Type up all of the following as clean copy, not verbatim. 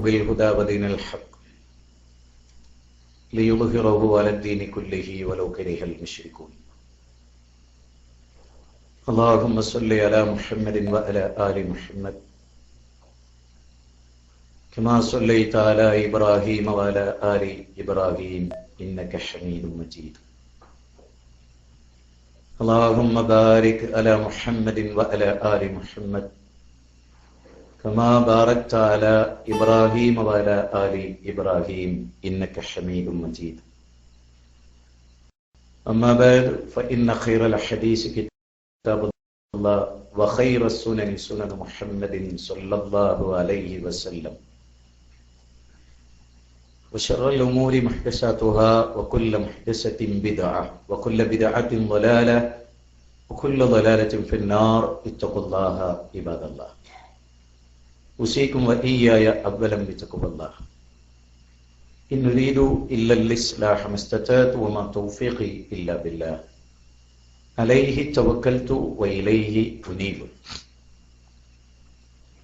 بالهدى ودين الحق ليظهره على الدين كله ولو كره المشركون. اللهم صل على محمد وعلى آل محمد كما صليت على إبراهيم وعلى آل إبراهيم إنك حميد مجيد. اللهم بارك على محمد وعلى آل محمد كما باركت على إبراهيم وعلى آل إبراهيم إنك حميد مجيد. أما بعد فإن خير الحديث كتاب الله وخير السنن سنن محمد صلى الله عليه وسلم وشر الأمور محدثاتها وكل محدثة بدعة وكل بدعة ضلالة وكل ضلالة في النار. اتقوا الله عباد الله. أوصيكم وإياي أولا بتقوى الله. إن نريد إلا الإصلاح ما استطعت وما توفيقي إلا بالله عليه توكلت وإليه أنيب.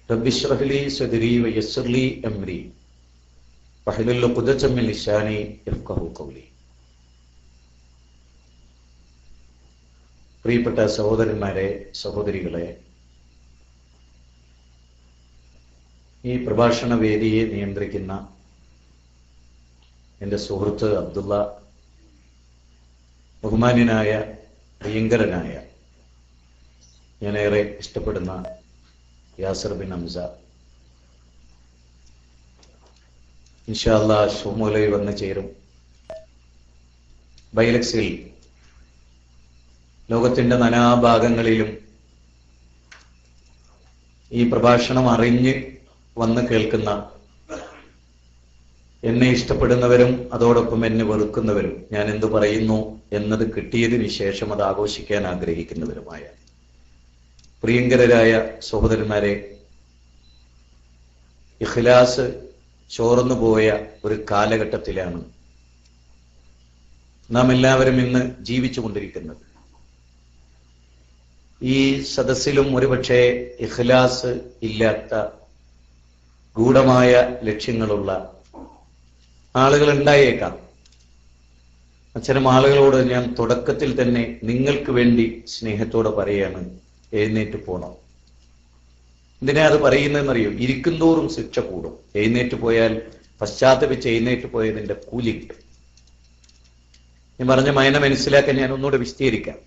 رب اشرح لي صدري ويسر لي أمري واحلل عقدة من لساني يفقهوا قولي. പ്രിയപ്പെട്ട സഹോദരന്മാരെ, സഹോദരികളെ, ഈ പ്രഭാഷണ വേദിയെ നിയന്ത്രിക്കുന്ന എൻ്റെ സുഹൃത്ത് അബ്ദുള്ള, ബഹുമാന്യനായ പ്രിയങ്കരനായ ഞാനേറെ ഇഷ്ടപ്പെടുന്ന യാസർ ബിൻ ഹംസ, ഇൻഷാ അല്ലാഹ് ഷോമോലയിൽ വന്ന് ചേരും. ബൈലക്സിൽ ലോകത്തിൻ്റെ നാനാഭാഗങ്ങളിലും ഈ പ്രഭാഷണം അറിഞ്ഞ് വന്ന് കേൾക്കുന്ന എന്നെ ഇഷ്ടപ്പെടുന്നവരും അതോടൊപ്പം എന്നെ വെറുക്കുന്നവരും, ഞാൻ എന്തു പറയുന്നു എന്നത് കിട്ടിയതിന് ശേഷം അത് ആഘോഷിക്കാൻ ആഗ്രഹിക്കുന്നവരുമായ പ്രിയങ്കരരായ സഹോദരന്മാരെ, ഇഖ്ലാസ് ചോർന്നുപോയ ഒരു കാലഘട്ടത്തിലാണ് നാം എല്ലാവരും ഇന്ന് ജീവിച്ചു കൊണ്ടിരിക്കുന്നത്. ഈ സദസ്സിലും ഒരുപക്ഷെ ഇഖ്ലാസ് ഇല്ലാത്ത ഗൂഢമായ ലക്ഷ്യങ്ങളുള്ള ആളുകൾ ഉണ്ടായേക്കാം. അത്തരം ആളുകളോട് ഞാൻ തുടക്കത്തിൽ തന്നെ നിങ്ങൾക്ക് വേണ്ടി സ്നേഹത്തോടെ പറയാണ്, എഴുന്നേറ്റ് പോണം. എന്തിനാ അത് പറയുന്നതെന്നറിയോ? ഇരിക്കുന്തോറും ശിക്ഷ കൂടും. എഴുന്നേറ്റ് പോയാൽ, പശ്ചാത്തപിച്ച് എഴുന്നേറ്റ് പോയതിന്റെ കൂലി കിട്ടും. ഞാൻ പറഞ്ഞ മയന മനസ്സിലാക്കാൻ ഞാൻ ഒന്നുകൂടെ വിശദീകരിക്കാം.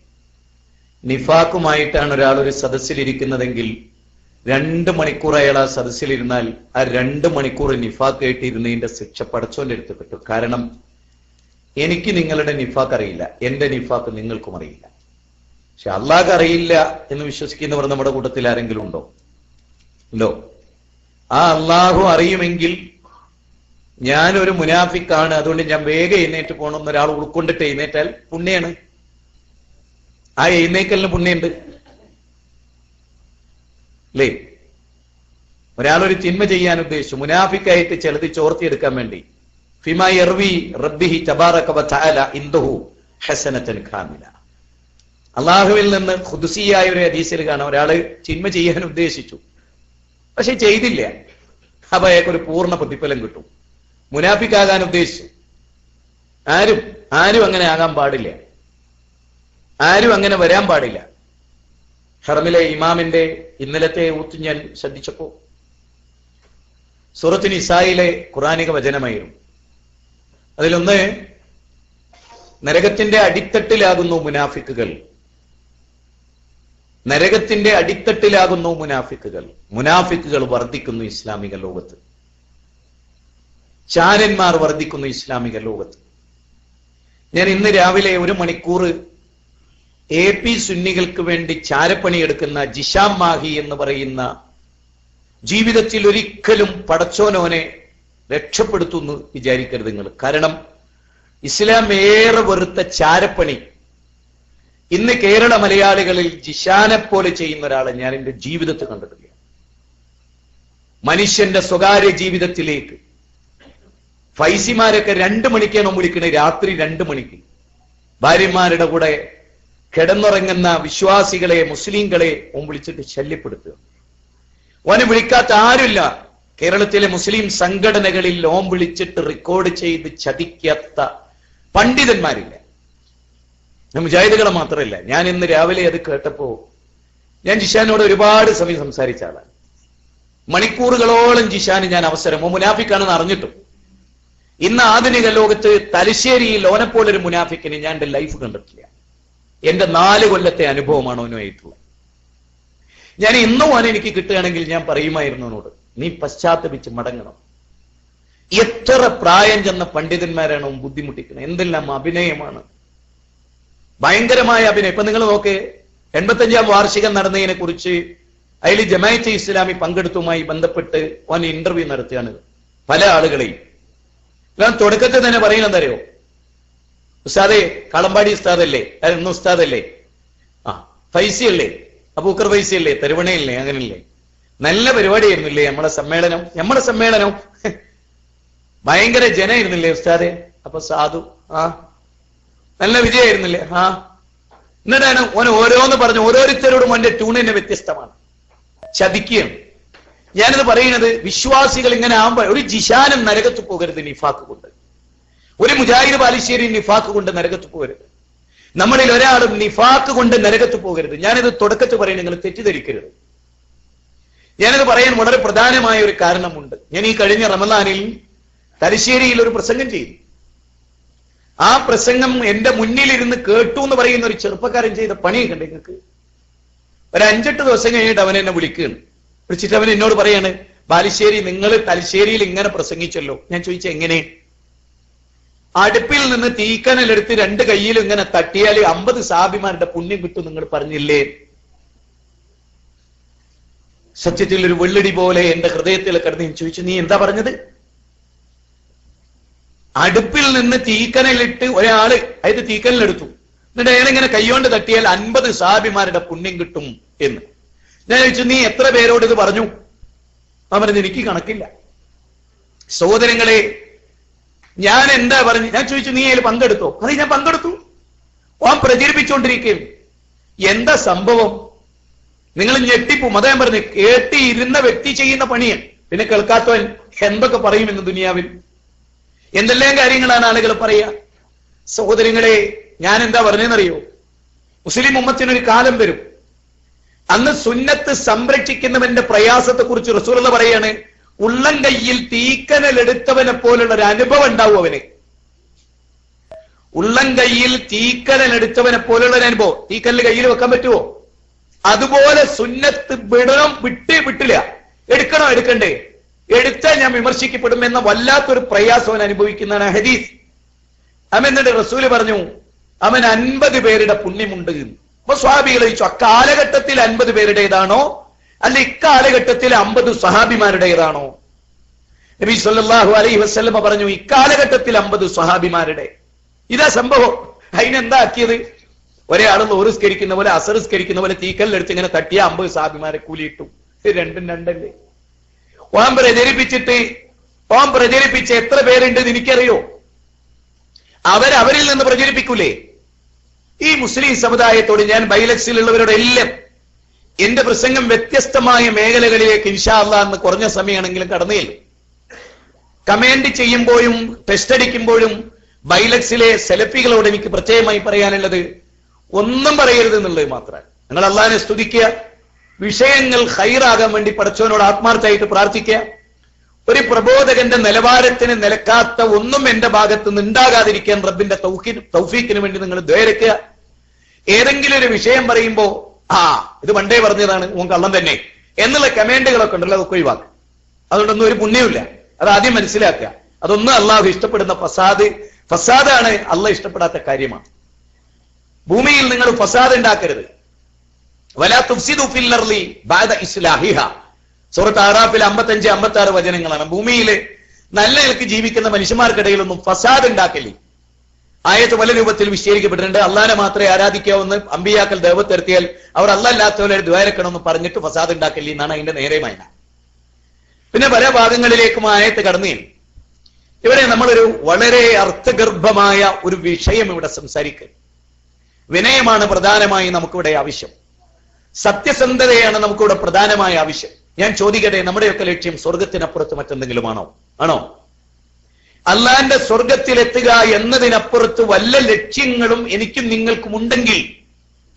നിഫാക്കുമായിട്ടാണ് ഒരാൾ ഒരു സദസ്സിലിരിക്കുന്നതെങ്കിൽ 2 മണിക്കൂർ അയാൾ ആ സദസ്സിലിരുന്നാൽ ആ 2 മണിക്കൂർ നിഫാക്ക് ആയിട്ടിരുന്നതിന്റെ ശിക്ഷ പടച്ചോന്റെ അടുത്ത് കിട്ടും. കാരണം എനിക്ക് നിങ്ങളുടെ നിഫാക്ക് അറിയില്ല, എന്റെ നിഫാക്ക് നിങ്ങൾക്കും അറിയില്ല. പക്ഷെ അള്ളാഹ് അറിയില്ല എന്ന് വിശ്വസിക്കുന്നവർ നമ്മുടെ കൂട്ടത്തിൽ ആരെങ്കിലും ഉണ്ടോ? ഉണ്ടോ? ആ അള്ളാഹു അറിയുമെങ്കിൽ ഞാനൊരു മുനാഫിക്കാണ്, അതുകൊണ്ട് ഞാൻ വേഗം എഴുന്നേറ്റ് പോകണമെന്ന് ഒരാൾ ഉൾക്കൊണ്ടിട്ട് എഴുന്നേറ്റാൽ പുണ്യാണ്. ആ എഴുന്നേക്കലിന് പുണ്യുണ്ട് അല്ലേ? ഒരാളൊരു തിന്മ ചെയ്യാൻ ഉദ്ദേശിച്ചു, മുനാഫിക്കായിട്ട് ചിലത് ചോർത്തിയെടുക്കാൻ വേണ്ടി, ഫിമാ യർവി റബ്ബിഹി തബാറക വതആല ഇൻദഹു ഹസനതൻ കാമില. അള്ളാഹുവിൽ നിന്ന് ഖുദ്സിയായ ഒരു ഹദീസിൽ കാണാം, ഒരാള് തിന്മ ചെയ്യാൻ ഉദ്ദേശിച്ചു പക്ഷെ ചെയ്തില്ല, അപ്പൊ അയാൾക്ക് ഒരു പൂർണ്ണ പ്രതിഫലം കിട്ടും. മുനാഫിക്കാകാൻ ഉദ്ദേശിച്ചു, ആരും അങ്ങനെ ആകാൻ പാടില്ല, ആരും അങ്ങനെ വരാൻ പാടില്ല. ഹറമിലെ ഇമാമിന്റെ ഇന്നലത്തെ ഊത്ത് ഞാൻ ശ്രദ്ധിച്ചപ്പോ സൂറത്ത് നിസായിലെ ഖുറാനിക വചനമായിരുന്നു. അതിലൊന്ന്, നരകത്തിന്റെ അടിത്തട്ടിലാകുന്നു മുനാഫിക്കുകൾ, നരകത്തിന്റെ അടിത്തട്ടിലാകുന്നു മുനാഫിക്കുകൾ. മുനാഫിക്കുകൾ വർദ്ധിക്കുന്നു ഇസ്ലാമിക ലോകത്ത്, ചാരന്മാർ വർദ്ധിക്കുന്നു ഇസ്ലാമിക ലോകത്ത്. ഞാൻ ഇന്ന് രാവിലെ 1 മണിക്കൂർ AP സുന്നികൾക്ക് വേണ്ടി ചാരപ്പണിയെടുക്കുന്ന ജിഷാം മാഹി എന്ന് പറയുന്ന, ജീവിതത്തിൽ ഒരിക്കലും പടച്ചോനോനെ രക്ഷപ്പെടുത്തുന്നു വിചാരിക്കരുത് നിങ്ങൾ. കാരണം ഇസ്ലാം ഏറെ വെറുത്ത ചാരപ്പണി ഇന്ന് കേരള മലയാളികളിൽ ജിഷാനെ പോലെ ചെയ്യുന്ന ഒരാളെ ഞാൻ എന്റെ ജീവിതത്തിൽ കണ്ടിട്ടില്ല. മനുഷ്യന്റെ സ്വകാര്യ ജീവിതത്തിലേക്ക് ഫൈസിമാരൊക്കെ 2 മണിക്കാണ് വിളിക്കണേ, രാത്രി 2 മണിക്ക് ഭാര്യമാരുടെ കൂടെ കിടന്നുറങ്ങുന്ന വിശ്വാസികളെ, മുസ്ലിങ്ങളെ വിളിച്ചിട്ട് ശല്യപ്പെടുത്തുക. ഓനെ വിളിക്കാത്ത ആരുമില്ല കേരളത്തിലെ മുസ്ലിം സംഘടനകളിൽ ലോം വിളിച്ചിട്ട് റെക്കോർഡ് ചെയ്ത് ചതിക്കാത്ത പണ്ഡിതന്മാരില്ല. മുജാഹിദുകളെ മാത്രമല്ല. ഞാൻ ഇന്ന് രാവിലെ അത് കേട്ടപ്പോ ഞാൻ ജിഷാനോട് ഒരുപാട് സമയം സംസാരിച്ച ആളാണ്. മണിക്കൂറുകളോളം ജിഷാന് ഞാൻ അവസരം മുനാഫിക്കാണെന്ന് അറിഞ്ഞിട്ടും ഇന്ന് ആധുനിക ലോകത്ത് തലശ്ശേരിയിൽ ഓനെപ്പോലൊരു മുനാഫിക്കിനെ ഞാൻ എന്റെ ലൈഫ് കണ്ടിട്ടില്ല. എന്റെ 4 കൊല്ലത്തെ അനുഭവമാണ് ഓനുമായിട്ടുള്ളത്. ഞാൻ ഇന്നും ഓനെ എനിക്ക് കിട്ടുകയാണെങ്കിൽ ഞാൻ പറയുമായിരുന്നു അവനോട്, നീ പശ്ചാത്തപിച്ച് മടങ്ങണം. എത്ര പ്രായം ചെന്ന പണ്ഡിതന്മാരാണ് അവൻ ബുദ്ധിമുട്ടിക്കുന്നത്. എന്തെല്ലാം അഭിനയമാണ്, ഭയങ്കരമായ അഭിനയം. ഇപ്പൊ നിങ്ങൾ നോക്ക്, 85ാം വാർഷികം നടന്നതിനെ കുറിച്ച് അതിൽ ജമാഅത്തെ ഇസ്ലാമി പങ്കെടുത്തുമായി ബന്ധപ്പെട്ട് ഓൻ ഇന്റർവ്യൂ നടത്തുകയാണ് പല ആളുകളെയും. ഞാൻ തുടക്കത്തിൽ തന്നെ പറയുന്നത് അറിയോ, ഉസ്താദേ കളമ്പാടി ഉസ്താദല്ലേ, ഇന്ന് ഉസ്താദല്ലേ, ഫൈസിയല്ലേ, അബൂക്കർ ഫൈസിയല്ലേ, തെരുവണയല്ലേ, അങ്ങനല്ലേ, നല്ല പരിപാടിയായിരുന്നില്ലേ നമ്മുടെ സമ്മേളനം ഭയങ്കര ജനായിരുന്നില്ലേ ഉസ്താദെ, അപ്പൊ സാധു നല്ല വിജയമായിരുന്നില്ലേ. എന്നിട്ടാണ് ഓൻ ഓരോന്ന് പറഞ്ഞു. ഓരോരുത്തരോടും ഓന്റെ ട്യൂണിന് വ്യത്യസ്തമാണ്, ചതിക്കുകയാണ്. ഞാനിത് പറയുന്നത് വിശ്വാസികൾ ഇങ്ങനെ ആകുമ്പോൾ ഒരു ജിഷാനും നരകത്ത് പോകരുത് നിഫാക്ക് കൊണ്ട്, ഒരു മുജാഹിദ് ബാലുശ്ശേരി നിഫാക്ക് കൊണ്ട് നരകത്ത് പോകരുത്, നമ്മളിൽ ഒരാളും നിഫാക്ക് കൊണ്ട് നരകത്ത് പോകരുത്. ഞാനിത് തുടക്കത്തിൽ പറയും, നിങ്ങൾ തെറ്റിദ്ധരിക്കരുത്. ഞാനിത് പറയാൻ വളരെ പ്രധാനമായ ഒരു കാരണമുണ്ട്. ഞാൻ ഈ കഴിഞ്ഞ റമദാനിൽ തലശ്ശേരിയിൽ ഒരു പ്രസംഗം ചെയ്തു. ആ പ്രസംഗം എന്റെ മുന്നിലിരുന്ന് കേട്ടു എന്ന് പറയുന്ന ഒരു ചെറുപ്പക്കാരൻ ചെയ്ത പണിയൊക്കെ ഉണ്ട്. നിങ്ങൾക്ക് ഒരു 5-8 ദിവസം കഴിഞ്ഞിട്ട് അവൻ എന്നെ വിളിക്കുകയാണ്. വിളിച്ചിട്ട് അവൻ എന്നോട് പറയാണ്, ബാലുശ്ശേരി നിങ്ങൾ തലശ്ശേരിയിൽ ഇങ്ങനെ പ്രസംഗിച്ചല്ലോ. ഞാൻ ചോദിച്ച എങ്ങനെ? അടുപ്പിൽ നിന്ന് തീക്കനലെടുത്ത് 2 കൈയിലും ഇങ്ങനെ തട്ടിയാൽ 50 സാബിമാരുടെ പുണ്യം കിട്ടും നിങ്ങൾ പറഞ്ഞില്ലേ? സത്യത്തിൽ ഒരു വെള്ളടി പോലെ എന്റെ ഹൃദയത്തിൽ കിടന്ന് ഞാൻ ചോദിച്ചു, നീ എന്താ പറഞ്ഞത്? അടുപ്പിൽ നിന്ന് തീക്കനലിട്ട് ഒരാള് അതായത് തീക്കനലെടുത്തു, എന്നിട്ട് അയാളിങ്ങനെ കൈകൊണ്ട് തട്ടിയാൽ 50 സാബിമാരുടെ പുണ്യം കിട്ടും എന്ന്. ഞാൻ ചോദിച്ചു, നീ എത്ര പേരോട് ഇത് പറഞ്ഞു? അവൻ പറഞ്ഞത് എനിക്ക് കണക്കില്ല. സഹോദരങ്ങളെ, ഞാൻ എന്താ പറഞ്ഞു? ഞാൻ ചോദിച്ചു, നീ അതിൽ പങ്കെടുത്തോ? അത് ഞാൻ പങ്കെടുത്തു. ഓൻ പ്രചരിപ്പിച്ചുകൊണ്ടിരിക്കുകയും എന്താ സംഭവം? നിങ്ങൾ ഞെട്ടിപ്പും. അദ്ദേഹം പറഞ്ഞു, കേട്ടിയിരുന്ന വ്യക്തി ചെയ്യുന്ന പണിയാണ്, പിന്നെ കേൾക്കാത്തവൻ എന്തൊക്കെ പറയുമെന്ന് ദുനിയാവിൽ എന്തെല്ലാം കാര്യങ്ങളാണ് ആളുകൾ പറയുക. സഹോദരങ്ങളെ, ഞാൻ എന്താ പറഞ്ഞെന്നറിയോ? മുസ്ലിം ഉമ്മത്തിനൊരു കാലം വരും, അന്ന് സുന്നത്ത് സംരക്ഷിക്കുന്നവന്റെ പ്രയാസത്തെ കുറിച്ച് റസൂലുള്ളാഹി പറയാണ്, ഉള്ളം കയ്യിൽ തീക്കനലെടുത്തവനെ പോലുള്ള ഒരു അനുഭവം ഉണ്ടാവും അവന്. ഉള്ളം കയ്യിൽ തീക്കനലെടുത്തവനെ പോലുള്ള ഒരു അനുഭവം. തീക്കനൽ കയ്യിൽ വെക്കാൻ പറ്റുമോ? അതുപോലെ സുന്നത്ത് വിട്ടില്ല. എടുക്കണോ എടുക്കണ്ടേ? എടുത്താൽ ഞാൻ വിമർശിക്കപ്പെടും എന്ന വല്ലാത്തൊരു പ്രയാസം അവൻ അനുഭവിക്കുന്നതാണ് ഹദീസ്. അവൻ എന്നിട്ട് റസൂല് പറഞ്ഞു, അവൻ 50 പേരുടെ പുണ്യമുണ്ട്. അപ്പൊ സ്വഹാബികൾ ചോദിച്ചു, അക്കാലഘട്ടത്തിൽ 50 പേരുടേതാണോ അല്ല ഇക്കാലഘട്ടത്തിൽ 50 സ്വഹാബിമാരുടേതാണോ? നബി സല്ലല്ലാഹു അലൈഹി വസല്ലമ പറഞ്ഞു, ഇക്കാലഘട്ടത്തിൽ 50 സ്വഹാബിമാരുടെ. ഇതാ സംഭവം. അതിനെന്താ ആക്കിയത്? ഒരാൾ ലോറിസ്കരിക്കുന്ന പോലെ അസറിസ്കരിക്കുന്ന പോലെ തീക്കല്ലെടുത്ത് ഇങ്ങനെ തട്ടിയ 50 സ്വഹാബിമാരെ കൂലിയിട്ടു. രണ്ടും രണ്ടല്ലേ? ഓൻ പ്രചരിപ്പിച്ച എത്ര പേരുണ്ടെന്ന് എനിക്കറിയോ? അവരിൽ നിന്ന് പ്രചരിപ്പിക്കൂലേ? ഈ മുസ്ലിം സമുദായത്തോട് ഞാൻ ബൈലക്സിലുള്ളവരോട് എല്ലാം എന്റെ പ്രസംഗം വ്യത്യസ്തമായ മേഖലകളിലേക്ക് ഇൻഷാ അല്ലാഹ് എന്ന് കുറഞ്ഞ സമയമാണെങ്കിലും കടന്നേലും കമന്റ് ചെയ്യുമ്പോഴും ടെസ്റ്റ് അടിക്കുമ്പോഴും ബൈലക്സിലെ സെലഫികളോട് എനിക്ക് പ്രത്യേകമായി പറയാനുള്ളത്, ഒന്നും പറയരുത് എന്നുള്ളത് മാത്രമാണ്. നിങ്ങൾ അള്ളാഹിനെ സ്തുതിക്കുക, വിഷയങ്ങൾ ഖൈറാകാൻ വേണ്ടി പടച്ചവനോട് ആത്മാർത്ഥമായിട്ട് പ്രാർത്ഥിക്കുക. ഒരു പ്രബോധകന്റെ നിലവാരത്തിന് നിലക്കാത്ത ഒന്നും എന്റെ ഭാഗത്ത് നിന്ന് ഉണ്ടാകാതിരിക്കാൻ റബ്ബിന്റെ തൗഫീക്കിന് വേണ്ടി നിങ്ങൾ ദ്വേരക്കുക. ഏതെങ്കിലും ഒരു വിഷയം പറയുമ്പോ ഇത് പണ്ടേ പറഞ്ഞതാണ്, ഓൻ കള്ളം തന്നെ എന്നുള്ള കമന്റുകളൊക്കെ ഉണ്ടല്ലോ, അതൊക്കെ ഒഴിവാക്കുക. അതുകൊണ്ടൊന്നും ഒരു പുണ്യമില്ല. അത് ആദ്യം മനസ്സിലാക്കുക. അതൊന്നും അള്ളാഹു ഇഷ്ടപ്പെടുന്ന ഫസാദാണ്, അള്ളാഹ് ഇഷ്ടപ്പെടാത്ത കാര്യമാണ്. ഭൂമിയിൽ നിങ്ങൾ ഫസാദ് ഉണ്ടാക്കരുത്. വലാ തുഫ്സിദു ഫിൽ അർളി ബഅദ ഇസ്ലാഹിഹാ. സൂറത്ത് ആറാഫിൽ 55-56 വചനങ്ങളാണ്. ഭൂമിയിൽ നല്ല നിലക്ക് ജീവിക്കുന്ന മനുഷ്യന്മാർക്കിടയിലൊന്നും ഫസാദ് ഉണ്ടാക്കല്ലേ. ആയത്ത് പല രൂപത്തിൽ വിശദീകരിക്കപ്പെട്ടിട്ടുണ്ട്. അള്ളാഹിനെ മാത്രമേ ആരാധിക്കാവുന്ന അമ്പിയാക്കൾ ദേവത്തെത്തിയാൽ അവർ അള്ളാഹ് അല്ലാത്തവരെ ദ്വാരക്കണമെന്ന് പറഞ്ഞിട്ട് ഫസാദ് ഉണ്ടാക്കല്ലേ എന്നാണ് അതിന്റെ നേരെ മൈന. പിന്നെ പല ഭാഗങ്ങളിലേക്കും ആയത്ത് കടന്നു. ഇവിടെ നമ്മളൊരു വളരെ അർത്ഥഗർഭമായ ഒരു വിഷയം ഇവിടെ സംസാരിക്കുക. വിനയമാണ് പ്രധാനമായി നമുക്കിവിടെ ആവശ്യം. സത്യസന്ധതയാണ് നമുക്കിവിടെ പ്രധാനമായ ആവശ്യം. ഞാൻ ചോദിക്കട്ടെ, നമ്മുടെയൊക്കെ ലക്ഷ്യം സ്വർഗത്തിനപ്പുറത്ത് മറ്റെന്തെങ്കിലും ആണോ? അള്ളാന്റെ സ്വർഗത്തിലെത്തുക എന്നതിനപ്പുറത്ത് വല്ല ലക്ഷ്യങ്ങളും എനിക്കും നിങ്ങൾക്കും ഉണ്ടെങ്കിൽ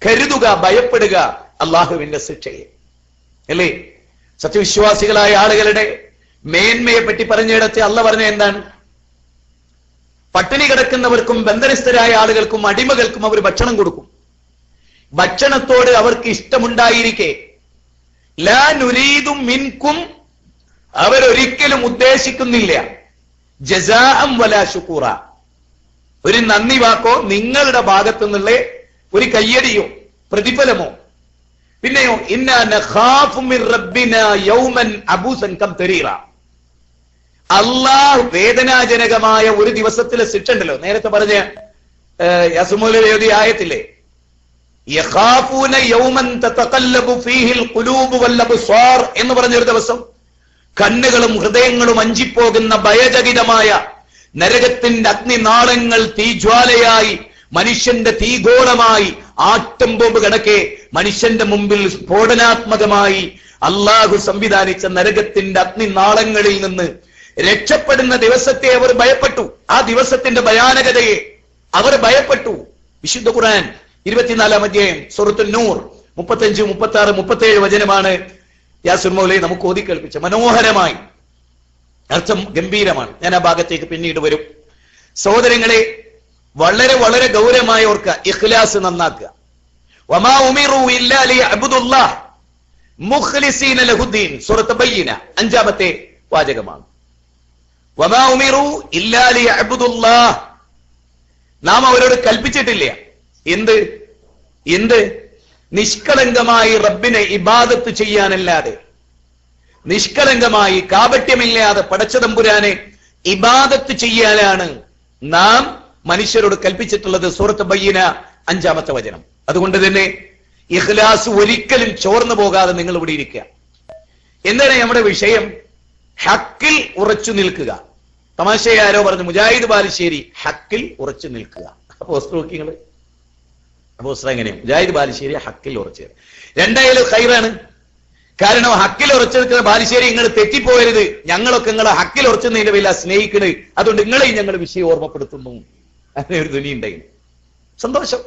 കരുതുക, ഭയപ്പെടുക അള്ളാഹുവിന്റെ ശിക്ഷയെ. അല്ലേ? സത്യവിശ്വാസികളായ ആളുകളുടെ മേന്മയെ പറ്റി പറഞ്ഞിടത്ത് അള്ള പറഞ്ഞ എന്താണ്? പട്ടിണി കിടക്കുന്നവർക്കും ബന്ധനസ്ഥരായ ആളുകൾക്കും അടിമകൾക്കും അവർ ഭക്ഷണം കൊടുക്കും. ഭക്ഷണത്തോട് അവർക്ക് ഇഷ്ടമുണ്ടായിരിക്കെ ലാ നുരീദു മിൻകും, അവരൊരിക്കലും ഉദ്ദേശിക്കുന്നില്ല ജസാഅം വലാ ശുകൂറ, ഒരു നന്ദി വാക്കോ നിങ്ങളുടെ ഭാഗത്തു നിന്നുള്ള ഒരു കയ്യടിയോ പ്രതിഫലമോ. പിന്നെയോ ഇന്നാ നഖാഫു മിർ റബ്ബിനാ യൗമൻ അബൂസൻ ഖംതരീറ, അല്ലാഹ് വേദനാജനകമായ ഒരു ദിവസത്തിലെ ശിക്ഷ ഉണ്ടല്ലോ. നേരത്തെ പറഞ്ഞ യസ്മുൽ ആയത്തില്ലേ, യഖാഫൂന യൗമൻ തതഖല്ലബു ഫീഹിൽ ഖുലൂബു വൽ അബ്സാർ എന്ന് പറഞ്ഞൊരു ദിവസം, കണ്ണുകളും ഹൃദയങ്ങളും അഞ്ചിപ്പോകുന്ന ഭയചകിതമായ നരകത്തിന്റെ അഗ്നിനാളങ്ങൾ തീജ്വാലയായി മനുഷ്യന്റെ തീഗോളമായി ആട്ടം ബോംബ് കണക്കെ മനുഷ്യന്റെ മുമ്പിൽ സ്ഫോടനാത്മകമായി അള്ളാഹു സംവിധാനിച്ച നരകത്തിന്റെ അഗ്നിനാളങ്ങളിൽ നിന്ന് രക്ഷപ്പെടുന്ന ദിവസത്തെ അവർ ഭയപ്പെട്ടു. ആ ദിവസത്തിന്റെ ഭയാനകതയെ അവർ ഭയപ്പെട്ടു. വിശുദ്ധ ഖുർആൻ 24-ാം അധ്യായം സൂറത്തുൻ നൂർ 35, 36, 37 വചനമാണ് യാസിർ മൗലവി നമുക്ക് ഓതി കേൾപ്പിച്ച. മനോഹരമായി, അർത്ഥം ഗംഭീരമാണ്. ഞാൻ ആ ഭാഗത്തേക്ക് പിന്നീട് വരും. സഹോദരങ്ങളെ, വളരെ വളരെ ഗൗരവമായി ഓർക്കുക, ഇഖ്ലാസ് നന്നാക്കുക. വമാ ഉമിറു ഇല്ലാ ലിയഅബ്ദുല്ലാഹ് മുഖ്ലിസീന ലഹുദ്ദീൻ, സൂറത്ത് ബയ്യിന 5-ാമത്തെ വാചകമാണ്. വമാ ഉമിറു ഇല്ലാ ലിയഅബ്ദുല്ലാഹ്, നാം അവരോട് കൽപ്പിച്ചിട്ടില്ല എന്ത് നിഷ്കളങ്കമായി റബ്ബിനെ ഇബാദത്ത് ചെയ്യാനല്ലാതെ, നിഷ്കളങ്കമായി കാപട്യമില്ലാതെ പടച്ചതമ്പുരാനെ ഇബാദത്ത് ചെയ്യാനാണ് നാം മനുഷ്യരോട് കൽപ്പിച്ചിട്ടുള്ളത്. സൂറത്ത് ബയ്യിന 5-ാമത്തെ വചനം. അതുകൊണ്ട് തന്നെ ഇഖ്ലാസ് ഒരിക്കലും ചോർന്നു പോകാതെ നിങ്ങൾ ഇവിടെ ഇരിക്കുക. എന്താണ് നമ്മുടെ വിഷയം? ഹക്കിൽ ഉറച്ചു നിൽക്കുക. തമാശയാരോ പറഞ്ഞു, മുജാഹിദ് ബാലുശ്ശേരി ഹക്കിൽ ഉറച്ചു നിൽക്കുക. അപ്പൊ നോക്കിങ്ങള് എങ്ങനെ മുജാഹിദ് ബാലുശ്ശേരി ഹക്കിൽ ഉറച്ചു. രണ്ടായാലും ഖൈറാണ്. കാരണം ഹക്കിൽ ഉറച്ചു നിൽക്കുന്ന ബാലുശ്ശേരി നിങ്ങൾ തെറ്റിപ്പോയരുത്, ഞങ്ങളൊക്കെ നിങ്ങളെ ഹക്കിൽ ഉറച്ചു നിലവില്ല സ്നേഹിക്കണ്, അതുകൊണ്ട് നിങ്ങളെയും ഞങ്ങൾ വിഷയം ഓർമ്മപ്പെടുത്തുന്നു. അങ്ങനെ ഒരു ധ്വനി ഉണ്ടായി. സന്തോഷം.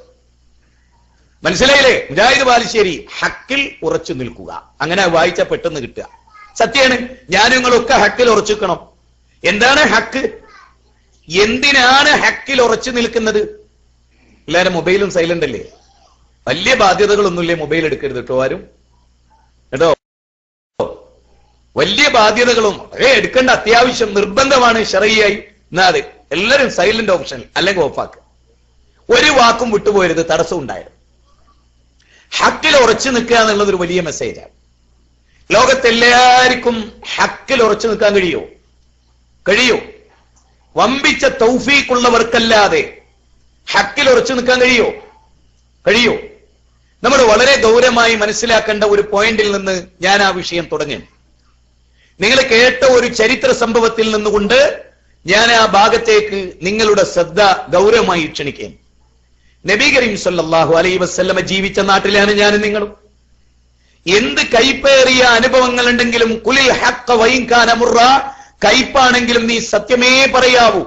മനസ്സിലായില്ലേ? മുജാഹിദ് ബാലുശ്ശേരി ഹക്കിൽ ഉറച്ചു നിൽക്കുക. അങ്ങനെ വായിച്ച പെട്ടെന്ന് കിട്ടുക. സത്യമാണ്, ഞാനും നിങ്ങളൊക്കെ ഹക്കിൽ ഉറച്ചിക്കണം. എന്താണ് ഹക്ക്? എന്തിനാണ് ഹക്കിൽ ഉറച്ചു നിൽക്കുന്നത്? എല്ലാവരും മൊബൈലും സൈലന്റ് അല്ലേ? വലിയ ബാധ്യതകളൊന്നുമില്ലേ? മൊബൈൽ എടുക്കരുത് കേട്ടോ ആരും, കേട്ടോ. വലിയ ബാധ്യതകളും എടുക്കേണ്ട അത്യാവശ്യം നിർബന്ധമാണ് ശറഈയായി. എന്നാ അത് എല്ലാവരും സൈലന്റ് ഓപ്ഷൻ അല്ലെങ്കിൽ ഓഫാക്ക്. ഒരു വാക്കും വിട്ടുപോയരുത്, തടസ്സം ഉണ്ടായത്. ഹക്കിൽ ഉറച്ചു നിൽക്കുക എന്നുള്ളത് ഒരു വലിയ മെസ്സേജാണ്. ലോകത്തെല്ലാവർക്കും ഹക്കിൽ ഉറച്ചു നിൽക്കാൻ കഴിയോ? വമ്പിച്ച തൗഫീഖുള്ളവർക്കല്ലാതെ ഹക്കിൽ ഉറച്ചു നിൽക്കാൻ കഴിയോ? നമ്മൾ വളരെ ഗൗരവമായി മനസ്സിലാക്കേണ്ട ഒരു പോയിന്റിൽ നിന്ന് ഞാൻ ആ വിഷയം തുടങ്ങി. നിങ്ങൾ കേട്ട ഒരു ചരിത്ര സംഭവത്തിൽ നിന്നുകൊണ്ട് ഞാൻ ആ ഭാഗത്തേക്ക് നിങ്ങളുടെ ശ്രദ്ധ ഗൗരവമായി ക്ഷണിക്കുകയും. നബി കരീം സല്ലല്ലാഹു അലൈഹി വസല്ലമ ജീവിച്ച നാട്ടിലാണ് ഞാനും നിങ്ങളും. എന്ത് കൈപ്പേറിയ അനുഭവങ്ങൾ ഉണ്ടെങ്കിലും കുലിൽ ഹഖ് വഇൻ കാന മുറ, കൈപ്പാണെങ്കിലും നീ സത്യമേ പറയാവൂ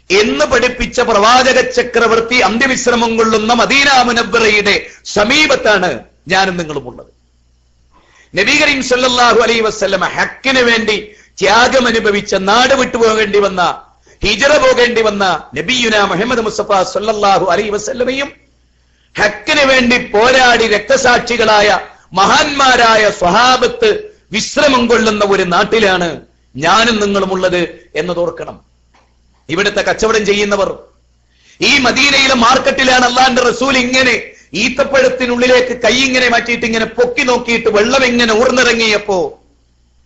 എന്ന് പഠിപ്പിച്ച പ്രവാചക ചക്രവർത്തി അന്ത്യവിശ്രമം കൊള്ളുന്ന മദീന മുനവ്വറയുടെ സമീപത്താണ് ഞാനും നിങ്ങളും ഉള്ളത്. നബി കരീം സല്ലല്ലാഹു അലൈഹി വസല്ലമ ഹക്കിന് വേണ്ടി ത്യാഗം അനുഭവിച്ച, നാട് വിട്ടുപോകേണ്ടി വന്ന, ഹിജ്റ പോകേണ്ടി വന്ന നബിയുന മുഹമ്മദ് മുസ്തഫ സല്ലല്ലാഹു അലൈഹി വസല്ലമയും ഹക്കിന് വേണ്ടി പോരാടി രക്തസാക്ഷികളായ മഹാന്മാരായ സ്വഹാബത്ത് വിശ്രമം കൊള്ളുന്ന ഒരു നാട്ടിലാണ് ഞാനും നിങ്ങളും ഉള്ളത് എന്നതോർക്കണം. ഇവിടുത്തെ കച്ചവടം ചെയ്യുന്നവർ ഈ മദീനയിലെ മാർക്കറ്റിലാണ് അള്ളാന്റെ റസൂൽ ഇങ്ങനെ ഈത്തപ്പഴത്തിനുള്ളിലേക്ക് കൈ ഇങ്ങനെ മാറ്റിയിട്ട് ഇങ്ങനെ പൊക്കി നോക്കിയിട്ട് വെള്ളം ഇങ്ങനെ ഊർന്നിറങ്ങിയപ്പോ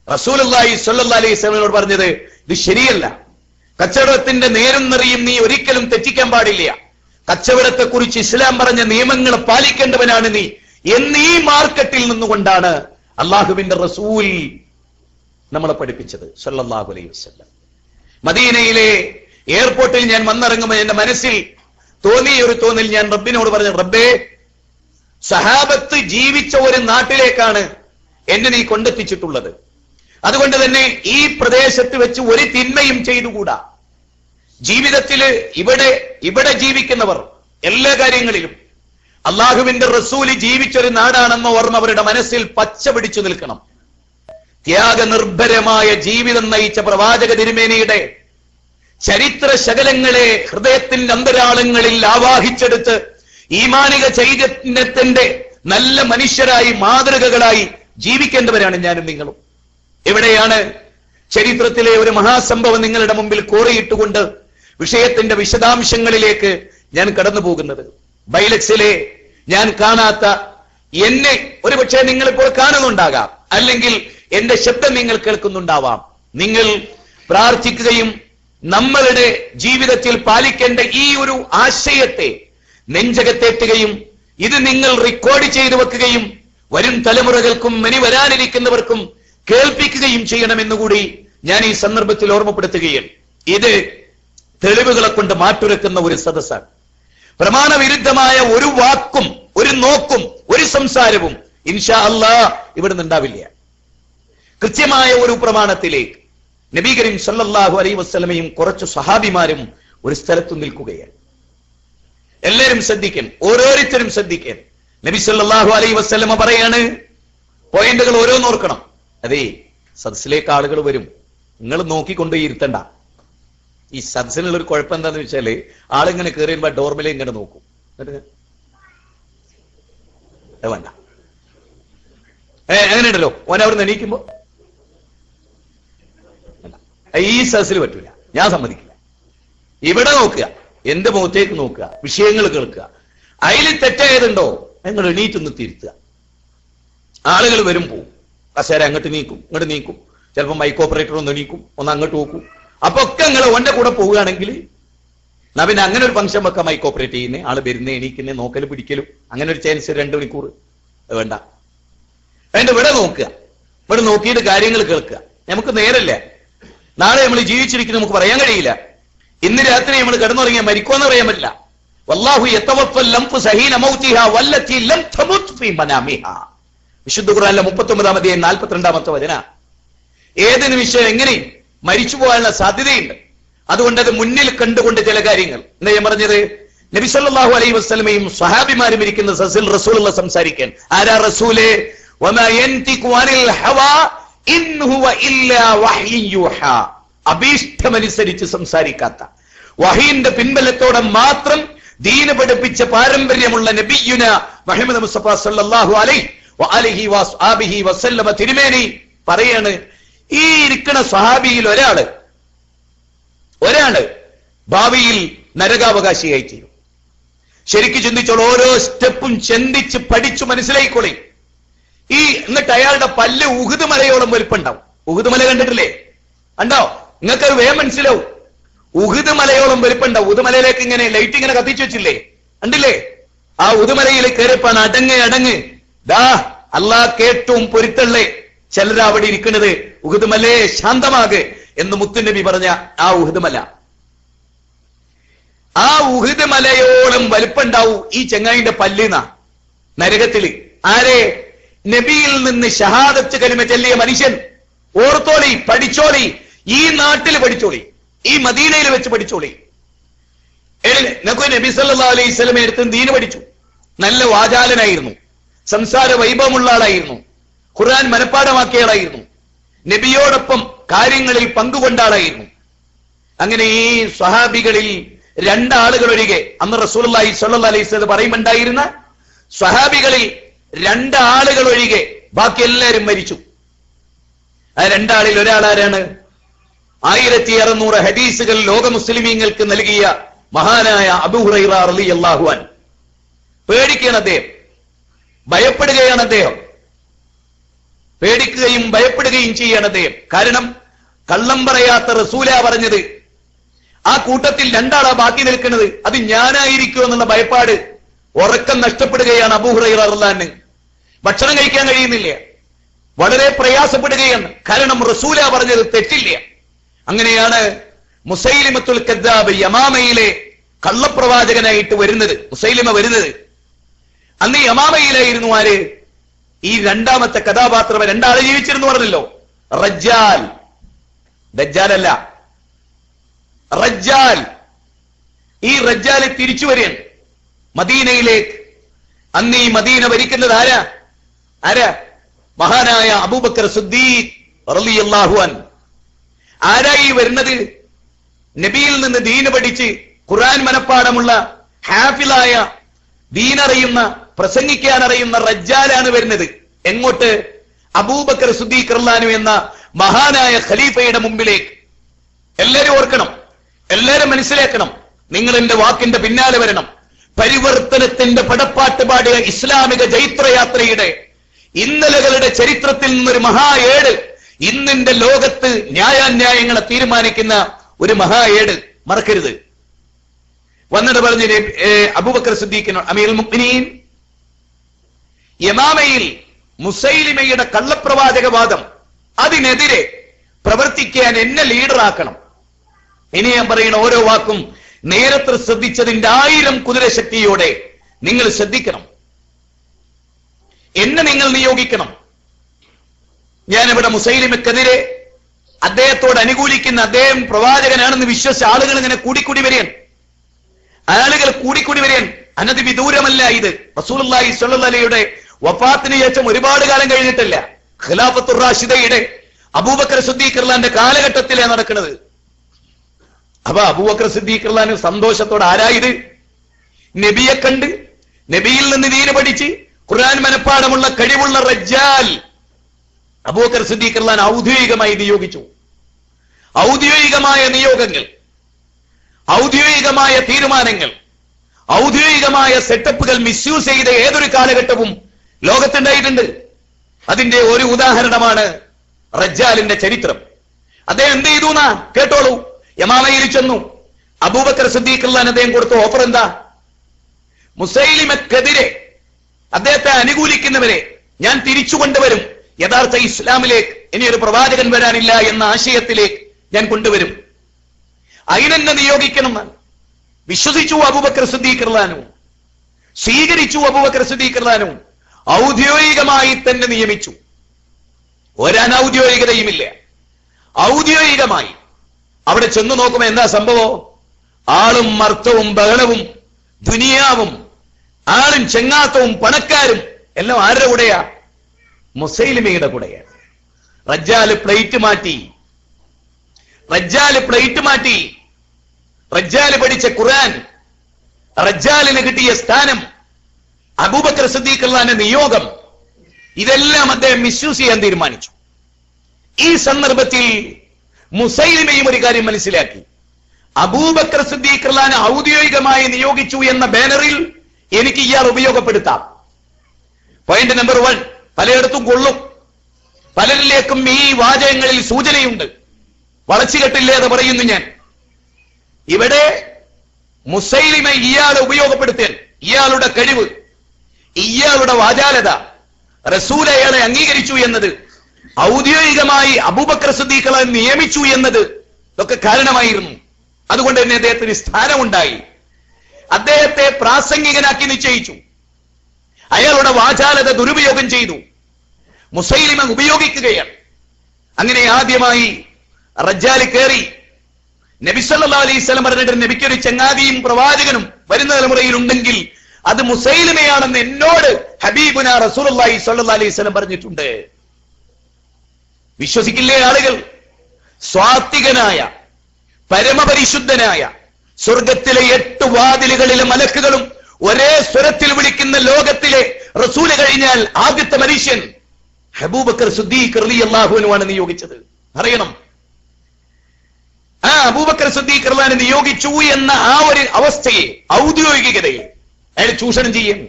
റസൂലുള്ളാഹി സ്വല്ലല്ലാഹു അലൈഹി വസല്ലമയോട് പറഞ്ഞത്, ഇത് ശരിയല്ല, കച്ചവടത്തിന്റെ നേരും നിറയും നീ ഒരിക്കലും തെറ്റിക്കാൻ പാടില്ല, കച്ചവടത്തെ കുറിച്ച് ഇസ്ലാം പറഞ്ഞ നിയമങ്ങൾ പാലിക്കേണ്ടവനാണ് നീ എന്നീ മാർക്കറ്റിൽ നിന്നുകൊണ്ടാണ് അള്ളാഹുവിന്റെ റസൂൽ നമ്മളെ പഠിപ്പിച്ചത് സല്ലല്ലാഹു അലൈഹി വസല്ലം. മദീനയിലെ എയർപോർട്ടിൽ ഞാൻ വന്നിറങ്ങുമ്പോൾ എന്റെ മനസ്സിൽ തോന്നിയ ഒരു തോന്നൽ, ഞാൻ റബ്ബിനോട് പറഞ്ഞു, റബ്ബേ, സഹാബത്ത് ജീവിച്ച ഒരു നാട്ടിലേക്കാണ് എന്നെ നീ കൊണ്ടെത്തിച്ചിട്ടുള്ളത്. അതുകൊണ്ട് തന്നെ ഈ പ്രദേശത്ത് വെച്ച് ഒരു തിന്മയും ചെയ്തുകൂടാ. ജീവിതത്തില് ഇവിടെ ജീവിക്കുന്നവർ എല്ലാ കാര്യങ്ങളിലും അള്ളാഹുവിന്റെ റസൂല് ജീവിച്ചൊരു നാടാണെന്ന ഓർമ്മ അവരുടെ മനസ്സിൽ പച്ച പിടിച്ചു നിൽക്കണം. ത്യാഗനിർഭരമായ ജീവിതം നയിച്ച പ്രവാചക തിരുമേനിയുടെ ചരിത്ര ശകലങ്ങളെ ഹൃദയത്തിന്റെ അന്തരാളങ്ങളിൽ ആവാഹിച്ചെടുത്ത് ഈമാനിക ചൈതന്യത്തിന്റെ നല്ല മനുഷ്യരായി മാതൃകകളായി ജീവിക്കേണ്ടവരാണ് ഞാനും നിങ്ങളും. എവിടെയാണ് ചരിത്രത്തിലെ ഒരു മഹാസംഭവം നിങ്ങളുടെ മുമ്പിൽ കോറിയിട്ടുകൊണ്ട് വിഷയത്തിന്റെ വിശദാംശങ്ങളിലേക്ക് ഞാൻ കടന്നു പോകുന്നത്. ബൈലക്സിലെ ഞാൻ കാണാത്ത എന്നെ ഒരുപക്ഷെ നിങ്ങളിപ്പോൾ കാണുന്നുണ്ടാകാം, അല്ലെങ്കിൽ എന്റെ ശബ്ദം നിങ്ങൾ കേൾക്കുന്നുണ്ടാവാം. നിങ്ങൾ പ്രാർത്ഥിക്കുകയും നമ്മളുടെ ജീവിതത്തിൽ പാലിക്കേണ്ട ഈ ഒരു ആശയത്തെ നെഞ്ചകത്തേറ്റുകയും ഇത് നിങ്ങൾ റെക്കോർഡ് ചെയ്തു വെക്കുകയും വരും തലമുറകൾക്കും ഇനി വരാനിരിക്കുന്നവർക്കും കേൾപ്പിക്കുകയും ചെയ്യണമെന്നുകൂടി ഞാൻ ഈ സന്ദർഭത്തിൽ ഓർമ്മപ്പെടുത്തുകയാണ്. ഇത് തെളിവുകളെ കൊണ്ട് മാറ്റുരക്കുന്ന ഒരു സദസ്സാണ്. പ്രമാണവിരുദ്ധമായ ഒരു വാക്കും ഒരു നോക്കും ഒരു സംസാരവും ഇൻഷാ അല്ലാഹ് ഇവിടുന്ന് ഉണ്ടാവില്ല. കൃത്യമായ ഒരു പ്രമാണത്തിലേക്ക് നബി കരീം സല്ലല്ലാഹു അലൈഹി വസല്ലമയും കുറച്ചു സഹാബിമാരും ഒരു സ്ഥലത്ത് നിൽക്കുകയാണ്. എല്ലാവരും ശ്രദ്ധിക്കണം, ഓരോരുത്തരും ശ്രദ്ധിക്കണം. നബി സല്ലല്ലാഹു അലൈഹി വസല്ലമ പറയാണ്, പോയിന്റുകൾ ഓരോന്നോർക്കണം. അതെ, സദസ്സിലേക്ക് ആളുകൾ വരും, നിങ്ങൾ നോക്കിക്കൊണ്ട് ഇരുത്തണ്ട. ഈ സദസ്സിനുള്ള ഒരു കുഴപ്പം എന്താന്ന് വെച്ചാല് ആളിങ്ങനെ കയറിയുമ്പോ ഡോർമിലെ ഇങ്ങനെ നോക്കും, വേണ്ട അങ്ങനെയുണ്ടല്ലോ ഓൻ അവിടെ നിന്ന് എണീക്കുമ്പോ ഈ സദസ്സിൽ പറ്റൂല, ഞാൻ സമ്മതിക്കില്ല. ഇവിടെ നോക്കുക, എന്റെ മുഖത്തേക്ക് നോക്കുക, വിഷയങ്ങൾ കേൾക്കുക. അതിൽ തെറ്റായതുണ്ടോ നിങ്ങൾ എണീറ്റൊന്ന് തിരുത്തുക. ആളുകൾ വരും പോവും, കസേര അങ്ങോട്ട് നീക്കും ഇങ്ങോട്ട് നീക്കും, ചിലപ്പോൾ മൈക്ക് ഓപ്പറേറ്റർ ഒന്ന് നീക്കും, ഒന്ന് അങ്ങോട്ട് നോക്കും. അപ്പൊ ഒക്കെ നിങ്ങൾ ഓന്റെ കൂടെ പോവുകയാണെങ്കിൽ പിന്നെ അങ്ങനെ ഒരു ഫംഗ്ഷൻ വെക്കാം. മൈക്ക് ഓപ്പറേറ്റ് ചെയ്യുന്നേ, ആള് വരുന്നേ എണീക്കുന്നേ, നോക്കലും പിടിക്കലും, അങ്ങനെ ഒരു ചാൻസ് 2 മണിക്കൂർ വേണ്ട. അതിന്റെ ഇവിടെ നോക്കുക, ഇവിടെ നോക്കിയിട്ട് കാര്യങ്ങൾ കേൾക്കുക. നമുക്ക് നേരല്ല, നാളെ നമ്മൾ ജീവിച്ചിരിക്കുന്നത് നമുക്ക് പറയാൻ കഴിയില്ല. ഇന്ന് രാത്രി നമ്മൾ കിടന്നുറങ്ങിയാൽ മരിക്കുമെന്ന് പറയാൻ പറ്റില്ല. വല്ലാഹു യതവഫൽ ലംഫ് സഹീന മൗതിഹാ വല്ലത്തി ലം തമുത് ഫീ മനാമിഹാ. വിശുദ്ധ ഖുർആനിലെ 39-ാം അധ്യായം 42-ാമത്തെ വചനം. ഏത് നിമിഷം എങ്ങനെ മരിച്ചു പോകാനുള്ള സാധ്യതയുണ്ട്. അതുകൊണ്ട് അത് മുന്നിൽ കണ്ടുകൊണ്ട് ചില കാര്യങ്ങൾ എന്താ ഞാൻ പറഞ്ഞത്, നബി സല്ലല്ലാഹു അലൈഹി വസല്ലമയും സ്വഹാബിമാരും ഇരിക്കുന്ന സദസ്സിൽ റസൂലുള്ള സംസാരിക്കാൻ. ആരാ റസൂലേ? വമാ യൻതിഖു അനിൽ ഹവാ ഇൻ ഹുവ ഇല്ലാ വഹ്യു യൂഹാ. അഭീഷ്ടമനുസരിച്ച് സംസാരിക്കാത്ത, വഹീന്റെ പിൻബലത്തോടെ മാത്രം ദീന പഠിപ്പിച്ച പാരമ്പര്യമുള്ള നബിയുന മുഹമ്മദ് മുസ്തഫ സല്ലല്ലാഹു അലൈഹി വസല്ലമ തിരുമേനി പറയാണ്, ഈ ഇരിക്കുന്ന സ്വഹാബിയിൽ ഒരാള് ഭാവിയിൽ നരകാവകാശിയായി തീരും. ശരിക്കും ചിന്തിച്ചോളൂ, ഓരോ സ്റ്റെപ്പും ചിന്തിച്ച് പഠിച്ചു മനസ്സിലായിക്കോളി. എന്നിട്ട് അയാളുടെ പല്ല് ഉഹുദ് മലയോളം വലുപ്പുണ്ടാവും. ഉഹുദ് മല കണ്ടിട്ടില്ലേ? കണ്ടോ? നിങ്ങൾക്കത് വേഗം മനസ്സിലാവും. ഉഹുദ് മലയോളം വലുപ്പുണ്ടാവും. ഉഹുദ് മലയിലേക്ക് ഇങ്ങനെ ലൈറ്റ് ഇങ്ങനെ കത്തിച്ചു വെച്ചില്ലേ, കണ്ടില്ലേ? ആ ഉഹുദ് കയറിപ്പാണ് അടങ്ങ് ദാ അല്ലാഹ് കേട്ടും പൊരുത്തള്ളേ ചിലർ അവിടെ ഇരിക്കുന്നത്. ഉഹുദ് മലയെ ശാന്തമാകെ എന്ന് മുത്തുനബി പറഞ്ഞ ആ ഉഹുദ് മല, ആ ഉഹുദ് മലയോളം വലുപ്പുണ്ടാവും ഈ ചെങ്ങായിന്റെ പല്ലിന നരകത്തില്. ആരെ? നബിയിൽ നിന്ന് ഷഹാദത്ത് കലിമ ചൊല്ലിയ മനുഷ്യൻ. ഓർത്തോളി, പഠിച്ചോളി, ഈ നാട്ടിൽ പഠിച്ചോളി, ഈ മദീനയിൽ വെച്ച് പഠിച്ചോളി. നബി സല്ലല്ലാഹു അലൈഹി വസല്ലം എടുത്ത് ദീന് പഠിച്ചു. നല്ല വാചാലനായിരുന്നു, സംസാര വൈഭവമുള്ള ആളായിരുന്നു, ഖുർആൻ മനഃപ്പാഠമാക്കിയ ആളായിരുന്നു, നബിയോടൊപ്പം കാര്യങ്ങളിൽ പങ്കുകൊണ്ട ആളായിരുന്നു. അങ്ങനെ ഈ സ്വഹാബികളിൽ 2 ആളുകൾ ഒഴികെ, അന്ന് റസൂലുള്ളാഹി സ്വല്ലല്ലാഹു അലൈഹി വസല്ലം പറയുമുണ്ടായിരുന്ന സ്വഹാബികളിൽ 2 ആളുകൾ ഒഴികെ ബാക്കി എല്ലാവരും മരിച്ചു. ആ 2 ആളിൽ ഒരാളാരാണ്? 1600 ഹദീസുകൾ ലോക മുസ്ലിമീങ്ങൾക്ക് നൽകിയ മഹാനായ അബൂ ഹുറൈറ റളിയല്ലാഹു അൻഹു. പേടിക്കുകയാണ് അദ്ദേഹം, ഭയപ്പെടുകയാണ് അദ്ദേഹം, പേടിക്കുകയും ഭയപ്പെടുകയും ചെയ്യാണ് അദ്ദേഹം. കാരണം കള്ളം പറയാത്ത റസൂലാ പറഞ്ഞത്. ആ കൂട്ടത്തിൽ 2 ആളാ ബാക്കി നിൽക്കുന്നത്. അത് ഞാനായിരിക്കും എന്നുള്ള ഭയപ്പാട്, ഉറക്കം നഷ്ടപ്പെടുകയാണ് അബൂ ഹുറൈറ റളിയല്ലാഹു അൻഹു. ഭക്ഷണം കഴിക്കാൻ കഴിയുന്നില്ല, വളരെ പ്രയാസപ്പെടുകയാണ്. കാരണം റസൂലാ പറഞ്ഞത് തെറ്റില്ല. അങ്ങനെയാണ് മുസൈലിമത്തുൽ കദ്ദാബ് യമാമയിലെ കള്ളപ്രവാചകനായിട്ട് വരുന്നത്. മുസൈലിമ വരുന്നത് അന്ന് യമാമയിലായിരുന്നു. ആര്? ഈ രണ്ടാമത്തെ കഥാപാത്രം രണ്ടാളെ ജീവിച്ചിരുന്നു പറഞ്ഞല്ലോ. റജ്ജാൽ, ദജ്ജാലല്ല, റജ്ജാൽ. ഈ റജ്ജാല് തിരിച്ചു വരികയാണ് മദീനയിലേക്ക്. അന്ന് ഈ മദീന ഭരിക്കുന്നത് ആരാ? മഹാനായ അബൂബക്കർ സിദ്ദീഖ് റളിയല്ലാഹു അൻഹു. ആരായി വരുന്നത്? നബിയിൽ നിന്ന് ദീന് പഠിച്ച് ഖുർആൻ മനപ്പാടമുള്ള ഹാഫിളായ, ദീനറിയുന്ന, പ്രസംഗിക്കാൻ അറിയുന്ന റജ്ജാലാണ് വരുന്നത്. എങ്ങോട്ട്? അബൂബക്കർ സിദ്ദീഖ് റളിയല്ലാഹു അൻഹു എന്ന മഹാനായ ഖലീഫയുടെ മുമ്പിലേക്ക്. എല്ലാവരും ഓർക്കണം, എല്ലാവരും മനസ്സിലാക്കണം. നിങ്ങൾ എന്റെ വാക്കിന്റെ പിന്നാലെ വരണം. പരിവർത്തനത്തിന്റെ പടപ്പാട്ട് പാടിയ ഇസ്ലാമിക ജൈത്രയാത്രയുടെ ഇന്നലകളുടെ ചരിത്രത്തിൽ നിന്നൊരു മഹാ ഏട്, ഇന്നിന്റെ ലോകത്ത് ന്യായാന്യായങ്ങളെ തീരുമാനിക്കുന്ന ഒരു മഹാ ഏട് മറക്കരുത്. വന്നിട്ട് പറഞ്ഞ അബൂബക്കർ സിദ്ദീഖിനോ അമീറുൽ മുഅ്മിനീൻ, യമാമയിൽ മുസൈലിമയുടെ കള്ളപ്രവാചകവാദം, അതിനെതിരെ പ്രവർത്തിക്കാൻ എന്നെ ലീഡറാക്കണം. ഇനി ഞാൻ പറയുന്ന ഓരോ വാക്കും നേരത്തെ ശ്രദ്ധിച്ചതിന്റെ 1000 കുതിരശക്തിയോടെ നിങ്ങൾ ശ്രദ്ധിക്കണം. എന്നെ നിങ്ങൾ നിയോഗിക്കണം. ഞാനിവിടെ മുസൈലിമക്കെതിരെ അദ്ദേഹത്തോട് അനുകൂലിക്കുന്ന, അദ്ദേഹം പ്രവാചകനാണെന്ന് വിശ്വസിച്ച ആളുകൾ ഇങ്ങനെ കൂടിക്കൂടി വരികയാണ്. ആളുകൾ കൂടിക്കൂടി വരികയാണ്. അനധി വിദൂരമല്ല ഇത്. റസൂലുള്ളാഹി സ്വല്ലല്ലാഹു അലൈഹി വസല്ലമയുടെ വഫാത്തിന് ശേഷം ഒരുപാട് കാലം കഴിഞ്ഞിട്ടില്ല. ഖിലാഫത്തുർ റാഷിദയുടെ അബൂബക്കർ സിദ്ദീഖ് റളിയല്ലാഹുവിന്റെ കാലഘട്ടത്തിലാണ് നടക്കുന്നത്. അപ്പൊ അബൂബക്കർ സിദ്ദീഖ് റളിയല്ലാഹു അൻഹു സന്തോഷത്തോടെ, ആരായത്? നബിയെ കണ്ട്, നബിയിൽ നിന്ന് ദീന് പഠിച്ച് ഖുർആൻ മനപ്പാടമുള്ള കഴിവുള്ള റജ്ജാൽ അബൂബക്കർ സിദ്ദീഖ് റളിയല്ലാഹു അൻഹു ഔദ്യോഗികമായി നിയോഗിച്ചു. ഔദ്യോഗികമായ നിയോഗങ്ങൾ, ഔദ്യോഗികമായ തീരുമാനങ്ങൾ, ഔദ്യോഗികമായ സെറ്റപ്പുകൾ മിസ്യൂസ് ചെയ്ത ഏതൊരു കാലഘട്ടവും ലോകത്തുണ്ടായിട്ടുണ്ട്. അതിന്റെ ഒരു ഉദാഹരണമാണ് റജ്ജാലിന്റെ ചരിത്രം. അദ്ദേഹം എന്ത് ചെയ്തു എന്നാ കേട്ടോളൂ. യമാമയിൽ ചെന്നു. അബൂബക്കർ സിദ്ദീഖ് റളിയല്ലാഹു അൻഹു അദ്ദേഹം കൊടുത്ത ഓഫർ എന്താ? മുസൈലിമക്കെതിരെ അദ്ദേഹത്തെ അനുകൂലിക്കുന്നവരെ ഞാൻ തിരിച്ചു കൊണ്ടുവരും, യഥാർത്ഥ ഇസ്ലാമിലേക്ക്. ഇനി ഒരു പ്രവാചകൻ വരാനില്ല എന്ന ആശയത്തിലേക്ക് ഞാൻ കൊണ്ടുവരും. അതിനെന്നെ നിയോഗിക്കണം. വിശ്വസിച്ചു അബൂബക്കർ സിദ്ദീഖ് റളിയല്ലാഹു അൻഹു, സ്വീകരിച്ചു അബൂബക്കർ സിദ്ദീഖ് റളിയല്ലാഹു അൻഹു. ഔദ്യോഗികമായി തന്നെ നിയമിച്ചു. ഒരനൗദ്യോഗികതയുമില്ല. ഔദ്യോഗികമായി അവിടെ ചെന്നു നോക്കുമ്പോൾ എന്താ സംഭവം? ആളും മർത്തവും ബഹളവും ദുനിയാവും, ആളും ചെങ്ങാത്തവും പണക്കാരും എല്ലാം ആരുടെ കൂടെയാ? മുസൈലിമയുടെ കൂടെയാണ്. റജ്ജാല് പ്ലേറ്റ് മാറ്റി. റജ്ജാല് പഠിച്ച ഖുർആൻ, റജ്ജാലിന് കിട്ടിയ സ്ഥാനം, അബൂബക്കർ സിദ്ദീഖ് റളിയല്ലാഹു അൻഹുവിന്റെ നിയോഗം, ഇതെല്ലാം അദ്ദേഹം മിസ്യൂസ് ചെയ്യാൻ തീരുമാനിച്ചു. ഈ സന്ദർഭത്തിൽ മുസൈലിമയും ഒരു കാര്യം മനസ്സിലാക്കി. അബൂബക്കർ സിദ്ദീഖ് റളിയല്ലാഹു അൻഹു ഔദ്യോഗികമായി നിയോഗിച്ചു എന്ന ബാനറിൽ എനിക്ക് ഇയാൾ ഉപയോഗപ്പെടുത്താം. പോയിന്റ് നമ്പർ 1, പലയിടത്തും കൊള്ളും. പലരിലേക്കും ഈ വാചകങ്ങളിൽ സൂചനയുണ്ട്. വളച്ചുകെട്ടില്ലാതെ പറയുന്നു ഞാൻ. ഇവിടെ മുസൈലിമ ഇയാളെ ഉപയോഗപ്പെടുത്താൻ, ഇയാളുടെ കഴിവ്, ഇയാളുടെ വാചാലത, റസൂൽ അയാളെ അംഗീകരിച്ചു എന്നത്, ഔദ്യോഗികമായി അബൂബക്കർ സിദ്ദീഖ് റളിയല്ലാഹു അൻഹു നിയമിച്ചു എന്നത് ഇതൊക്കെ കാരണമായിരുന്നു. അതുകൊണ്ട് തന്നെ അദ്ദേഹത്തിന് സ്ഥാനമുണ്ടായി. അദ്ദേഹത്തെ പ്രാസംഗികനാക്കി നിശ്ചയിച്ചു. അയാളുടെ വാചാലത ദുരുപയോഗം ചെയ്തു. മുസൈലിമ ഉപയോഗിക്കുകയാണ്. അങ്ങനെ ആദ്യമായി റജ്ജാൽ കയറി. നബി സല്ലല്ലാഹു അലൈഹി വസല്ലം പറഞ്ഞിട്ട്, നബിക്കൊരു ചങ്ങാതിയും പ്രവാചകനും വരുന്ന തലമുറയിൽ ഉണ്ടെങ്കിൽ അത് മുസൈലിമയാണെന്ന് എന്നോട് ഹബീബുന റസൂലുള്ളാഹി സ്വല്ലല്ലാഹു അലൈഹി വസല്ലം പറഞ്ഞിട്ടുണ്ട്. വിശ്വസിക്കില്ലേ ആളുകൾ? സ്വാത്വികനായ, പരമപരിശുദ്ധനായ, സ്വർഗത്തിലെ 8 വാതിലുകളിലെ മലക്കുകളും ഒരേ സ്വരത്തിൽ വിളിക്കുന്ന ലോകത്തിലെ റസൂല് കഴിഞ്ഞാൽ ആദ്യത്തെ മനുഷ്യൻ അബൂബക്കർ സിദ്ദീഖ് റളിയല്ലാഹു അൻഹു ആണ് നിയോഗിച്ചത്. അറിയണം, ആ അബൂബക്കർ സിദ്ദീഖ് റളിയല്ലാഹു അൻഹു നിയോഗിച്ചു എന്ന ആ ഒരു അവസ്ഥയെ, ഔദ്യോഗികതയെ അയാൾ ചൂഷണം ചെയ്യും.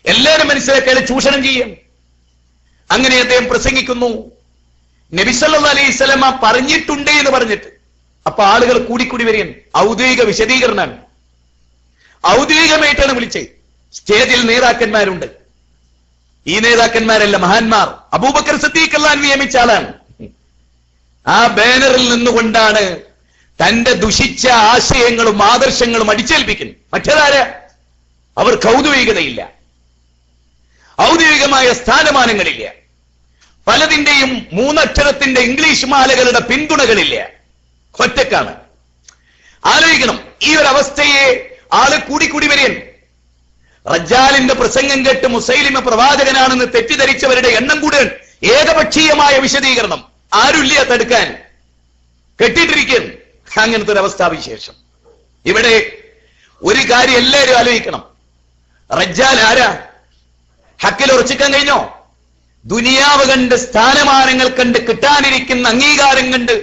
എല്ലാവരും മനസ്സിലാക്കി അയാൾ ചൂഷണം ചെയ്യും. അങ്ങനെ അദ്ദേഹം പ്രസംഗിക്കുന്നു. നബി സല്ലല്ലാഹു അലൈഹി വസല്ലമ പറഞ്ഞിട്ടുണ്ട് എന്ന് പറഞ്ഞിട്ട് അപ്പൊ ആളുകൾ കൂടിക്കൂടി വരികയാണ്. ഔദ്യോഗിക വിശദീകരണമാണ്. ഔദ്യോഗികമായിട്ടാണ് വിളിച്ചത്. സ്റ്റേജിൽ നേതാക്കന്മാരുണ്ട്. ഈ നേതാക്കന്മാരല്ല മഹാന്മാർ. അബൂബക്കർ സിദ്ദീഖ് റളിയല്ലാഹു അൻഹു നിയമിച്ച ആളാണ്. ആ ബാനറിൽ നിന്നുകൊണ്ടാണ് തന്റെ ദുഷിച്ച ആശയങ്ങളും ആദർശങ്ങളും അടിച്ചേൽപ്പിക്കുന്നത്. മറ്റേതാര? അവർക്ക് ഔദ്യോഗികതയില്ല. ഔദ്യോഗികമായ സ്ഥാനമാനങ്ങളില്ല, പലതിന്റെയും മൂന്നക്ഷരത്തിന്റെ ഇംഗ്ലീഷ് മാലകളുടെ പിന്തുണകളില്ല, ഒറ്റക്കാണ്. ആലോചിക്കണം, ഈ ഒരു അവസ്ഥയെ ആള് കൂടി വരികയാണ്. റജ്ജാലിന്റെ പ്രസംഗം കേട്ട് മുസൈലിമ പ്രവാചകനാണെന്ന് തെറ്റിദ്ധരിച്ചവരുടെ എണ്ണം കൂടുതൽ. ഏകപക്ഷീയമായ വിശദീകരണം, ആരുമില്ല തടുക്കാൻ, കെട്ടിട്ടിരിക്കുന്നു. അങ്ങനത്തെ ഒരു അവസ്ഥാവിശേഷം. ഇവിടെ ഒരു കാര്യം എല്ലാവരും ആലോചിക്കണം, റജ്ജാൽ ആരാ? ഹക്കിൽ ഉറച്ചിക്കാൻ കഴിഞ്ഞോ? ദുനിയാവ് കണ്ട്, സ്ഥാനമാനങ്ങൾ കണ്ട്, കിട്ടാനിരിക്കുന്ന അംഗീകാരം കണ്ട്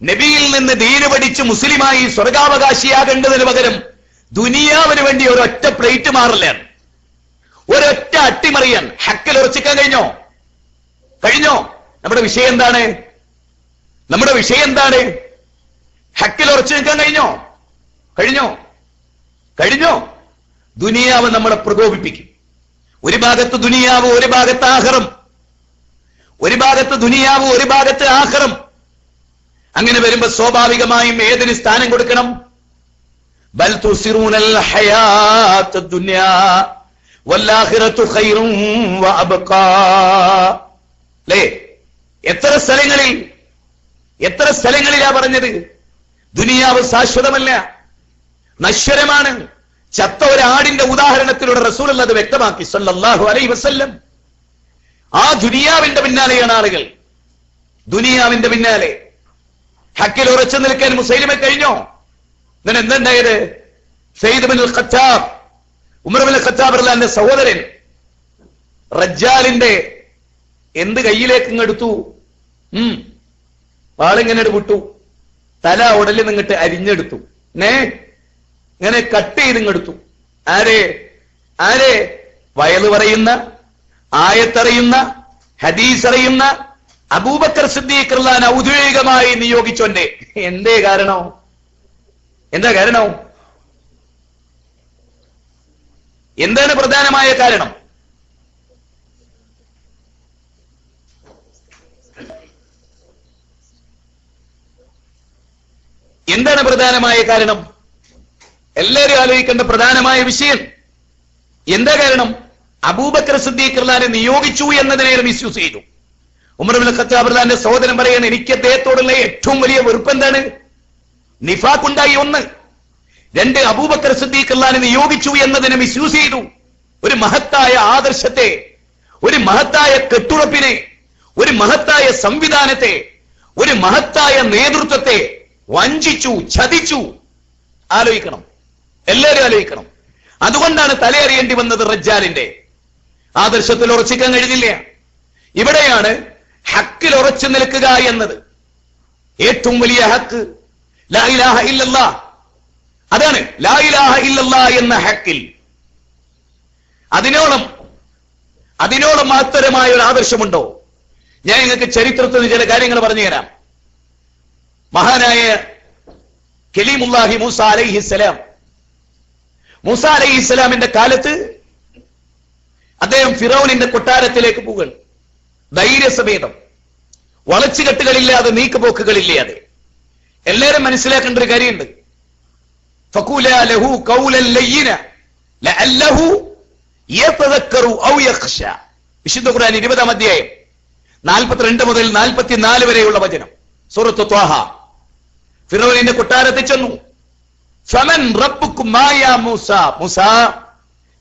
നബിയിൽ നിന്ന് ദീന് പഠിച്ച് മുസ്ലിമായി സ്വർഗാവകാശിയാകേണ്ടതിന് പകരം ദുനിയാവിന് വേണ്ടി ഒരൊറ്റ പ്ലേറ്റ് മാറലാണ്, ഒരൊറ്റ അട്ടിമറിയാൻ ഹക്കിൽ ഉറച്ചിക്കാൻ കഴിഞ്ഞോ? നമ്മുടെ വിഷയം എന്താണ്? ഹക്കിൽ ഉറച്ചു നിൽക്കാൻ കഴിഞ്ഞോ? ദുനിയാവ് നമ്മളെ പ്രകോപിപ്പിക്കും. ഒരു ഭാഗത്ത് ദുനിയാവ്, ഒരു ഭാഗത്ത് ആഖിറം. അങ്ങനെ വരുമ്പോ സ്വാഭാവികമായും ഏതിന് സ്ഥാനം കൊടുക്കണം? ബൽ തുസിറൂനൽ ഹയാത്തദ് ദുനിയാ വൽആഖിറതു ഖൈറുൻ വഅബ്ഖാ. അല്ലേ? എത്ര സ്ഥലങ്ങളിലാ പറഞ്ഞത്? ദുനിയാവ് ശാശ്വതമല്ല, നശ്വരമാണ്. ചത്ത ഒരാടിന്റെ ഉദാഹരണത്തിലൂടെ റസൂൽ അത് വ്യക്തമാക്കി സല്ലല്ലാഹു അലൈഹി വസല്ലം. ആ ദുനിയാവിന്റെ പിന്നാലെയാണ് ആളുകൾ, ദുനിയാവിന്റെ പിന്നാലെ. ഹക്കിൽ ഉറച്ചു നിൽക്കാൻ മുസൈലിമ കഴിഞ്ഞോ? ഇങ്ങനെ എന്തുണ്ടായത്? സയ്യിദ് ഇബ്നുൽ ഖത്താബ്, ഉമർ ഇബ്നുൽ ഖത്താബ് റളിയല്ലാഹുവിന്റെ സഹോദരൻ, റജ്ജാലിന്റെ എന്ത് കയ്യിലേക്ക് ഇങ്ങെടുത്തു? വാളിങ്ങനെ വിട്ടു, തല ഉടലിൽ നിന്നിട്ട് അരിഞ്ഞെടുത്തു, ഇങ്ങനെ കട്ട് ചെയ്ത് ഇങ്ങെടുത്തു. ആരെ? വയല് പറയുന്ന, ആയത്തറിയുന്ന, ഹദീസ് അറിയുന്ന അബൂബക്കർ സിദ്ദീഖ് റളിയല്ലാഹു അൻഹു ഔദ്യോഗികമായി നിയോഗിച്ചോന്റെ. എന്താ കാരണം? എന്താണ് പ്രധാനമായ കാരണം? എന്താണ് പ്രധാനമായ കാരണം? എല്ലാവരും ആലോചിക്കേണ്ട പ്രധാനമായ വിഷയം എന്താ കാരണം? അബൂബക്കർ സിദ്ദീഖ് റളിയല്ലാഹു അൻഹു നിയോഗിച്ചു എന്നതിനെ മിസ്യൂസ് ചെയ്തു. ഉമർ ഇബ്നുൽ ഖത്താബ് റളിയല്ലാഹു അൻഹുവിന്റെ സഹോദരൻ പറയുന്നത്, എനിക്ക് അദ്ദേഹത്തോടുള്ള ഏറ്റവും വലിയ വെറുപ്പ് എന്താണ്? നിഫാഖ് ഉണ്ടായി, 1. 2, അബൂബക്കർ സിദ്ദീഖ് റളിയല്ലാഹു അൻഹു നിയോഗിച്ചു എന്നതിനെ മിസ്യൂസ് ചെയ്തു. ഒരു മഹത്തായ ആദർശത്തെ, ഒരു മഹത്തായ കെട്ടുറപ്പിനെ, ഒരു മഹത്തായ സംവിധാനത്തെ, ഒരു മഹത്തായ നേതൃത്വത്തെ വഞ്ചിച്ചു, ചതിച്ചു. എല്ലാവരും ആലോചിക്കണം. അതുകൊണ്ടാണ് തലയറിയേണ്ടി വന്നത് റജ്ജാലിന്റെ. ആദർശത്തിൽ ഉറച്ചിക്കാൻ കഴിഞ്ഞില്ല. ഇവിടെയാണ് ഹക്കിൽ ഉറച്ചു നിൽക്കുക എന്നത് ഏറ്റവും വലിയ ഹക്ക്. ലാ ഇലാഹ ഇല്ലല്ലാഹ്, അതാണ് ലാ ഇലാഹ ഇല്ലല്ലാഹ് എന്ന ഹക്കിൽ. അതിനോളം മഹത്തരമായ ഒരു ആദർശമുണ്ടോ? ഞാൻ നിങ്ങൾക്ക് ചരിത്രത്തിൽ ചില കാര്യങ്ങൾ പറഞ്ഞു തരാം. മഹാനായ കലീമുല്ലാഹി മൂസ അലൈഹിസ്സലാമിന്റെ കാലത്ത് അദ്ദേഹം ഫിറൗനിന്റെ കൊട്ടാരത്തിലേക്ക് പോകുകയാണ്. ധൈര്യസമേതം, വളച്ചുകെട്ടുകളില്ലാതെ, നീക്കുപോക്കുകളില്ലാതെ. എല്ലാവരും മനസ്സിലാക്കേണ്ട ഒരു കാര്യമുണ്ട്. ഫഖൂലാ ലഹു ഖൗലൻ ലയ്യിന ലഅല്ലഹു യതദക്കറു ഔ യഖ്ശ. വിശുദ്ധ ഖുർആൻ 20-ാം അധ്യായം 42 മുതൽ 44 വരെയുള്ള വചനം, സൂറത്ത് ത്വാഹ. ഫിറൗനിന്റെ കൊട്ടാരത്തിൽ ചെന്നു. ഫമൻ റബ്ബുക്കും യാ മൂസ. മൂസ,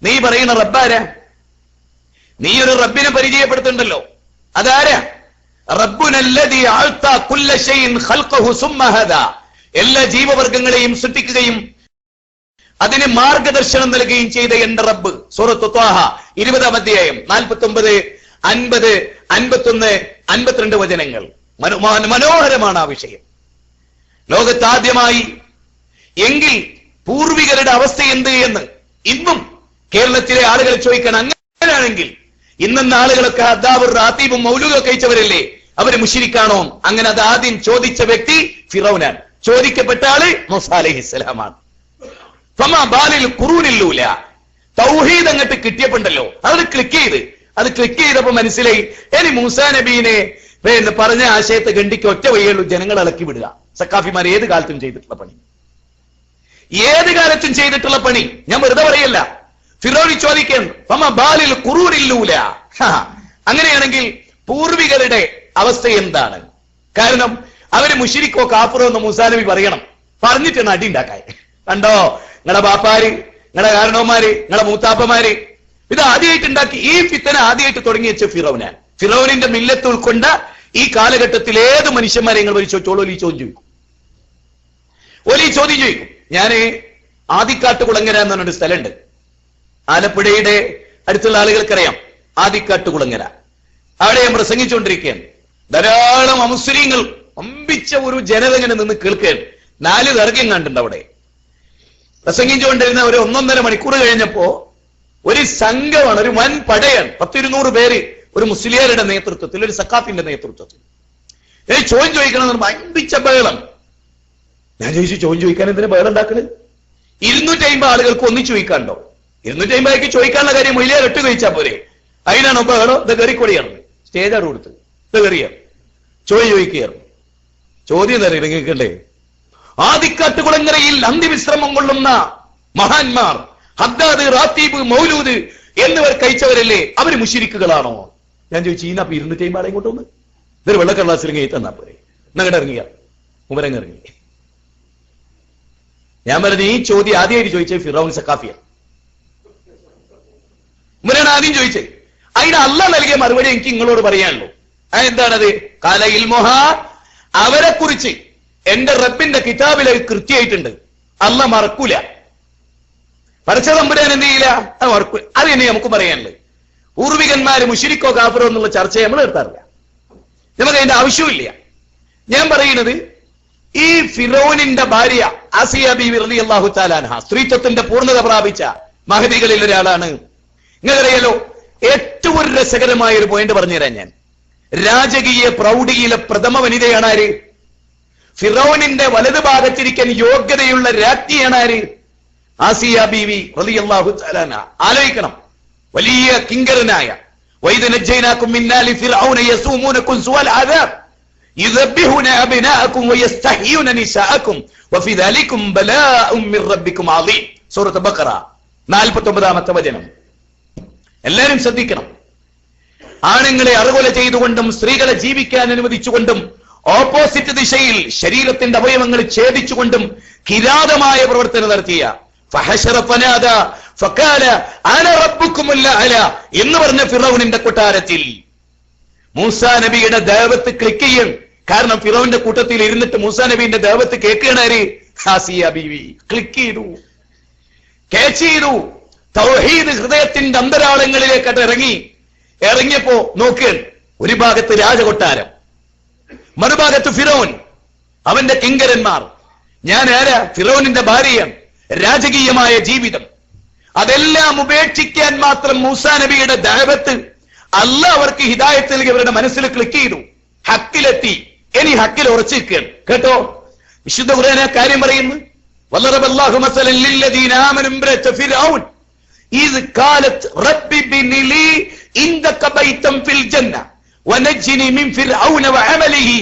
നീ പറയുന്ന റബ്ബാരാ? നീ ഒരു റബ്ബിനെ പരിചയപ്പെടുത്തുന്നുണ്ടല്ലോ, അതാരാ? റബ്ബുനല്ലദീ അഅ്താ കുല്ല ശൈഇൻ ഖൽഖഹു സുമ്മ ഹദാ. എല്ലാ ജീവവർഗങ്ങളെയും സൃഷ്ടിക്കുകയും അതിന് മാർഗദർശനം നൽകുകയും ചെയ്ത എന്റെ റബ്ബ്. സൂറത്ത് ത്വാഹ 20-ാം അധ്യായം 49, 50, 51, 52 വചനങ്ങൾ. മനോഹരമാണ് ആ വിഷയം. ലോകത്താദ്യമായി എങ്കിൽ പൂർവികരുടെ അവസ്ഥ എന്ത് എന്ന് ഇന്നും കേരളത്തിലെ ആളുകൾ ചോദിക്കണം. അങ്ങനെയാണെങ്കിൽ ഇന്നെന്ന ആളുകളൊക്കെ അദാബുർ റാത്തീബും മൗലൂദും കഴിച്ചവരല്ലേ, അവര് മുശ്രിക്കാണോ? അങ്ങനെ അത് ആദ്യം ചോദിച്ച വ്യക്തി ഫിറൗനാണ്. ചോദിക്കപ്പെട്ട ആള് മൂസ അലൈഹിസ്സലാമാണ്. ഫമാ ബാലിൽ ഖുറൂനില്ലൂല. തൗഹീദ് അങ്ങോട്ട് കിട്ടിയപ്പോണ്ടല്ലോ അത് ക്ലിക്ക് ചെയ്തപ്പോ മനസ്സിലായി, ഇനി മൂസാ നബീനെ പറഞ്ഞ ആശയത്തെ ഗണ്ടിക്ക് ഒറ്റ വഴിയുള്ളൂ, ജനങ്ങൾ ഇളക്കി വിടുക. സക്കാഫിമാർ ഏത് കാലത്തും ചെയ്തിട്ടുള്ള പണി. ഞാൻ വെറുതെ പറയല്ല. ഫിറോൻ ചോദിക്കുന്നു അങ്ങനെയാണെങ്കിൽ പൂർവികരുടെ അവസ്ഥ എന്താണ്? കാരണം അവര് മുശ്രിക്കോ കാഫിറോ എന്ന് മൂസാ നബി പറയണം, പറഞ്ഞിട്ടാണ് അടി ഉണ്ടാക്കാൻ. കണ്ടോ, നിങ്ങളെ ബാപ്പാര്, നിങ്ങളെ കാരണവന്മാര്, നിങ്ങളെ മൂത്താപ്പമാര് ഇത് ആദ്യമായിട്ട് ഉണ്ടാക്കി. ഈ ഫിത്തന ആദ്യമായിട്ട് തുടങ്ങി വെച്ച ഫിറോനാണ്. ഫിറോനിന്റെ മില്ലത്ത് ഉൾക്കൊണ്ട ഈ കാലഘട്ടത്തിൽ ഏത് മനുഷ്യന്മാരെ നിങ്ങൾ ചോദിച്ചോളൂ, ഈ ചോദ്യം ചോദിക്കും. ഈ ചോദ്യം ചോദിക്കും. ഞാന് ആദിക്കാട്ടുകുളങ്ങര എന്ന് പറഞ്ഞൊരു സ്ഥലമുണ്ട്, ആലപ്പുഴയുടെ അടുത്തുള്ള ആളുകൾക്കറിയാം. ആദിക്കാട്ടുകുളങ്ങര, അവിടെ ഞാൻ പ്രസംഗിച്ചുകൊണ്ടിരിക്കുകയാണ്. ധാരാളം അമുസ്ലിങ്ങൾ അമ്പിച്ച ഒരു ജനത ഇങ്ങനെ നിന്ന് കേൾക്കുകയാണ്. 4 ദർഗം കണ്ടുണ്ട് അവിടെ. പ്രസംഗിച്ചുകൊണ്ടിരുന്ന ഒരു 1.5 മണിക്കൂർ കഴിഞ്ഞപ്പോ ഒരു സംഘമാണ്, ഒരു വൻ പടയാണ്, 10-200 പേര് ഒരു മുസ്ലിയാരുടെ നേതൃത്വത്തിൽ, ഒരു സക്കാഫിന്റെ നേതൃത്വത്തിൽ. ചോദ്യം ചോദിക്കണം, അമ്പിച്ച ബഹളം. ഞാൻ ചോദിച്ചു, ചോദ്യം ചോദിക്കാൻ എന്തിനാ ബഹളം ഉണ്ടാക്കുന്നത്? 250 ആളുകൾക്ക് ഒന്നിച്ചു ചോദിക്കാണ്ടോ? 250 ചോദിക്കാനുള്ള കാര്യം മൊയിലിയാർ ഇട്ട് കഴിച്ചാൽ പോരെ? അതിനാണോ ബഹളം? ഇത് കയറിക്കൊടിയാണ്, സ്റ്റേജാണ് കൊടുത്ത് ഇത് കയറിയ ചോദ്യം ചോദിക്കുകയായിരുന്നു. ചോദ്യം തരാം കേൾക്കണ്ടേ? ആദിക്കാട്ടുകുളങ്ങരയിൽ അന്ത്യവിശ്രമം കൊള്ളുന്ന മഹാന്മാർ ഹദ്ദാദ്, റാത്തീബ്, മൗലൂദ് എന്നിവർ കഴിച്ചവരല്ലേ? അവര് മുശ്രിക്കുകളാണോ? ഞാൻ ചോദിച്ചു, ഈനപ്പൊ 250 ആളെ ഇങ്ങോട്ടൊന്ന് ഇതൊരു വെള്ളക്കടലാസിൽ കയറ്റി തന്നാ പോരെ? എന്നങ്ങോട്ട് ഇറങ്ങിയ ഉമരങ്ങിറങ്ങി. ഞാൻ പറഞ്ഞു, ഈ ചോദ്യം ആദ്യമായിട്ട് ചോദിച്ചത് ഫിറൗൻ സക്കാഫിയ. ഉമരാണ് ആദ്യം ചോദിച്ചത്. അതിന് അള്ളാഹ് നൽകിയ മറുപടി എനിക്ക് നിങ്ങളോട് പറയാനുള്ളൂ. എന്താണത്? കാല ഇൽമുഹ, അവരെ കുറിച്ച് എന്റെ റബ്ബിന്റെ കിതാബിൽ കൃത്യമായിട്ടുണ്ട്. അള്ളാഹ് മറക്കൂല. പടച്ച തമ്പുരാൻ എന്ത് ചെയ്യില്ല, അത് മറക്കൂല. അത് തന്നെ നമുക്ക് പറയാനുള്ളത്. പൂർവികന്മാര് മുശ്രിക്കോ കാഫിറോ എന്നുള്ള ചർച്ചയെ നമ്മൾ നിർത്താറില്ല, നമുക്ക് അതിന്റെ ആവശ്യമില്ല. ഞാൻ പറയുന്നത്, ഈ ഫിറോനിന്റെ ഭാര്യ ആസിയ ബീവി റളിയല്ലാഹു തആല അൻഹ സ്ത്രീത്വത്തിന്റെ പൂർണ്ണത പ്രാപിച്ച മഹദികളിൽ ഒരാളാണ്. നിങ്ങൾക്കറിയാലോ, ഏറ്റവും രസകരമായ ഒരു പോയിന്റ് പറഞ്ഞുതരാൻ ഞാൻ. രാജകീയ പ്രൗഢിയിലെ പ്രഥമ വനിതയാണ് ആര്? ഫിറോനിന്റെ വലതു ഭാഗത്തിരിക്കാൻ യോഗ്യതയുള്ള രാജ്ഞിയാണ് ആര്? ആസിയ ബീവി റളിയല്ലാഹു തആല അൻഹ. ആലോചിക്കണം, വലിയ കിങ്കരനായ വൈദ നജ്ജൈനാകും മിൻ ആലി ഫിർഔന യസൂമുനകും സുവൽ അദാബ് യുദബ്ബിഹുന അബ്നാഅകും വയസ്തഹ്യൂന നിസാഅകും വഫി ദാലികും ബലാഉം മിർ റബ്ബികും അളീം. സൂറത്ത് ബഖറ 49-ാമത്തെ വചനം. എല്ലാവരും ശ്രദ്ധിക്കണം. ആണുങ്ങളെ അറുകൊല ചെയ്തുകൊണ്ടും സ്ത്രീകളെ ജീവിക്കാൻ അനുവദിച്ചുകൊണ്ടും ഓപ്പോസിറ്റ് ദിശയിൽ ശരീരത്തിന്റെ അവയവങ്ങൾ ഛേദിച്ചുകൊണ്ടും കിരാതമായ പ്രവർത്തനം നടത്തിയ എന്ന് പറഞ്ഞ ഫിറൗനിന്റെ കൊട്ടാരത്തിൽ മൂസാ നബിയുടെ ദഅവത്ത് ക്ലിക്ക് ചെയ്യും. കാരണം ഫിറൗന്റെ കൂട്ടത്തിൽ ഇരുന്നിട്ട് മൂസാ നബിന്റെ ദഅവത്ത് കേൾക്കുകയാണ് ആസിയ ബീവി. ക്ലിക്ക് ചെയ്തു, ക്യാച്ച് ചെയ്തു. തൗഹീദ് ഹൃദയത്തിന്റെ അന്തരാളങ്ങളിലേക്കട്ട് ഇറങ്ങിയപ്പോ നോക്ക്, ഒരു ഭാഗത്ത് രാജകൊട്ടാരം, മറുഭാഗത്ത് ഫിറോൻ, അവന്റെ കിങ്കരന്മാർ. ഞാൻ ആരാ? ഫിറോനിന്റെ ഭാര്യയാണ്. രാജകീയമായ ജീവിതം, അതെല്ലാം ഉപേക്ഷിക്കാൻ മാത്രം മൂസാ നബിയുടെ ദഅവത്ത് അല്ലാഹ് അവർക്ക് ഹിദായത്ത് നൽകി അവരുടെ മനസ്സിൽ ക്ലിക്ക് ചെയ്തു. ഹക്കിലെത്തി. ഇനി ഹക്കിൽ ഉറച്ചു നിൽക്കുകയാണ്. കേട്ടോ, വിശുദ്ധ ഖുർആൻ കാര്യം പറയുന്നു. വല്ലറബല്ലാഹു മസലൻ ലില്ലദീന ആമനു ഇംറഅത ഫിർഔൻ ഇദ് ഖാലത് റബ്ബി ബിനി ലി ഇൻദക ബൈതൻ ഫിൽ ജന്ന വനജ്ജിനി മിൻ ഫിർഔന വഅമലിഹി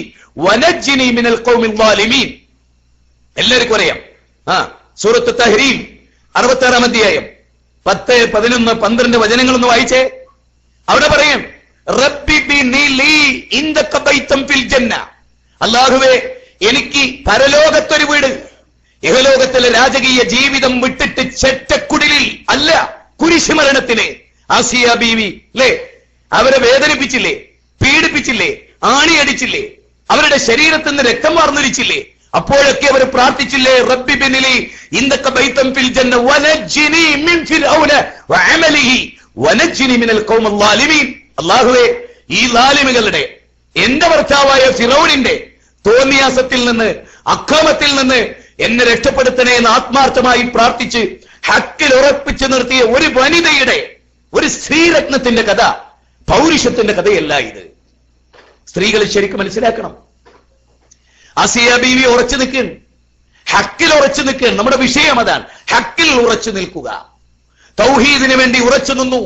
വനജ്ജിനി മിനൽ ഖൗമിൽ ളാലിമീൻ. എല്ലാവർക്കും അറിയാം. സൂറത്ത് തഹ്രീം 66-ാം അധ്യായം 10, 11, 12 വചനങ്ങളൊന്ന് വായിച്ചേ. അവിടെ പറയും, റബ്ബി ബിനി ലി ഇൻദക ബൈതൻ ഫിൽ ജന്ന, അല്ലാഹുവേ എനിക്ക് പരലോകത്തൊരു വീട്. ഇഹലോകത്തിലെ രാജകീയ ജീവിതം വിട്ടിട്ട് ചെറ്റക്കുടിലിൽ അല്ല, കുരിശുമരണത്തിന് ആസിയ ബീവി അല്ലേ, അവരെ വേദനിപ്പിച്ചില്ലേ, പീഡിപ്പിച്ചില്ലേ, ആണിയടിച്ചില്ലേ, അവരുടെ ശരീരത്തിൽ നിന്ന് രക്തം വാർന്നൊലിച്ചില്ലേ? അപ്പോഴൊക്കെ അവർ പ്രാർത്ഥിച്ചില്ലേ, റബ്ബി ബിനി ഇൻദക ബൈതൻ ഫിൽ ജന്ന വനജ്ജിനി മിൻ ഫിർഔന വഅമലിഹി വനജ്ജിനി മിനൽ ഖൗമിൽ ളാലിമീൻ. അല്ലാഹുവേ, ഈ ലാലിമുകളുടെ, എന്റെ ഭർത്താവായ ഫിറൗനിന്റെ തോന്നിയാസത്തിൽ നിന്ന്, അക്രമത്തിൽ നിന്ന് എന്നെ രക്ഷപ്പെടുത്തണേ എന്ന് ആത്മാർത്ഥമായി പ്രാർത്ഥിച്ച് ഹക്കിൽ ഉറപ്പിച്ചു നിർത്തിയ ഒരു വനിതയുടെ, ഒരു സ്ത്രീരത്നത്തിന്റെ കഥ, പൗരുഷത്തിന്റെ കഥയല്ല ഇത്. സ്ത്രീകൾ ശരിക്കും മനസ്സിലാക്കണം. ആസിയ ബീവി ഉറച്ചു നിൽക്കും, ഹക്കിൽ ഉറച്ചു നിൽക്കും. നമ്മുടെ വിഷയം അതാണ്, ഹക്കിൽ ഉറച്ചു നിൽക്കുക. തൗഹീദിന് വേണ്ടി ഉറച്ചു നിന്നു.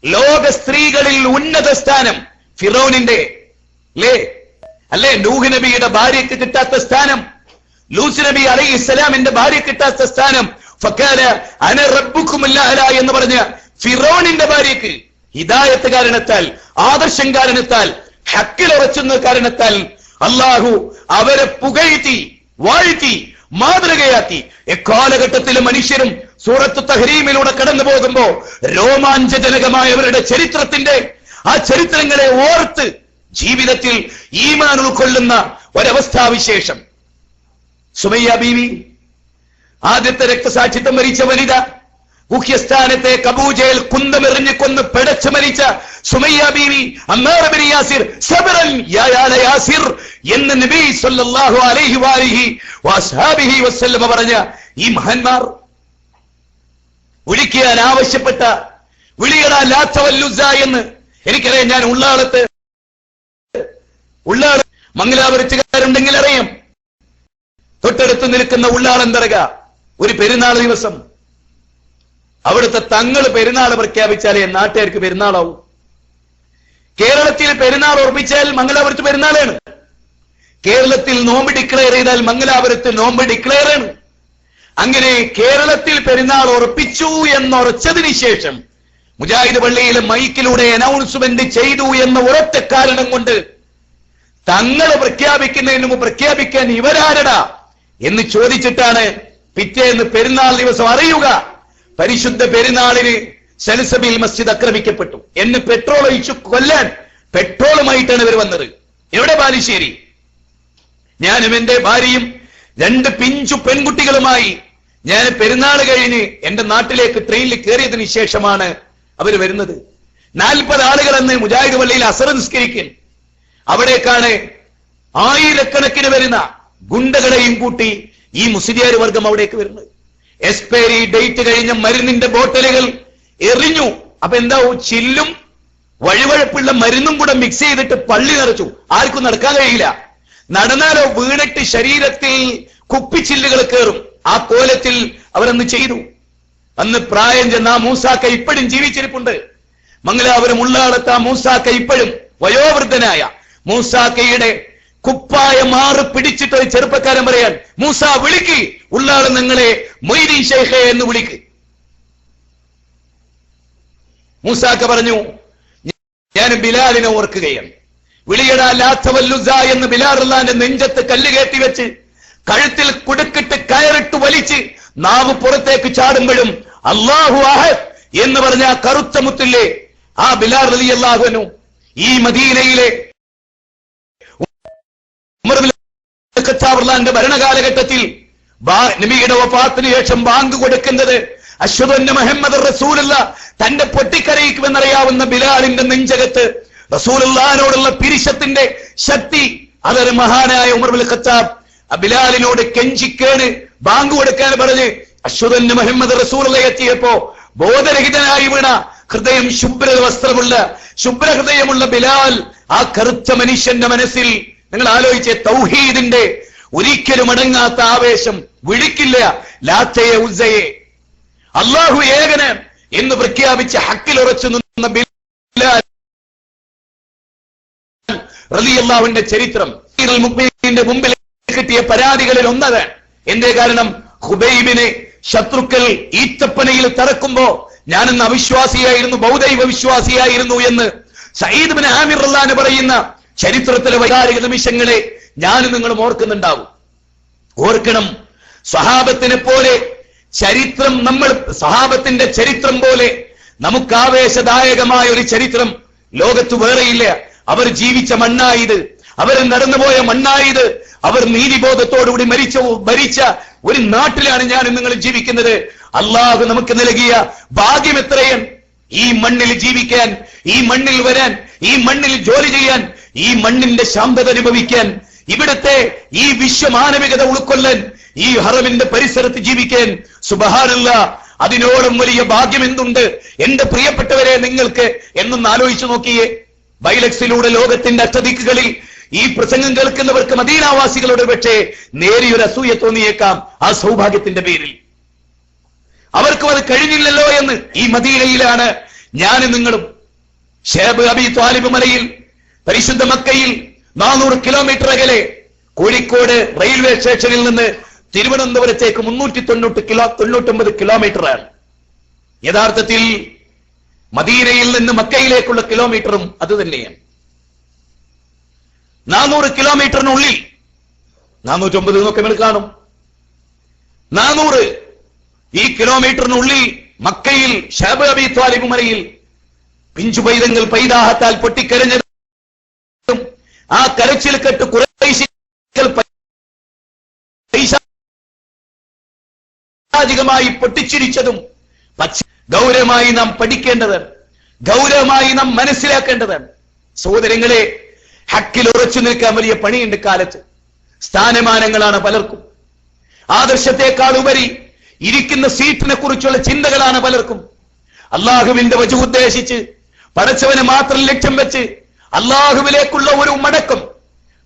ലോക സ്ത്രീകളിൽ ഉന്നത സ്ഥാനം ഫിറൗനിന്റെ അല്ലേ, നൂഹ് നബിയുടെ ഭാര്യയ്ക്ക് കിട്ടാത്ത സ്ഥാനം, ലൂത്ത് നബി അലൈഹിസ്സലാമിന്റെ ഭാര്യ കിട്ടാത്ത സ്ഥാനം ഫഖാല അന റബ്ബുകുമുൽ അഅല എന്ന് പറഞ്ഞ ഫിറോണിന്റെ ഭാര്യക്ക് ഹിദായത്ത് കാരണത്താൽ, ആദർശം കാരണത്താൽ, ഹക്കിൽ ഉറച്ചുന്ന കാരണത്താൽ അള്ളാഹു അവരെ പുകഴ്ത്തി, വാഴ്ത്തി, മാതൃകയാക്കി. എക്കാലഘട്ടത്തിലും മനുഷ്യരും സൂറത്ത് തഹ്രീമിലൂടെ കടന്നു പോകുമ്പോ രോമാഞ്ചജനകമായവരുടെ ചരിത്രത്തിന്റെ ആ ചരിത്രങ്ങളെ ഓർത്ത് ജീവിതത്തിൽ ഈമാൻ ഉൾക്കൊള്ളുന്ന ഒരവസ്ഥാവിശേഷം. സുമയ്യ ബീവി, ആദ്യത്തെ രക്തസാക്ഷിത്വം വരിച്ച വനിത, മുഖ്യസ്ഥാനത്തെ കബൂജയിൽ കുന്തമെറിഞ്ഞ് കൊന്ന് പിടച്ചു മരിച്ച സുമയ്യ ബീവി, അമ്മാർ ബിൻ യാസിർ, സബറൻ യാ ആല യാസിർ എന്ന് നബി സല്ലല്ലാഹു അലൈഹി വഅലിഹി വഅസ്ഹാബിഹി വസല്ലം പറഞ്ഞ ഈ മഹാന്മാർ വിളിക്കാൻ ആവശ്യപ്പെട്ട വിളിയടാ ലാത്ത വല്ലുസ എന്ന്. എനിക്കറിയാം, ഞാൻ ഉള്ളാളത്ത് മംഗലാപുരത്തുകാരുണ്ടെങ്കിൽ അറിയാം. തൊട്ടടുത്ത് നിൽക്കുന്ന ഉള്ളാളന്തരക ഒരു പെരുന്നാൾ ദിവസം അവിടുത്തെ തങ്ങള് പെരുന്നാൾ പ്രഖ്യാപിച്ചാലേ നാട്ടുകാർക്ക് പെരുന്നാളാവും. കേരളത്തിൽ പെരുന്നാൾ ഉറപ്പിച്ചാൽ മംഗലാപുരത്ത് പെരുന്നാളാണ്. കേരളത്തിൽ നോമ്പ് ഡിക്ലെയർ ചെയ്താൽ മംഗലാപുരത്ത് നോമ്പ് ഡിക്ലെയർ ആണ്. അങ്ങനെ കേരളത്തിൽ പെരുന്നാൾ ഉറപ്പിച്ചു എന്നുറച്ചതിന് ശേഷം മുജാഹിദ് പള്ളിയിലെ മൈക്കിലൂടെ അനൗൺസ്മെന്റ് ചെയ്തു എന്ന ഒരൊറ്റ കാരണം കൊണ്ട് തങ്ങൾ പ്രഖ്യാപിക്കുന്നതിന് മുമ്പ് പ്രഖ്യാപിക്കാൻ ഇവരാരടാ എന്ന് ചോദിച്ചിട്ടാണ് പിറ്റേന്ന് പെരുന്നാൾ ദിവസം അറിയുക പരിശുദ്ധ പെരുന്നാളിന് സൽസബീൽ മസ്ജിദ് ആക്രമിക്കപ്പെട്ടു. എന്നെ പെട്രോൾ ഒഴിച്ചു കൊല്ലാൻ പെട്രോളുമായിട്ടാണ് ഇവർ വന്നത്. എവിടെ? ബാലുശ്ശേരി. ഞാനും എന്റെ ഭാര്യയും 2 പിഞ്ചു പെൺകുട്ടികളുമായി ഞാൻ പെരുന്നാൾ കഴിഞ്ഞ് എന്റെ നാട്ടിലേക്ക് ട്രെയിനിൽ കയറിയതിനു ശേഷമാണ് അവർ വരുന്നത്. 40 ആളുകൾ എന്ന് മുജാഹിദ് പള്ളിയിൽ അസർ നിസ്കരിക്കൽ. അവിടേക്കാണ് ആയിരക്കണക്കിന് വരുന്ന ഗുണ്ടകളെയും കൂട്ടി ഈ മുസ്ലിയാർ വർഗം അവിടേക്ക് വരുന്നത്. എക്സ്പയറി ഡേറ്റ് കഴിഞ്ഞ മരുന്നിന്റെ ബോട്ടലുകൾ എറിഞ്ഞു. അപ്പൊ എന്താവും? ചില്ലും വഴുവഴുപ്പുള്ള മരുന്നും കൂടെ മിക്സ് ചെയ്തിട്ട് പള്ളി നിറച്ചു. ആർക്കും നടക്കാൻ കഴിയില്ല. നടന്നാലോ വീണിട്ട് ശരീരത്തിൽ കുപ്പിച്ചില്ലുകൾ കയറും. ആ കോലത്തിൽ അവരന്ന് ചെയ്തു. അന്ന് പ്രായം ചെന്ന ആ മൂസാക്ക ഇപ്പോഴും ജീവിച്ചിരിപ്പുണ്ട്. മംഗലാപുരം ഉള്ളാളത്ത് ആ മൂസാക്ക ഇപ്പോഴും വയോവൃദ്ധനായ മൂസാക്കയുടെ കുപ്പായ മാറ് പിടിച്ചിട്ട് ഒരു ചെറുപ്പക്കാരൻ പറയാൻ, മൂസ വിളിക്ക്, ഉള്ളാള് നിങ്ങളെ മൊയ്തീൻ ശൈഖേ എന്ന് വിളിക്ക്. മൂസാക്ക പറഞ്ഞു, ഞാൻ ബിലാലിനെ ഓർക്കുകയാണ്. വിളിയടാ ലാത്ത വല്ലുസ എന്ന് ബിലാൽ അള്ളാന്റെ നെഞ്ചത്ത് കല്ല് കയറ്റി വെച്ച് കഴുത്തിൽ കുടുക്കിട്ട് കയറിട്ട് വലിച്ച് നാവ് പുറത്തേക്ക് ചാടുമ്പോഴും അല്ലാഹു അഹദ് എന്ന് പറഞ്ഞ ആ കറുത്ത മുത്തില്ലേ, ആ ബിലാൽ റളിയല്ലാഹു അൻഹു ഈ മദീനയിലെ ഉമർ ബിൻ ഖത്താബ് റളിയല്ലാഹുവിന്റെ ഭരണകാലഘട്ടത്തിൽ നബിയുടെ വഫാത്തിന് ശേഷം ബാങ്ക് കൊടുക്കുന്നത് അശ്ഹദു അന്ന മുഹമ്മദ് റസൂലുള്ളാഹ് തന്റെ പൊട്ടിക്കരയിക്കുമെന്നറിയാവുന്ന ബിലാലിന്റെ നെഞ്ചകത്ത് റസൂലുള്ളാഹിനോടുള്ള പിരിശത്തിന്റെ ശക്തി അതൊരു മഹാനായ ഉമർ ബിൻ ഖത്താബ് ബിലാലിനോട് കെഞ്ചിക്കേണ് ബാങ്ക് കൊടുക്കാൻ പറഞ്ഞ് അശ്ഹദു അന്ന മുഹമ്മദ് റസൂലുള്ളാഹി എത്തിയപ്പോ ബോധരഹിതനായി വീണ ഹൃദയം ശുഭ്ര വസ്ത്രമുള്ള ശുഭ്രഹൃദയമുള്ള ബിലാൽ, ആ കറുത്ത മനുഷ്യന്റെ മനസ്സിൽ നിങ്ങൾ ആലോചിച്ചേ, തൗഹീദിന്റെ ഒരിക്കലും അടങ്ങാത്ത ആവേശം വിളിക്കില്ല. ലാത്തയെ ഉസ്സയെ അല്ലാഹു ഏകന് എന്ന് പ്രഖ്യാപിച്ച് ഹക്കിൽ ഉറച്ചു നിന്ന ബിലാൽ റളിയല്ലാഹുവിന്റെ ചരിത്രം മുഅ്മിനീന്റെ മുമ്പിൽ കിട്ടിയ പരാതികളിൽ ഒന്നത്. എന്തേ കാരണം? ഖുബൈബിനെ ശത്രുക്കൾ ഈത്തപ്പനയിൽ തറക്കുമ്പോ ഞാനെന്ന് അവിശ്വാസിയായിരുന്നു, ബൗദ്ധൈവ വിശ്വാസിയായിരുന്നു എന്ന് സഈദ് ബിൻ ആമിർ റളിയല്ലാഹു പറയുന്ന ചരിത്രത്തിലെ വൈകാരിക നിമിഷങ്ങളെ ഞാനും നിങ്ങളും ഓർക്കുന്നുണ്ടാവും. ഓർക്കണം, സ്വഹാബത്തിനെ പോലെ ചരിത്രം, നമ്മൾ സ്വഹാബത്തിന്റെ ചരിത്രം പോലെ നമുക്ക് ആവേശദായകമായ ഒരു ചരിത്രം ലോകത്ത് വേറെയില്ല. അവർ ജീവിച്ച മണ്ണായത്, അവർ നടന്നുപോയ മണ്ണായത്, അവർ നീതിബോധത്തോടുകൂടി ഭരിച്ച ഒരു നാട്ടിലാണ് ഞാനും നിങ്ങൾ ജീവിക്കുന്നത്. അള്ളാഹു നമുക്ക് നൽകിയ ഭാഗ്യം എത്രയും ഈ മണ്ണിൽ ജീവിക്കാൻ, ഈ മണ്ണിൽ വരാൻ, ഈ മണ്ണിൽ ജോലി ചെയ്യാൻ, ഈ മണ്ണിന്റെ ശാന്തത അനുഭവിക്കാൻ, ഇവിടുത്തെ ഈ വിശ്വമാനവികത ഉൾക്കൊള്ളാൻ, ഈ ഹറമിന്റെ പരിസരത്ത് ജീവിക്കാൻ. സുബ്ഹാനല്ലാഹ്, അതിനോളം വലിയ ഭാഗ്യം എന്തുണ്ട് എന്റെ പ്രിയപ്പെട്ടവരെ നിങ്ങൾക്ക് എന്നൊന്ന് ആലോചിച്ചു നോക്കിയേ. ബൈലക്സിലൂടെ ലോകത്തിന്റെ അറ്റദിക്കുകളിൽ ഈ പ്രസംഗം കേൾക്കുന്നവർക്ക് മദീനാവാസികളോട് പക്ഷേ നേരിയൊരു അസൂയ തോന്നിയേക്കാം. ആ സൗഭാഗ്യത്തിന്റെ പേരിൽ അവർക്കും അത് കഴിഞ്ഞില്ലല്ലോ എന്ന്. ഈ മദീനയിലാണ് ഞാനും നിങ്ങളും. ഷേബ് അബി ത്വാലിബ് മലയിൽ, പരിശുദ്ധ മക്കയിൽ 400 കിലോമീറ്റർ അകലെ കോഴിക്കോട് റെയിൽവേ സ്റ്റേഷനിൽ നിന്ന് തിരുവനന്തപുരത്തേക്ക് 399 കിലോമീറ്ററാണ്. യഥാർത്ഥത്തിൽ മദീനയിൽ നിന്ന് മക്കയിലേക്കുള്ള കിലോമീറ്ററും അത് തന്നെയാണ്. 400 കിലോമീറ്ററിനുള്ളിൽ 409 എന്നൊക്കെ നമ്മൾ കാണും. 400 ഈ കിലോമീറ്ററിനുള്ളിൽ മക്കയിൽ ശഅബ് അബി ത്വാലിബ് മലയിൽ പിഞ്ചു പൈതങ്ങൾ പൈതാഹത്താൽ പൊട്ടിക്കരഞ്ഞതും ആ കരച്ചിൽ കെട്ട് ഖുറൈശികൾ പൈശാചികമായി പൊട്ടിച്ചിരിച്ചതും ഗൗരവമായി നാം പഠിക്കേണ്ടതാണ്, ഗൗരവമായി നാം മനസ്സിലാക്കേണ്ടതാണ്. സഹോദരങ്ങളെ, ഹക്കിൽ ഉറച്ചു നിൽക്കാൻ വലിയ പണിയുണ്ട്. കാലത്ത് സ്ഥാനമാനങ്ങളാണ് പലർക്കും. ആദർശത്തെക്കാൾ ഉപരി ഇരിക്കുന്ന സീറ്റിനെ കുറിച്ചുള്ള ചിന്തകളാണ് പലർക്കും. അള്ളാഹുവിന്റെ വജു ഉദ്ദേശിച്ച് പടച്ചവനെ മാത്രം ലക്ഷ്യം വെച്ച് അള്ളാഹുവിലേക്കുള്ള ഒരു മടക്കം.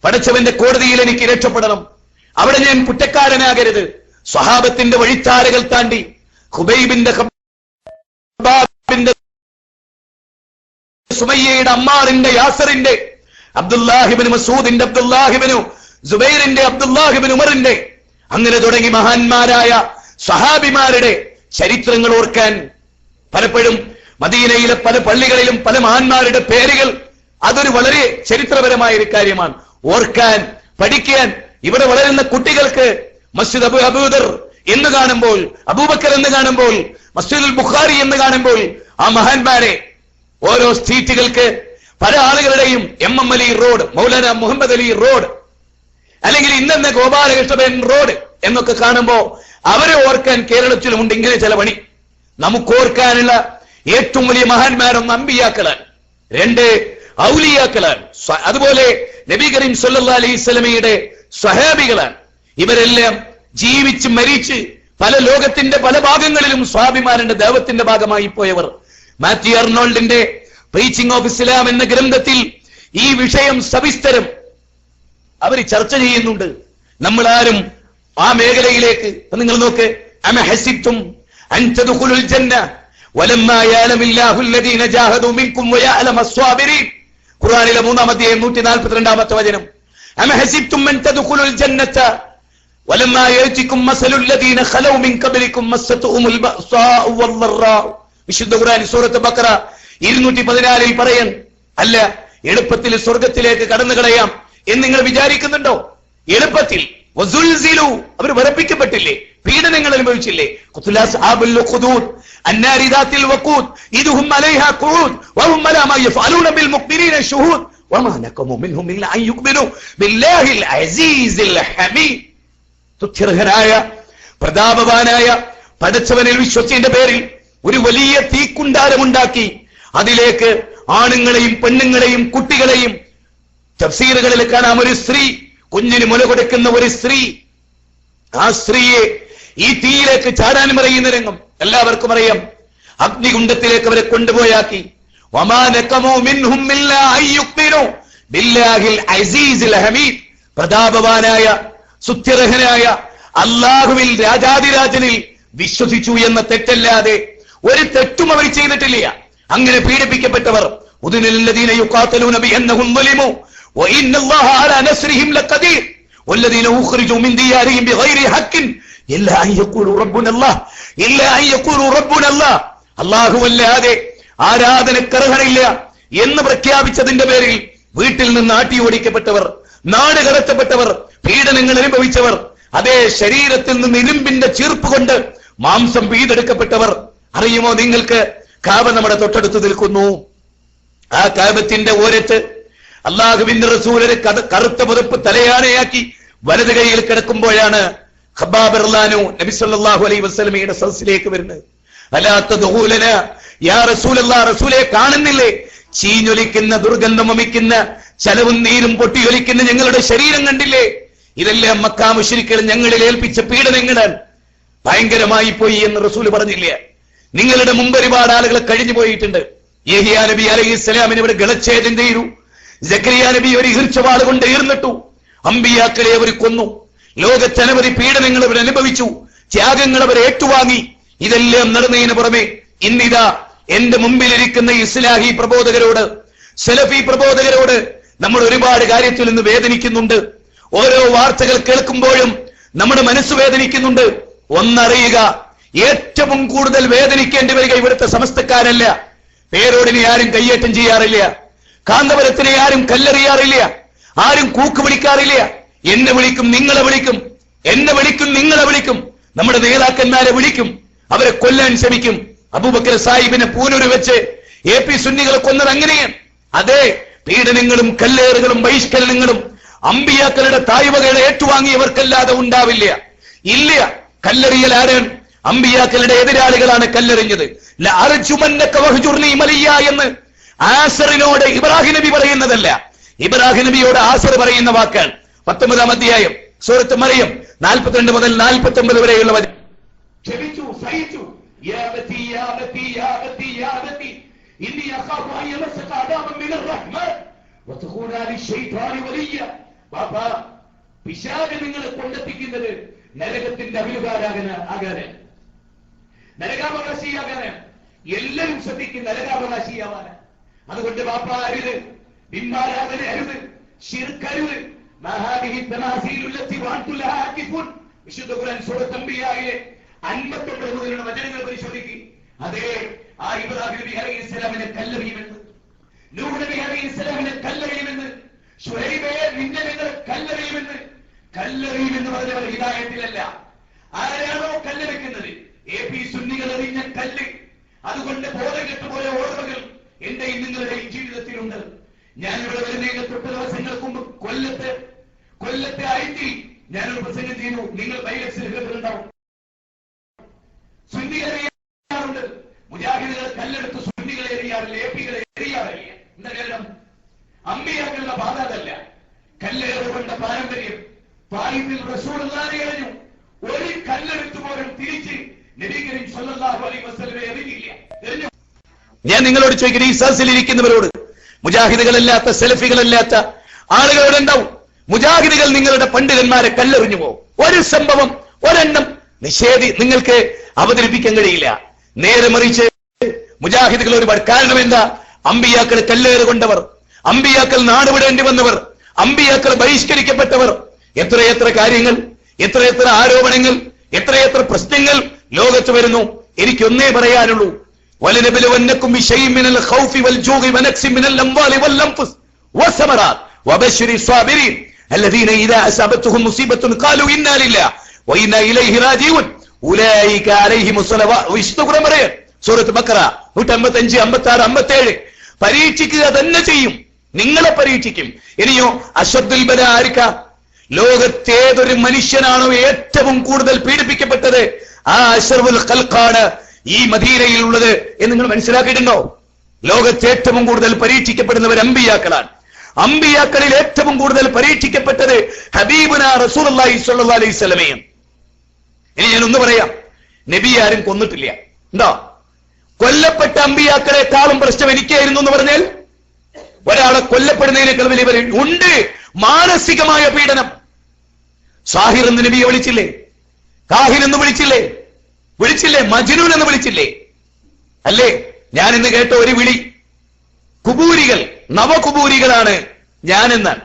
പടച്ചവന്റെ കോടതിയിൽ എനിക്ക് രക്ഷപ്പെടണം, അവിടെ ഞാൻ കുറ്റക്കാരനാകരുത്. സ്വഹാബത്തിന്റെ വഴിത്താരകൾ താണ്ടി ഖുബൈബിന്റെ, സുമയ്യയുടെ, അമ്മാറിന്റെ, യാസറിന്റെ, അബ്ദുല്ലാഹിബിന് മസൂദിന്റെ, അബ്ദുല്ലാഹിബിനു സുബൈറിന്റെ, അബ്ദുല്ലാഹിബിൻ ഉമറിന്റെ, അങ്ങനെ തുടങ്ങി മഹാന്മാരായ സഹാബിമാരുടെ ചരിത്രങ്ങൾ ഓർക്കാൻ പലപ്പോഴും മദീനയിലെ പല പള്ളികളിലും പല മഹാന്മാരുടെ പേരുകൾ, അതൊരു വളരെ ചരിത്രപരമായ ഒരു കാര്യമാണ്. ഓർക്കാൻ, പഠിക്കാൻ. ഇവിടെ വളരുന്ന കുട്ടികൾക്ക് മസ്ജിദ് അബൂദർ എന്ന് കാണുമ്പോൾ, അബൂബക്കർ എന്ന് കാണുമ്പോൾ, മസ്ജിദുൽ ബുഖാരി എന്ന് കാണുമ്പോൾ ആ മഹാന്മാരെ ഓരോ സ്ട്രീറ്റുകൾക്ക് പല ആളുകളുടെയും MM Ali road, Maulana Muhammad Ali road, അല്ലെങ്കിൽ ഇന്നെന്ന ഗോപാലകൃഷ്ണൻ റോഡ് എന്നൊക്കെ കാണുമ്പോ അവരെ ഓർക്കാൻ കേരളത്തിലുമുണ്ട് ഇങ്ങനെ ചില പണി. നമുക്ക് ഓർക്കാനുള്ള ഏറ്റവും വലിയ മഹാന്മാരൊന്ന് അമ്പിയാക്കളാണ്, 2 ഔലിയാക്കളാണ്, അതുപോലെ നബി കരീം സല്ലല്ലാഹു അലൈഹി വസല്ലമയുടെ സ്വഹാബികളാണ്. ഇവരെല്ലാം ജീവിച്ച് മരിച്ച് പല ലോകത്തിന്റെ പല ഭാഗങ്ങളിലും സ്വഹാബിമാരുടെ ദൈവത്തിന്റെ ഭാഗമായി പോയവർ. മാത്യു അർണോൾഡിന്റെ പ്രീച്ചിങ് ഓഫ് ഇസ്ലാം എന്ന ഗ്രന്ഥത്തിൽ ഈ വിഷയം സവിസ്തരം അവർ ചർച്ച ചെയ്യുന്നുണ്ട്. നമ്മൾ ആരും ആ മേഖലയിലേക്ക് നിങ്ങൾ നോക്ക്. അമ ഹസിബ്തും അൻ തദ്ഖുലുൽ ജന്ന വലമ്മാ യഅലമില്ലാഹു അല്ലദീന ജാഹദൂ മിൻകും വയഅലമ അസ്വാബിരീൻ. ഖുർആനിലെ 3-ാം അധ്യായം 142-ാമത്തെ വചനം. അമ ഹസിബ്തും അൻ തദ്ഖുലുൽ ജന്നത വലമ്മാ യഅതികും മസലുൽ ലദീന ഖലൗ മിൻ ഖബ്ലികും മസ്സതുഹുൽ ബഅസാഉ വദ്ദറാഉ. വിശുദ്ധ ഖുർആൻ സൂറത്ത് ബഖറ 214-ൽ പറയാൻ, അല്ല എളുപ്പത്തിൽ സ്വർഗത്തിലേക്ക് കടന്നു കളയാം എന്ന് നിങ്ങൾ വിചാരിക്കുന്നുണ്ടോ? എളുപ്പത്തിൽ വസുൽസിലു, അവർ വരപ്പിക്കപ്പെട്ടില്ലേ, പീഡനങ്ങൾ അനുഭവിച്ചില്ലേ? ഖുതുലാസ് ആബുൽ ഖുദൂദ് അന്നാരി ദാത്തിൽ വഖൂദ് ഇദുഹും അലൈഹാ ഖുഊദ് വഹും അലാ മാ യഫഅലൂന ബിൽ മുഖ്മിനീന ശുഹൂദ് വമാ നഖമു മിൻഹും ഇല്ലാ അൻ യുഖ്മിനു ബില്ലാഹിൽ അസീസിൽ ഹമീദ്. തുത്യർഹനായ പ്രതാപവാനായ പടച്ചവനിൽ വിശ്വസിച്ചതിന്റെ പേരിൽ ഒരു വലിയ തീക്കുണ്ടാരമുണ്ടാക്കി അതിലേക്ക് ആണുങ്ങളെയും പെണ്ണുങ്ങളെയും കുട്ടികളെയും, തഫ്സീറുകളിൽ കാണാം, ഒരു സ്ത്രീ, കുഞ്ഞിന് മുല കൊടുക്കുന്ന ഒരു സ്ത്രീ, ആ സ്ത്രീയെ ഈ തീയിലേക്ക് ചാടാൻ പറയുന്ന രംഗം എല്ലാവർക്കും അറിയാം. അഗ്നികുണ്ഡത്തിലേക്ക് അവരെ കൊണ്ടുപോയാക്കി. വമാ നഖമു മിൻഹും ഇല്ലാ അൻ യുഖ്മിനു ബില്ലാഹിൽ അസീസിൽ ഹമീദ്. പ്രതാപവാനായ സുത്യർഹനായ അല്ലാഹുവിൽ രാജാതിരാജനിൽ വിശ്വസിച്ചു എന്ന തെറ്റല്ലാതെ ഒരു തെറ്റും അവർ ചെയ്തിട്ടില്ല. അങ്ങനെ പീഡിപ്പിക്കപ്പെട്ടവർ ഉദിനല്ലദീന യുഖാതലൂന ബിഅന്നഹും ളുലിമു വഇന്നല്ലാഹ അലാ നസ്രിഹിം ലഖദീർ വല്ലദീന ഉഖ്രിജു മിൻ ദിയാരിഹിം ബിഗൈരി ഹഖ്ഖിൻ ഇല്ലാ അൻ യഖൂലു റബ്ബുനല്ലാഹ് ഇല്ലാ അൻ യഖൂലു റബ്ബുനല്ലാഹ്. അല്ലാഹുവല്ലാതെ ആരാധനക്കർഹനില്ല എന്ന് പ്രഖ്യാപിച്ചതിന്റെ പേരിൽ വീട്ടിൽ നിന്ന് ആട്ടി ഓടിക്കപ്പെട്ടവർ, നാട് കടത്തപ്പെട്ടവർ, പീഡനങ്ങൾ അനുഭവിച്ചവർ, അതേ ശരീരത്തിൽ നിന്ന് ഇരുമ്പിന്റെ ചീർപ്പ് കൊണ്ട് മാംസം പീതെടുക്കപ്പെട്ടവർ. അറിയുമോ നിങ്ങൾക്ക്? കാബ നമ്മുടെ തൊട്ടടുത്ത് നിൽക്കുന്നു. ആ കാബത്തിന്റെ ഓരത്ത് അള്ളാഹുവിന്റെ റസൂലിനെ കറുത്ത പുതപ്പ് തലയാണയാക്കി വലത് കൈയിൽ കിടക്കുമ്പോഴാണ് ഖബ്ബാബ് റളിയല്ലാഹു നബി സല്ലല്ലാഹു അലൈഹി വസല്ലമയുടെ സദസ്സിലേക്ക് വരുന്നത്. അലാ തദ്ഖൂലന യാ റസൂലല്ലാഹ്, റസൂലെ കാണുന്നില്ലേ ചീഞ്ഞൊലിക്കുന്ന ദുർഗന്ധം വമിക്കുന്ന ചലവും നീരും പൊട്ടിയൊലിക്കുന്ന ഞങ്ങളുടെ ശരീരം കണ്ടില്ലേ? ഇതെല്ലാം മക്കാ മുശ്രിക്കുകൾ ഞങ്ങളിൽ ഏൽപ്പിച്ച പീഡനങ്ങളാണ്, ഭയങ്കരമായി പോയി എന്ന് റസൂൽ പറഞ്ഞില്ല. നിങ്ങളുടെ മുമ്പ് ഒരുപാട് ആളുകൾ കഴിഞ്ഞു പോയിട്ടുണ്ട്. യഹ്യാ നബി അലൈഹിസ്സലാമിനെ ഇവിടെ ഗളച്ഛേദം ചെയ്തു. സക്കരിയ നബി ഒരു ഈർച്ചവാൾ കൊണ്ട് ഈർന്നിട്ടു. അമ്പിയാക്കളെ അവർ കൊന്നു. ലോകത്തനവധി പീഡനങ്ങൾ അവർ അനുഭവിച്ചു, ത്യാഗങ്ങൾ അവർ ഏറ്റുവാങ്ങി. ഇതെല്ലാം നടന്നതിന് പുറമെ ഇന്നിതാ എന്റെ മുമ്പിലിരിക്കുന്ന ഇസ്ലാഹി പ്രബോധകരോട്, സലഫി പ്രബോധകരോട് നമ്മൾ ഒരുപാട് കാര്യത്തിൽ നിന്ന് വേദനിക്കുന്നുണ്ട്. ഓരോ വാർത്തകൾ കേൾക്കുമ്പോഴും നമ്മുടെ മനസ്സ് വേദനിക്കുന്നുണ്ട്. ഒന്നറിയുക, ഏറ്റവും കൂടുതൽ വേദനിക്കേണ്ടി വരിക ഇവിടുത്തെ സമസ്തക്കാരല്ല. പേരോടിനെ ആരും കയ്യേറ്റം ചെയ്യാറില്ല, കാന്തപുരത്തിനെ ആരും കല്ലെറിയാറില്ല, ആരും കൂക്ക് വിളിക്കാറില്ല. എന്നെ വിളിക്കും, നിങ്ങളെ വിളിക്കും, എന്നെ വിളിക്കും, നിങ്ങളെ വിളിക്കും, നമ്മുടെ നേതാക്കന്മാരെ വിളിക്കും, അവരെ കൊല്ലാൻ ശ്രമിക്കും. അബൂബക്കർ സാഹിബിനെ പൂനൂര് വെച്ച് AP സുന്നികളെ കൊന്നത് അങ്ങനെയാണ്. അതേ പീഡനങ്ങളും കല്ലേറുകളും ബഹിഷ്കരണങ്ങളും അമ്പിയാക്കളുടെ തായ്വകളെ ഏറ്റുവാങ്ങിയവർക്കല്ലാതെ ഉണ്ടാവില്ല. ഇല്ല, കല്ലെറിയൽ ആരാണ്? അമ്പിയാക്കളുടെ എതിരാളികളാണ് കല്ലെറിഞ്ഞത്. എന്ന് ആസറിനോട് ഇബ്രാഹിം നബി പറയുന്നതല്ല, ഇബ്രാഹിം നബിയോട് ആസർ പറയുന്ന വാക്കാണ്. 19-ാം അധ്യായം സൂറത്ത് മറിയം 42 മുതൽ 49 വരെയുള്ള ക്ഷമിച്ചു, സഹിച്ചു. പിശാച് നിങ്ങളെ കൊണ്ടെത്തിക്കുന്നത് നരകത്തിന്റെ അഭിലുകാരാകാന്, നരകാവകാശിയാകാന്. എല്ലാവരും ശ്രദ്ധിക്കും, നരകാവകാശിയാവാന്. അതുകൊണ്ട് ബാപ്പ അരുത്, ബിംബാരാധന അരുത്, ശിർക്ക് അരുത്. വിശുദ്ധ ഖുർആൻ സൂറത്തുൽ അംബിയായിലെ 59 മുതലുള്ള വചനങ്ങൾ പരിശോധിക്കുക. അതേ ആ ഇബ്രാഹിം നബി അലൈഹിസ്സലാമിനെ കല്ലെറിയുമെന്ന്, നൂഹ് നബി അലൈഹിസ്സലാമിനെ കല്ലെറിയുമെന്ന്, ശുഐബേ നിന്നെ നിങ്ങൾ കല്ലെറിയുമെന്ന് പറഞ്ഞവർ ഹിദായത്തിലല്ല. ആരാണോ കല്ലെറിക്കുന്നത്? AP സുന്നികൾ എറിഞ്ഞ കല്ല്. അതുകൊണ്ട് ബോധം കെട്ടുപോയ ഓർമ്മകൾ എന്റെയും നിങ്ങളുടെയും ജീവിതത്തിലുണ്ട്. ഞാൻ ഇവിടെ വരുന്നതിന് തൊട്ട് ദിവസങ്ങൾക്ക് മുമ്പ് കൊല്ലത്തെ ആയിട്ടി ഞാനൊരു പ്രസംഗം ചെയ്യുന്നു. നിങ്ങൾ ബൈലക്സിൽ കേട്ടിട്ടുണ്ടാവും. സുന്നികളെ എറിയാറുണ്ട്, മുജാഹിദുകൾ കല്ലെടുത്ത് സുന്നികളെ എറിയാറില്ല, APകളെ എറിയാറില്ല. എന്താ കാരണം? അമ്പിയാക്കളുടെ ബാധ അതല്ല. കല്ലേറുകൊണ്ട പാരമ്പര്യം തായിഫിൽ റസൂലുള്ളാഹി എറിഞ്ഞു. ഒരു കല്ലെടുത്ത് പോലും തിരിച്ച് നബി കരീം സ്വല്ലല്ലാഹു അലൈഹി വസല്ലമയെ എറിഞ്ഞില്ല. ഞാൻ നിങ്ങളോട് ചോദിക്കുന്ന ഈ സദസ്സിൽ ഇരിക്കുന്നവരോട്, മുജാഹിദുകളല്ലാത്ത സലഫികളല്ലാത്ത ആളുകളോട് ഉണ്ടാവും, മുജാഹിദുകൾ നിങ്ങളുടെ പണ്ഡിതന്മാരെ കല്ലെറിഞ്ഞു പോകും. ഒരു സംഭവം, ഒരെണ്ണം നിങ്ങൾക്ക് അവതരിപ്പിക്കാൻ കഴിയില്ല. നേരെ മറിച്ച് മുജാഹിദുകൾ ഒരുപാട്. കാരണം എന്താ? അമ്പിയാക്കൾ കല്ലേറുകൊണ്ടവർ, അമ്പിയാക്കൾ നാടുവിടേണ്ടി വന്നവർ, അമ്പിയാക്കൾ ബഹിഷ്കരിക്കപ്പെട്ടവർ, എത്രയെത്ര കാര്യങ്ങൾ, എത്രയെത്ര ആരോപണങ്ങൾ, എത്രയെത്ര പ്രശ്നങ്ങൾ ലോകത്ത് വരുന്നു. എനിക്കൊന്നേ പറയാനുള്ളൂ, വലനബലുവന്നകും ബിശൈഇൻ മിനൽ ഖൗഫി വൽ ജൂഇ വനക്സിൻ മിനൽ അംവാലി വൽ അൻഫുസ് വസ്സമറാത്ത് വബശ്ശിരി സ്വാബിരീൻ الذين إذا أصابتهم مصيبة قالوا إنا لله وإنا إليه راجعون أولئك عليهم الصلوات. സൂറത്ത് ബഖറ 155, 56, 57. പരീക്ഷിക്കുക തന്നെ ചെയ്യും, നിങ്ങളെ പരീക്ഷിക്കും. ഇനിയോ അശദ്ദുൽ ബലാ ആരിക? ലോകത്തേതൊരു മനുഷ്യനാണോ ഏറ്റവും കൂടുതൽ പീഡിപ്പിക്കപ്പെട്ടത്? ആ അശ്റഫുൽ ഖൽഖാണ് ഈ മദീനയിൽ ഉള്ളത് എന്ന് നിങ്ങൾ മനസ്സിലാക്കിയിട്ടുണ്ടോ? ലോകത്തെ ഏറ്റവും കൂടുതൽ പരീക്ഷിക്കപ്പെടുന്നവർ അമ്പിയാക്കളാണ്. അമ്പിയാക്കളിൽ ഏറ്റവും കൂടുതൽ പരീക്ഷിക്കപ്പെട്ടത് ഹബീബുനാ റസൂലുള്ളാഹി സ്വല്ലല്ലാഹു അലൈഹി വസല്ലമയും. ഇനി ഞാൻ ഒന്ന് പറയാം, നബി ആരും കൊന്നിട്ടില്ല. ഉണ്ടോ? കൊല്ലപ്പെട്ട അമ്പിയാക്കളെക്കാളും പ്രശ്നം എനിക്കായിരുന്നു എന്ന് പറഞ്ഞാൽ ഒരാളെ കൊല്ലപ്പെടുന്നതിനേക്കാൾ വലിയ ഉണ്ട്. മാനസികമായ പീഡനം. സാഹിർ എന്ന് നബിയെ വിളിച്ചില്ലേ? കാഹിൻ എന്ന് വിളിച്ചില്ലേ? മജ്നൂൻ എന്ന് വിളിച്ചില്ലേ? അല്ലേ? ഞാൻ ഇന്ന് കേട്ട ഒരു വിളി, കുബൂരികൾ, നവകുബൂരികളാണ് ഞാനെന്നാണ്,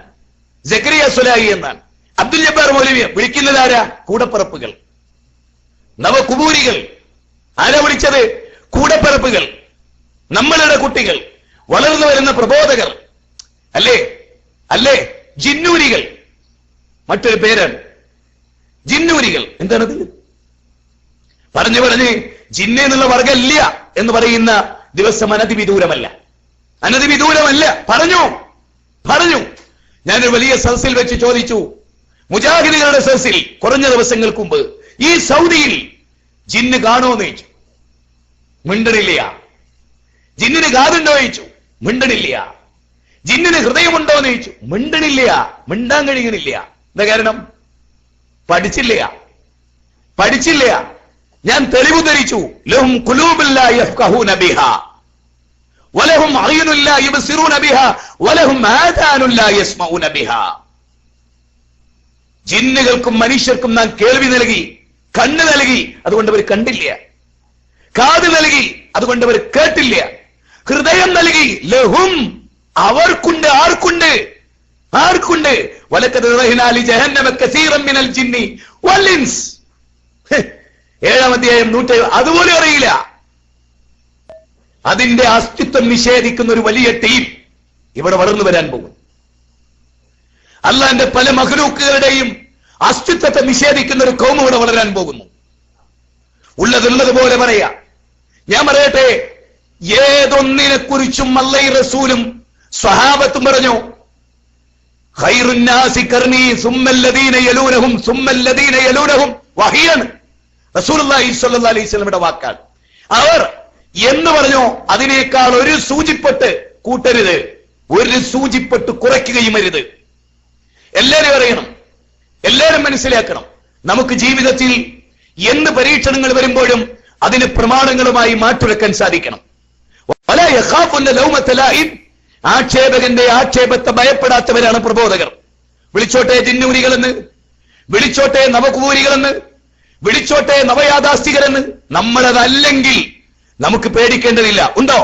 സക്കരിയ സുലാഹി എന്നാണ്. അബ്ദുൽ ജബ്ബാർ മൗലവിയെ വിളിക്കുന്നത് ആരാ? കൂടപ്പിറപ്പുകൾ. നവകുബൂരികൾ ആരാ വിളിച്ചത്? കൂടപ്പിറപ്പുകൾ, നമ്മളുടെ കുട്ടികൾ, വളർന്നു വരുന്ന പ്രബോധകർ. അല്ലേ? ജിന്നൂരികൾ, മറ്റൊരു പേരാണ് ജിന്നൂരികൾ. എന്താണത്? പറഞ്ഞ് ജിന്ന എന്നുള്ള വർഗം ഇല്ല എന്ന് പറയുന്ന ദിവസം അനധിവിദൂരമല്ല. പറഞ്ഞു. ഞാനൊരു വലിയ സദസ്സിൽ വെച്ച് ചോദിച്ചു, മുജാഹിദുകളുടെ സദസ്സിൽ കുറഞ്ഞ ദിവസങ്ങൾക്ക് മുമ്പ്, ഈ സൗദിയിൽ ജിന്ന് കാണുമെന്ന് ചോദിച്ചു. മിണ്ടണില്ല. ജിന്നിന് കാതുണ്ടോ ചോദിച്ചു. മിണ്ടണില്ല. ജിന്നിന് ഹൃദയമുണ്ടോ എന്ന് ചോദിച്ചു. മിണ്ടണില്ല. മിണ്ടാൻ കഴിയണില്ല. എന്താ കാരണം? പഠിച്ചില്ല. ഞാൻ തെളിവ് ധരിച്ചു. ലഹും ഖുലൂബുൻ ലാ യഫ്ഖഹൂന ബിഹാ വലഹും അയ്യുനുൻ ലാ യുബ്സിറൂന ബിഹാ വലഹും ആദാനുൻ ലാ യസ്മഊന ബിഹാ. ജിന്നുകൾക്കും മനുഷ്യർക്കും നാം കേൾവി നൽകി, കണ്ണ് നൽകി, അതുകൊണ്ട് അവർ കണ്ടില്ല. കാത് നൽകി, അതുകൊണ്ട് അവർ കേട്ടില്ല. ഹൃദയം നൽകി, ലഹും അവർക്കുണ്ട്. ആർക്കുണ്ട്? ആർക്കുണ്ട്? വലഖദ് റഅയ്നാ ലി ജഹന്നമ കസീറൻ മിനൽ ജിന്നി വൽ ഇൻസ്. 7-ാം അധ്യായം 100. അതുപോലും അറിയില്ല. അതിന്റെ അസ്തിത്വം നിഷേധിക്കുന്ന ഒരു വലിയ ടീം ഇവിടെ വളർന്നു വരാൻ പോകും. അള്ളാന്റെ പല മഖ്ലൂക്കുകളുടെയും അസ്തിത്വത്തെ നിഷേധിക്കുന്ന ഒരു കൗമ ഇവിടെ വളരാൻ പോകുന്നു. ഉള്ളതുള്ളതുപോലെ പറയാ. ഞാൻ പറയട്ടെ, ഏതൊന്നിനെ കുറിച്ചും അല്ലാഹുവും റസൂലും സ്വഹാബത്തും പറഞ്ഞു, ഖൈറുൻ നാസി ഖർനി സുമ്മല്ലദീന യലൂനഹും സുമ്മല്ലദീന യലൂനഹും വഹിയാണ് റസൂലുള്ളാഹി സ്വല്ലല്ലാഹു അലൈഹി വസല്ലമയുടെ വാക്കാണ്. അവർ എന്ന് പറഞ്ഞോ അതിനേക്കാൾ ഒരു സൂചിപ്പെട്ട് കൂട്ടരുത്, ഒരു സൂചിപ്പെട്ട് കുറയ്ക്കുകയും അരുത്. എല്ലാവരും അറിയണം, എല്ലാവരും മനസ്സിലാക്കണം. നമുക്ക് ജീവിതത്തിൽ എന്ത് പരീക്ഷണങ്ങൾ വരുമ്പോഴും അതിന് പ്രമാണങ്ങളുമായി മാറ്റുരക്കാൻ സാധിക്കണം. ആക്ഷേപകന്റെ ആക്ഷേപത്തെ ഭയപ്പെടാത്തവരാണ് പ്രബോധകർ. വിളിച്ചോട്ടെ ജിന്നൂരികളെന്ന്, വിളിച്ചോട്ടെ നവകൂരികളെന്ന്, വിളിച്ചോട്ടെ നവയാഥാസ്ഥികരെന്ന്. നമ്മളതല്ലെങ്കിൽ നമുക്ക് പേടിക്കേണ്ടതില്ല. ഉണ്ടോ?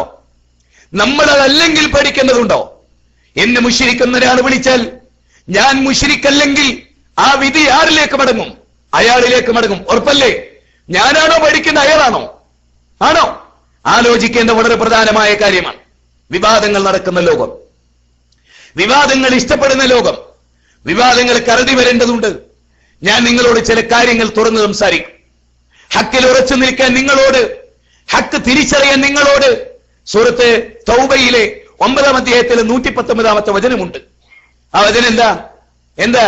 നമ്മളതല്ലെങ്കിൽ പേടിക്കേണ്ടതുണ്ടോ? എന്നെ മുശ്രിക്ക് ഒരാൾ വിളിച്ചാൽ ഞാൻ മുശ്രിക്കല്ലെങ്കിൽ ആ വിധി ആരിലേക്ക് മടങ്ങും? അയാളിലേക്ക് മടങ്ങും. ഉറപ്പല്ലേ? ഞാനാണോ പേടിക്കേണ്ട, അയാളാണോ? ആണോ? ആലോചിക്കേണ്ട വളരെ പ്രധാനമായ കാര്യമാണ്. വിവാദങ്ങൾ നടക്കുന്ന ലോകം, വിവാദങ്ങൾ ഇഷ്ടപ്പെടുന്ന ലോകം, വിവാദങ്ങൾ കരുതി വരേണ്ടതുണ്ട്. ഞാൻ നിങ്ങളോട് ചില കാര്യങ്ങൾ തുറന്നു സംസാരിക്കും. ഹക്കിൽ ഉറച്ചു നിൽക്കാൻ നിങ്ങളോട്, ഹക്ക് തിരിച്ചറിയാൻ നിങ്ങളോട് സൂറത്ത് തൗബയിലെ 9-ാം അധ്യായത്തിലെ 119-ാമത്തെ വചനമുണ്ട്. ആ വചനം എന്താ?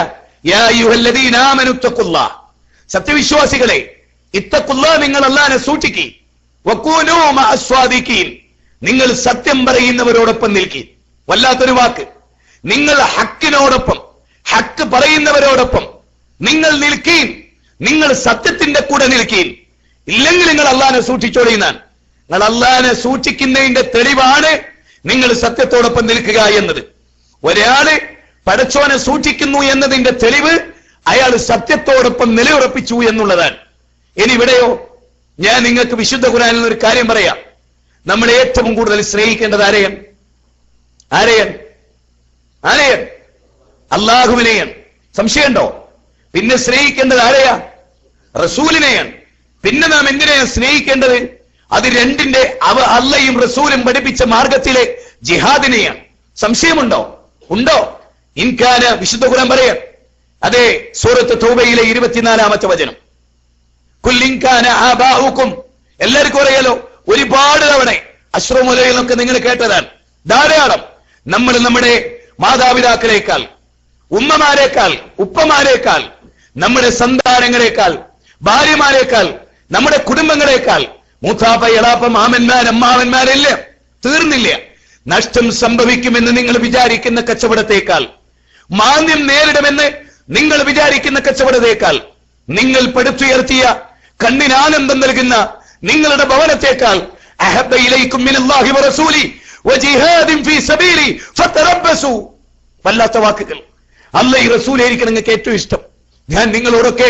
യാ അയ്യുഹല്ലദീന ആമനു തഖുല്ലാഹ്, സത്യവിശ്വാസികളെ, ഇത്തഖുല്ലാഹ്, നിങ്ങൾ അല്ലാഹനെ സൂക്ഷിക്കുക. വകൂനൂ മഅസ്വാദിഖീൻ, നിങ്ങൾ സത്യം പറയുന്നവരോടൊപ്പം നിൽക്കുക. വല്ലാത്തൊരു വാക്ക്. നിങ്ങൾ ഹക്കിനോടൊപ്പം, ഹക്ക് പറയുന്നവരോടൊപ്പം നിങ്ങൾ നിൽക്കീൻ. നിങ്ങൾ സത്യത്തിന്റെ കൂടെ നിൽക്കീൻ. ഇല്ലെങ്കിൽ നിങ്ങൾ അല്ലാഹനെ സൂക്ഷിച്ചോളിയുന്നാണ്. നിങ്ങൾ അല്ലാഹനെ സൂക്ഷിക്കുന്നതിന്റെ തെളിവാണ് നിങ്ങൾ സത്യത്തോടൊപ്പം നിൽക്കുക എന്നത്. ഒരാള് പടച്ചോനെ സൂക്ഷിക്കുന്നു എന്നതിന്റെ തെളിവ് അയാൾ സത്യത്തോടൊപ്പം നിലയുറപ്പിച്ചു എന്നുള്ളതാണ്. ഇനി ഇവിടെയോ ഞാൻ നിങ്ങൾക്ക് വിശുദ്ധ ഖുർആനിൽ ഒരു കാര്യം പറയാം. നമ്മൾ ഏറ്റവും കൂടുതൽ സ്നേഹിക്കേണ്ടത് ആരെയാണ്? അള്ളാഹുവിനെയാണ്. സംശയമുണ്ടോ? പിന്നെ സ്നേഹിക്കേണ്ടത് ആരെയാ? റസൂലിനെയാണ്. പിന്നെ നാം എന്തിനെയാണ് സ്നേഹിക്കേണ്ടത്? അത് രണ്ടിന്റെ അള്ളയും റസൂലും പഠിപ്പിച്ച മാർഗത്തിലെ ജിഹാദിനെയാണ്. സംശയമുണ്ടോ? ഉണ്ടോ? ഇൻകാന, വിശുദ്ധ ഖുർആൻ പറയാം. അതെ, സൂറത്ത് തൗബയിലെ 24-ാമത്തെ വചനം. കുല്ലിൻകാന ആബാഉക്കും, എല്ലാവർക്കും അറിയാലോ. ഒരുപാട് തവണ അശ്രമുലയിലൊക്കെ നിങ്ങൾ കേട്ടതാണ് ധാരാളം. നമ്മൾ നമ്മുടെ മാതാപിതാക്കളെക്കാൾ, ഉമ്മമാരെക്കാൾ, ഉപ്പമാരെക്കാൾ, നമ്മുടെ സന്താനങ്ങളെക്കാൾ, ഭാര്യമാരെക്കാൾ, നമ്മുടെ കുടുംബങ്ങളെക്കാൾ, മൂത്താപ്പ, എളാപ്പ, മാമന്മാർ, അമ്മാവന്മാരെല്ലാം തീർന്നില്ല. നഷ്ടം സംഭവിക്കുമെന്ന് നിങ്ങൾ വിചാരിക്കുന്ന കച്ചവടത്തേക്കാൾ, മാന്ദ്യം നേരിടുമെന്ന് നിങ്ങൾ വിചാരിക്കുന്ന കച്ചവടത്തേക്കാൾ, നിങ്ങൾ പടുത്തുയർത്തിയ കണ്ണിന് ആനന്ദം നൽകുന്ന നിങ്ങളുടെ ഭവനത്തേക്കാൾ അഹബ്ബ ഇലൈക്കും മിനല്ലാഹി വറസൂലി വജിഹാദിൻ ഫീ സബീലി ഫതറബ്ബസു. വല്ലാത്ത വാക്കുകൾ. അല്ലാഹു റസൂലായിരിക്കും നിങ്ങൾക്ക് ഏറ്റവും ഇഷ്ടം. ഞാൻ നിങ്ങളോടൊക്കെ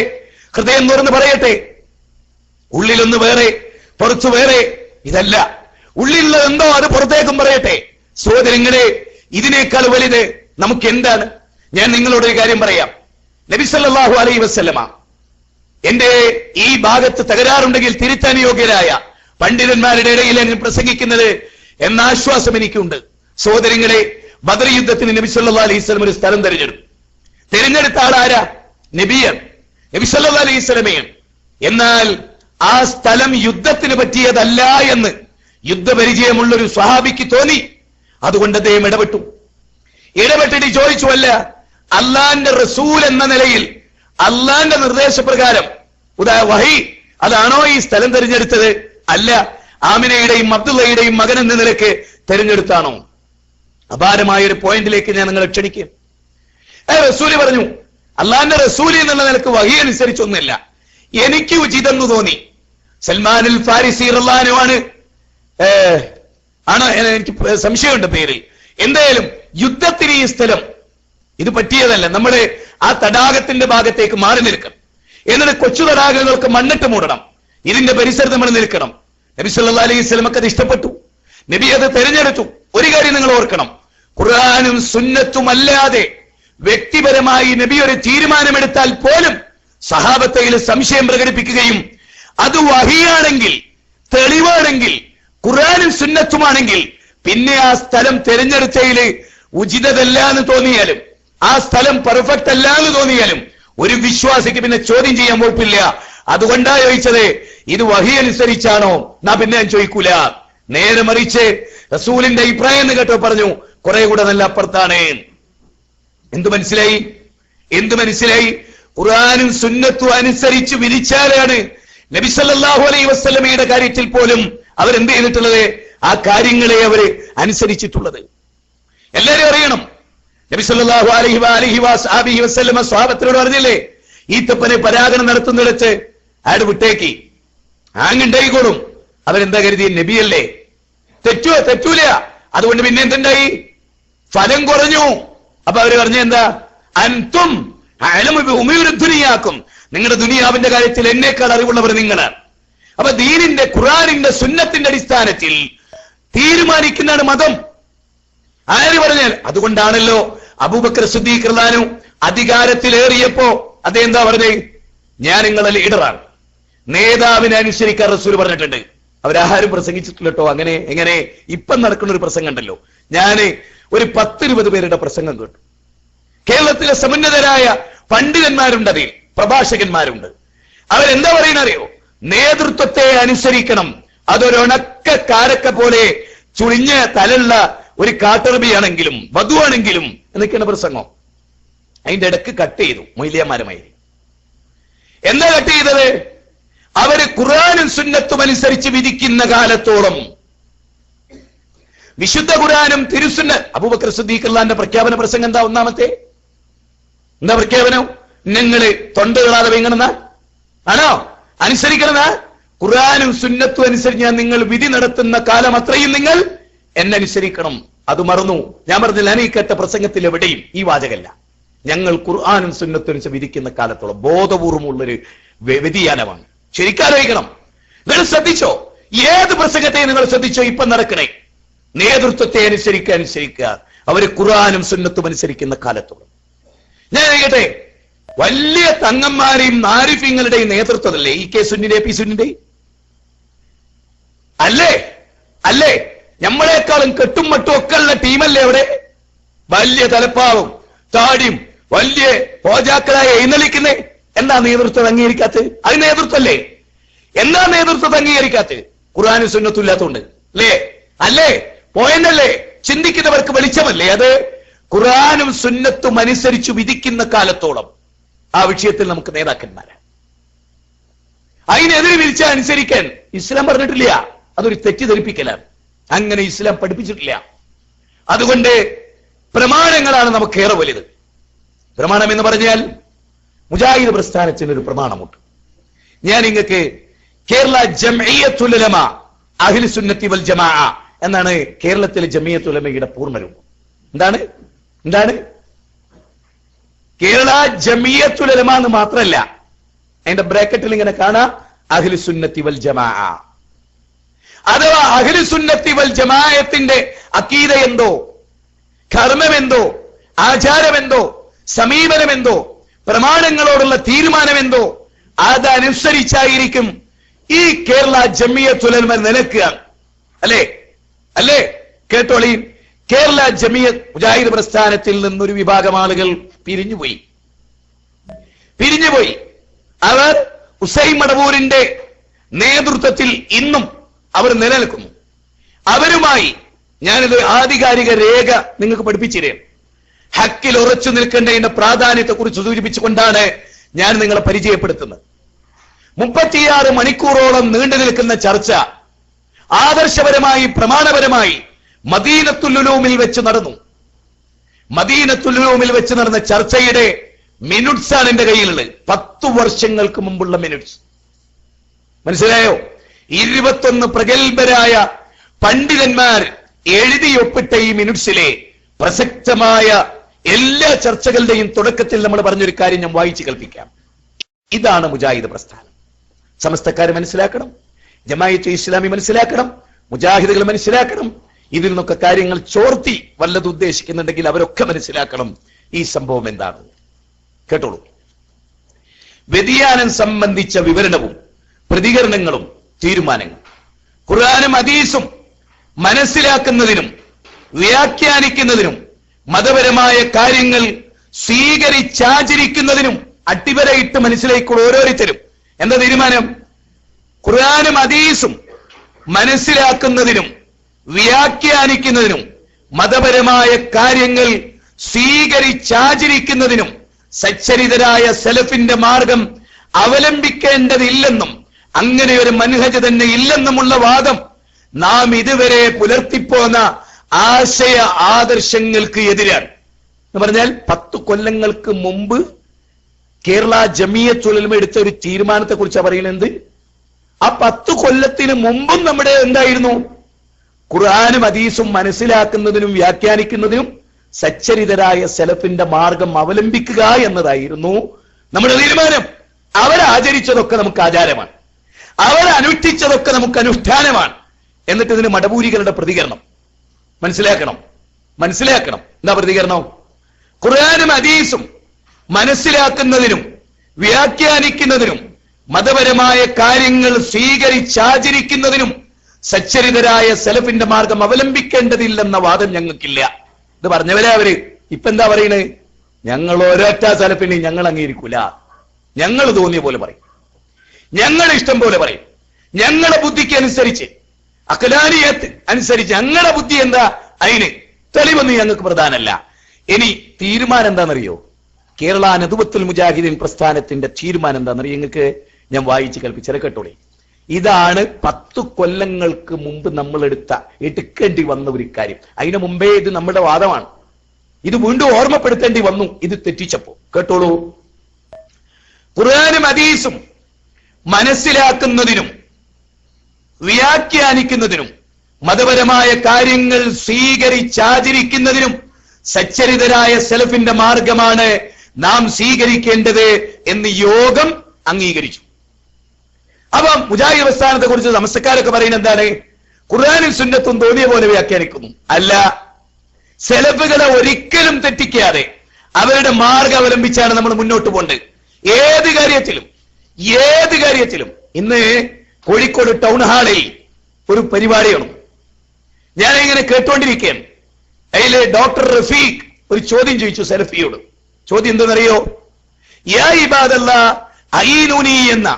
ഹൃദയം തുറന്ന് പറയട്ടെ, ഉള്ളിലൊന്ന് വേറെ പുറത്തു വേറെ ഇതല്ല. ഉള്ളിലുള്ളത് എന്തോ അത് പുറത്തേക്കും പറയട്ടെ. സഹോദരങ്ങളെ, ഇതിനേക്കാൾ വലുത് നമുക്ക് എന്താണ്? ഞാൻ നിങ്ങളോട് ഒരു കാര്യം പറയാം. നബി സല്ലല്ലാഹു അലൈഹി വസല്ലമ, എന്റെ ഈ ഭാഗത്ത് തകരാറുണ്ടെങ്കിൽ തിരുത്താൻ യോഗ്യരായ പണ്ഡിതന്മാരുടെ ഇടയിൽ ഞാൻ പ്രസംഗിക്കുന്നത് എന്ന ആശ്വാസം എനിക്കുണ്ട്. സഹോദരങ്ങളെ, ബദർ യുദ്ധത്തിന് നബി സല്ലല്ലാഹു അലൈഹി വസല്ലം ഒരു സ്ഥലം തിരഞ്ഞെടുത്ത ആളാരാ? നബിയാണ്, നബി സല്ലല്ലാഹു അലൈഹി വസല്ലമയാണ്. എന്നാൽ ആ സ്ഥലം യുദ്ധത്തിന് പറ്റിയതല്ല എന്ന് യുദ്ധപരിചയമുള്ളൊരു സ്വഹാബിക്ക് തോന്നി. അതുകൊണ്ട് അദ്ദേഹം ഇടപെട്ടിട്ട് ചോദിച്ചു, അല്ല, അള്ളാന്റെ റസൂൽ എന്ന നിലയിൽ അള്ളാന്റെ നിർദ്ദേശപ്രകാരം വഹി അതാണോ ഈ സ്ഥലം തിരഞ്ഞെടുത്തത്? അല്ല, ആമിനയുടെയും അബ്ദുള്ളയുടെയും മകൻ എന്ന നിലയ്ക്ക് തിരഞ്ഞെടുത്താണോ? അപാരമായ ഒരു പോയിന്റിലേക്ക് ഞാൻ നിങ്ങളെ ക്ഷണിക്കും. റസൂല് പറഞ്ഞു, അള്ളാന്റെ റസൂല് എന്നുള്ള നിലക്ക് വഹി അനുസരിച്ചൊന്നുമില്ല, എനിക്ക് ഉചിതം എന്ന് തോന്നി. സൽമാനുൽ ഫാരിസി റളിയല്ലാഹു ആണ്, എനിക്ക് സംശയമുണ്ട് പേരിൽ. എന്തായാലും യുദ്ധത്തിന് ഈ സ്ഥലം ഇത് പറ്റിയതല്ല. നമ്മള് ആ തടാകത്തിന്റെ ഭാഗത്തേക്ക് മാറി നിൽക്കണം. എന്നിട്ട് കൊച്ചു തടാകങ്ങൾക്ക് മണ്ണിട്ട് മൂടണം. ഇതിന്റെ പരിസരത്ത് നമ്മൾ നിൽക്കണം. നബി സല്ലല്ലാഹു അലൈഹി വസല്ലമക്ക് അത് ഇഷ്ടപ്പെട്ടു. നബി അത് തെരഞ്ഞെടുത്തു. ഒരു കാര്യം നിങ്ങൾ ഓർക്കണം, ഖുർആനും സുന്നത്തും അല്ലാതെ വ്യക്തിപരമായി നബി ഒരു തീരുമാനമെടുത്താൽ പോലും സഹാബത്തയിൽ സംശയം പ്രകടിപ്പിക്കുകയും അത് വഹിയാണെങ്കിൽ, തെളിവാണെങ്കിൽ, ഖുർആനും സുന്നത്തുമാണെങ്കിൽ പിന്നെ ആ സ്ഥലം തിരഞ്ഞെടുത്തതിൽ ഉചിതമല്ല എന്ന് തോന്നിയാലും, ആ സ്ഥലം പെർഫെക്റ്റ് അല്ല എന്ന് തോന്നിയാലും ഒരു വിശ്വാസിക്ക് പിന്നെ ചോദ്യം ചെയ്യാൻ വകുപ്പില്ല. അതുകൊണ്ടാ ചോദിച്ചത്, ഇത് വഹി അനുസരിച്ചാണോ? പിന്നെ ഞാൻ ചോദിക്കൂല. നേരെ മറിച്ച് റസൂലിന്റെ അഭിപ്രായം എന്ന് കേട്ടോ പറഞ്ഞു കുറെ കൂടെ നല്ല അപ്പുറത്താണ്. എന്ത് മനസ്സിലായി? ഖുർആനും സുന്നത്തും അനുസരിച്ച് വിധിച്ചാലാണ് നബി സല്ലല്ലാഹു അലൈഹി വസല്ലമയുടെ കാര്യത്തിൽ പോലും അവരെന്ത് ചെയ്തിട്ടുള്ളത്? ആ കാര്യങ്ങളെ അവര് അനുസരിച്ചിട്ടുള്ളത്. എല്ലാരും അറിയണം, നബി സല്ലല്ലാഹു അലൈഹി വസല്ലമ സ്വഹാബത്തിനോട് പറഞ്ഞില്ലേ, ഈത്തപ്പനെ പരാഗണം നടത്തുന്നിടത്ത് അയാൾ വിട്ടേക്ക്, ആങ്ങുണ്ടായിക്കോളും. അവരെന്താ കരുതി? നബിയല്ലേ, തെറ്റൂല. അതുകൊണ്ട് പിന്നെ എന്തുണ്ടായി? ഫലം കുറഞ്ഞു. അപ്പൊ അവര് പറഞ്ഞ എന്താ? അൻതും ദുനിയാക്കും, നിങ്ങളുടെ ദുനിയാവിന്റെ കാര്യത്തിൽ എന്നേക്കാൾ അറിവുള്ളവർ നിങ്ങളാണ്. അപ്പൊ ദീനിന്റെ, ഖുർആനിന്റെ, സുന്നത്തിന്റെ അടിസ്ഥാനത്തിൽ തീരുമാനിക്കുന്നതാണ് മതം. ആര് പറഞ്ഞാൽ? അതുകൊണ്ടാണല്ലോ അബൂബക്കർ സിദ്ദീഖ് റളിയല്ലാഹു അൻഹു അധികാരത്തിലേറിയപ്പോ അദ്ദേഹം എന്താ പറഞ്ഞേ? ഞാൻ നിങ്ങളെ ലീഡറാണ്, നേതാവിനെ അനുസരിക്കാൻ റസൂൽ പറഞ്ഞിട്ടുണ്ട്. അവരാരും പ്രസംഗിച്ചിട്ടില്ല കേട്ടോ. എങ്ങനെ ഇപ്പം നടക്കുന്ന ഒരു പ്രസംഗം ഉണ്ടല്ലോ, ഞാന് ഒരു 10-20 പേരുടെ പ്രസംഗം കേട്ടു. കേരളത്തിലെ സമുന്നതരായ പണ്ഡിതന്മാരുണ്ട്, അതിൽ പ്രഭാഷകന്മാരുണ്ട്. അവരെന്താ പറയുന്ന അറിയോ? നേതൃത്വത്തെ അനുസരിക്കണം. അതൊരുണക്ക കാരക്ക പോലെ ചുളിഞ്ഞ തലുള്ള ഒരു കാട്ടറബിയാണെങ്കിലും വധുവാണെങ്കിലും എന്നൊക്കെയാണ് പ്രസംഗം. അതിന്റെ ഇടക്ക് കട്ട് ചെയ്തു മൊയ്ലിയന്മാരുമായി. എന്താ കട്ട് ചെയ്തത്? അവര് ഖുർആനും സുന്നത്തും അനുസരിച്ച് വിധിക്കുന്ന കാലത്തോളം, വിശുദ്ധ ഖുർആനും തിരുസുന്ന, അബൂബക്കർ സിദ്ദീഖ് റളിയല്ലാഹുവിന്റെ പ്രഖ്യാപന പ്രസംഗം എന്താ? ഒന്നാമത്തെ എന്താ പ്രഖ്യാപനം? നിങ്ങള് തൊണ്ടകളാതെ വീങ്ങണമെന്ന ആണോ? അനുസരിക്കണമെന്ന? ഖുർആനും സുന്നത്തും അനുസരിച്ച് ഞാൻ നിങ്ങൾ വിധി നടത്തുന്ന കാലം അത്രയും നിങ്ങൾ എന്നെ അനുസരിക്കണം. അത് മറന്നു. ഞാൻ പറഞ്ഞില്ല, ഞാൻ ഈ കേട്ട പ്രസംഗത്തിൽ എവിടെയും ഈ വാചകല്ല. ഞങ്ങൾ ഖുർആനും സുന്നത്തും അനുസരിച്ച് വിധിക്കുന്ന കാലത്തോളം ബോധപൂർവമുള്ളൊരു വ്യതിയാനമാണ്. ശരിക്കാലോചിക്കണം. നിങ്ങൾ ശ്രദ്ധിച്ചോ? ഏത് പ്രസംഗത്തെയും നിങ്ങൾ ശ്രദ്ധിച്ചോ? ഇപ്പൊ നടക്കണേ നേതൃത്വത്തെ അനുസരിക്കുക. അവര് ഖുർആനും സുന്നത്തും അനുസരിക്കുന്ന കാലത്തോളം. ഞാൻ കേട്ടെ, വലിയ തങ്ങന്മാരെയും ആരിഫ്യങ്ങളുടെയും നേതൃത്വമല്ലേ ഈ കെ സുന്നിന്റെ, പി സുന്നിന്റെ? അല്ലേ? നമ്മളെക്കാളും കെട്ടും മട്ടും ഒക്കെ ഉള്ള ടീമല്ലേ അവിടെ? വലിയ തലപ്പാവും താടിയും വലിയ പോജാക്കളായി എഴുന്നള്ളിക്കുന്നേ. എന്താ നേതൃത്വം അംഗീകരിക്കാത്തത്? അത് നേതൃത്വല്ലേ? എന്താ നേതൃത്വം അംഗീകരിക്കാത്തത്? ഖുർആനും സുന്നത്തും ഇല്ലാത്തതുകൊണ്ട് അല്ലേ? പോയല്ലേ? ചിന്തിക്കുന്നവർക്ക് വെളിച്ചമല്ലേ അത്? ഖുർആനും സുന്നത്തും അനുസരിച്ച് വിധിക്കുന്ന കാലത്തോളം ആ വിഷയത്തിൽ നമുക്ക് നേതാക്കന്മാരാണ്. അതിനെതിരെ വിധിച്ചാൽ അനുസരിക്കാൻ ഇസ്ലാം പറഞ്ഞിട്ടില്ല. അതൊരു തെറ്റിദ്ധരിപ്പിക്കലാണ്. അങ്ങനെ ഇസ്ലാം പഠിപ്പിച്ചിട്ടില്ല. അതുകൊണ്ട് പ്രമാണങ്ങളാണ് നമുക്കേറെ വലുത്. പ്രമാണം എന്ന് പറഞ്ഞാൽ മുജാഹിദ് പ്രസ്ഥാനത്തിന് ഒരു പ്രമാണമുണ്ട്. ഞാൻ നിങ്ങൾക്ക് കേരള ജംഇയ്യത്തുൽ ഉലമ അഹ്ലു സുന്നത്തി വൽ ജമാഅ എന്നാണ് കേരളത്തിലെ ജംഇയ്യത്തുൽ ഉലമയുടെ പൂർണ്ണരൂപം. എന്താണ് കേരള ജംഇയ്യത്തുൽ ഉലമ എന്ന് മാത്രമല്ല, അതിന്റെ ബ്രാക്കറ്റിൽ ഇങ്ങനെ കാണാം അഹ്ലു സുന്നത്തി വൽ ജമാഅ. അഥവാ അഹ്ലു സുന്നത്തി വൽ ജമാഅത്തിന്റെ അഖീദ എന്തോ, കർമ്മമെന്തോ, ആചാരമെന്തോ, സമീപനമെന്തോ, പ്രമാണങ്ങളോടുള്ള തീരുമാനമെന്തോ അതനുസരിച്ചായിരിക്കും ഈ കേരള ജംഇയ്യത്തുൽ ഉലമ നിലക്കുക. അല്ലേ? കേട്ടോളി, കേരള ജംഇയ്യത്ത് മുജാഹിദ് പ്രസ്ഥാനത്തിൽ നിന്നൊരു വിഭാഗം ആളുകൾ പിരിഞ്ഞുപോയി. അവർ ഹുസൈൻ മടവൂരിന്റെ നേതൃത്വത്തിൽ ഇന്നും അവർ നിലനിൽക്കുന്നു. അവരുമായി ഞാനിത് ആധികാരിക രേഖ നിങ്ങൾക്ക് പഠിപ്പിച്ചിരുന്നു. ഹക്കിൽ ഉറച്ചു നിൽക്കേണ്ടതിന്റെ പ്രാധാന്യത്തെ കുറിച്ച് സൂചിപ്പിച്ചുകൊണ്ടാണ് ഞാൻ നിങ്ങളെ പരിചയപ്പെടുത്തുന്നത്. 36 മണിക്കൂറോളം നീണ്ടു നിൽക്കുന്ന ചർച്ച ആദർശപരമായി, പ്രമാണപരമായി മദീനത്തുൽ ഉലൂമിൽ വെച്ച് നടന്നു. മദീനത്തുൽ ഉലൂമിൽ വെച്ച് നടന്ന ചർച്ചയുടെ മിനിറ്റ്സ് ആണ് എന്റെ കയ്യിലുള്ളത്. 10 വർഷങ്ങൾക്ക് മുമ്പുള്ള മിനിറ്റ്സ്. മനസ്സിലായോ? 21 പ്രഗത്ഭരായ പണ്ഡിതന്മാർ എഴുതിയൊപ്പിട്ട ഈ മിനിറ്റ്സിലെ പ്രസക്തമായ എല്ലാ ചർച്ചകളുടെയും തുടക്കത്തിൽ നമ്മൾ പറഞ്ഞൊരു കാര്യം ഞാൻ വായിച്ചു കേൾപ്പിക്കാം. ഇതാണ് മുജാഹിദ് പ്രസ്ഥാനം. സമസ്തക്കാർ മനസ്സിലാക്കണം, ജമാഅത്തെ ഇസ്ലാമി മനസ്സിലാക്കണം, മുജാഹിദുകൾ മനസ്സിലാക്കണം. ഇതിൽ നിന്നൊക്കെ കാര്യങ്ങൾ ചോർത്തി വല്ലത് ഉദ്ദേശിക്കുന്നുണ്ടെങ്കിൽ അവരൊക്കെ മനസ്സിലാക്കണം. ഈ സംഭവം എന്താണ്? കേട്ടോളൂ. വ്യതിയാനം സംബന്ധിച്ച വിവരണവും പ്രതികരണങ്ങളും തീരുമാനങ്ങൾ ഖുർആനും ഹദീസും മനസ്സിലാക്കുന്നതിനും വ്യാഖ്യാനിക്കുന്നതിനും മതപരമായ കാര്യങ്ങൾ സ്വീകരിച്ചാചരിക്കുന്നതിനും അട്ടിവരയിട്ട് മനസ്സിലാക്കിയുള്ള ഓരോരുത്തരും എന്താ തീരുമാനം? ഖുർആനും ഹദീസും മനസ്സിലാക്കുന്നതിനും വ്യാഖ്യാനിക്കുന്നതിനും മതപരമായ കാര്യങ്ങൾ സ്വീകരിച്ചാചരിക്കുന്നതിനും സച്ചരിതരായ സലഫിന്റെ മാർഗം അവലംബിക്കേണ്ടതില്ലെന്നും അങ്ങനെ ഒരു മൻഹജ് തന്നെ ഇല്ലെന്നുമുള്ള വാദം നാം ഇതുവരെ പുലർത്തിപ്പോന്ന ആശയ ആദർശങ്ങൾക്ക് എതിരാണ്. എന്ന് പറഞ്ഞാൽ 10 കൊല്ലങ്ങൾക്ക് മുമ്പ് കേരള ജമിയത്തുൽ ഉലമ എടുത്ത ഒരു തീരുമാനത്തെ കുറിച്ചാണ് പറയുന്നത്. ആ 10 കൊല്ലത്തിന് മുമ്പും നമ്മുടെ എന്തായിരുന്നു? ഖുർആനും ഹദീസും മനസ്സിലാക്കുന്നതിനും വ്യാഖ്യാനിക്കുന്നതിനും സച്ചരിതരായ സലഫിന്റെ മാർഗം അവലംബിക്കുക എന്നതായിരുന്നു നമ്മുടെ തീരുമാനം. അവരാചരിച്ചതൊക്കെ നമുക്ക് ആചാരമാണ്, അവരനുഷ്ഠിച്ചതൊക്കെ നമുക്ക് അനുഷ്ഠാനമാണ്. എന്നിട്ട് ഇതിന് മടപൂരികളുടെ പ്രതികരണം മനസ്സിലാക്കണം. എന്താ പ്രതികരണം? ഖുർആനും ഹദീസും മനസ്സിലാക്കുന്നതിനും വ്യാഖ്യാനിക്കുന്നതിനും മതപരമായ കാര്യങ്ങൾ സ്വീകരിച്ചാചരിക്കുന്നതിനും സച്ചരിതരായ സലഫിന്റെ മാർഗം അവലംബിക്കേണ്ടതില്ലെന്ന വാദം ഞങ്ങൾക്കില്ല. ഇത് പറഞ്ഞവരെ അവര് ഇപ്പൊ എന്താ പറയുന്നത്? ഞങ്ങൾ ഒരൊറ്റ സലഫിനെ ഞങ്ങൾ അംഗീകരിക്കൂല, ഞങ്ങൾ തോന്നിയ പോലെ പറയും, ഞങ്ങൾ ഇഷ്ടം പോലെ പറയും, ഞങ്ങളുടെ ബുദ്ധിക്ക് അനുസരിച്ച് അഖലാനിയത്ത് അനുസരിച്ച് ഞങ്ങളുടെ ബുദ്ധി എന്താ അതിന് തെളിവൊന്നും ഞങ്ങൾക്ക് പ്രധാനമല്ല. ഇനി തീരുമാനം എന്താണെന്നറിയോ? കേരള നദുവത്തുൽ മുജാഹിദീൻ പ്രസ്ഥാനത്തിന്റെ തീരുമാനം എന്താണെന്നറിയോ? നിങ്ങൾക്ക് ഞാൻ വായിച്ച് കൽപ്പിച്ചത് കേട്ടോളെ. ഇതാണ് 10 കൊല്ലങ്ങൾക്ക് മുമ്പ് നമ്മൾ എടുക്കേണ്ടി വന്ന ഒരു കാര്യം. അതിനു മുമ്പേ ഇത് നമ്മുടെ വാദമാണ്. ഇത് വീണ്ടും ഓർമ്മപ്പെടുത്തേണ്ടി വന്നു ഇത് തെറ്റിച്ചപ്പോ. കേട്ടോളൂ. ഖുർആനും ഹദീസും മനസ്സിലാക്കുന്നതിനും വ്യാഖ്യാനിക്കുന്നതിനും മതപരമായ കാര്യങ്ങൾ സ്വീകരിച്ചാചരിക്കുന്നതിനും സച്ചരിതരായ സലഫിന്റെ മാർഗമാണ് നാം സ്വീകരിക്കേണ്ടത് എന്ന് യോഗം അംഗീകരിച്ചു. അപ്പൊ മുജാഹിദ് പ്രസ്ഥാനത്തെ കുറിച്ച് സമസ്തക്കാരൊക്കെ പറയുന്നത് എന്താണ്? ഖുർആനും സുന്നത്തും തോന്നിയ പോലെ വ്യാഖ്യാനിക്കുന്നു. അല്ല, സലഫുകളെ ഒരിക്കലും തെറ്റിക്കാതെ അവരുടെ മാർഗം അവലംബിച്ചാണ് നമ്മൾ മുന്നോട്ട് പോകേണ്ടത്. ഏത് കാര്യത്തിലും. ഇന്ന് കോഴിക്കോട് ടൗൺ ഹാളിൽ ഒരു പരിപാടിയാണ്. ഞാനിങ്ങനെ കേട്ടുകൊണ്ടിരിക്കുകയാണ്. അതിലെ ഡോക്ടർ റഫീഖ് ഒരു ചോദ്യം ചോദിച്ചു സലഫിയോട്. ചോദ്യം എന്തെന്നറിയോ? യാ ഇബാദല്ലാഹ് അഈനൂനി എന്ന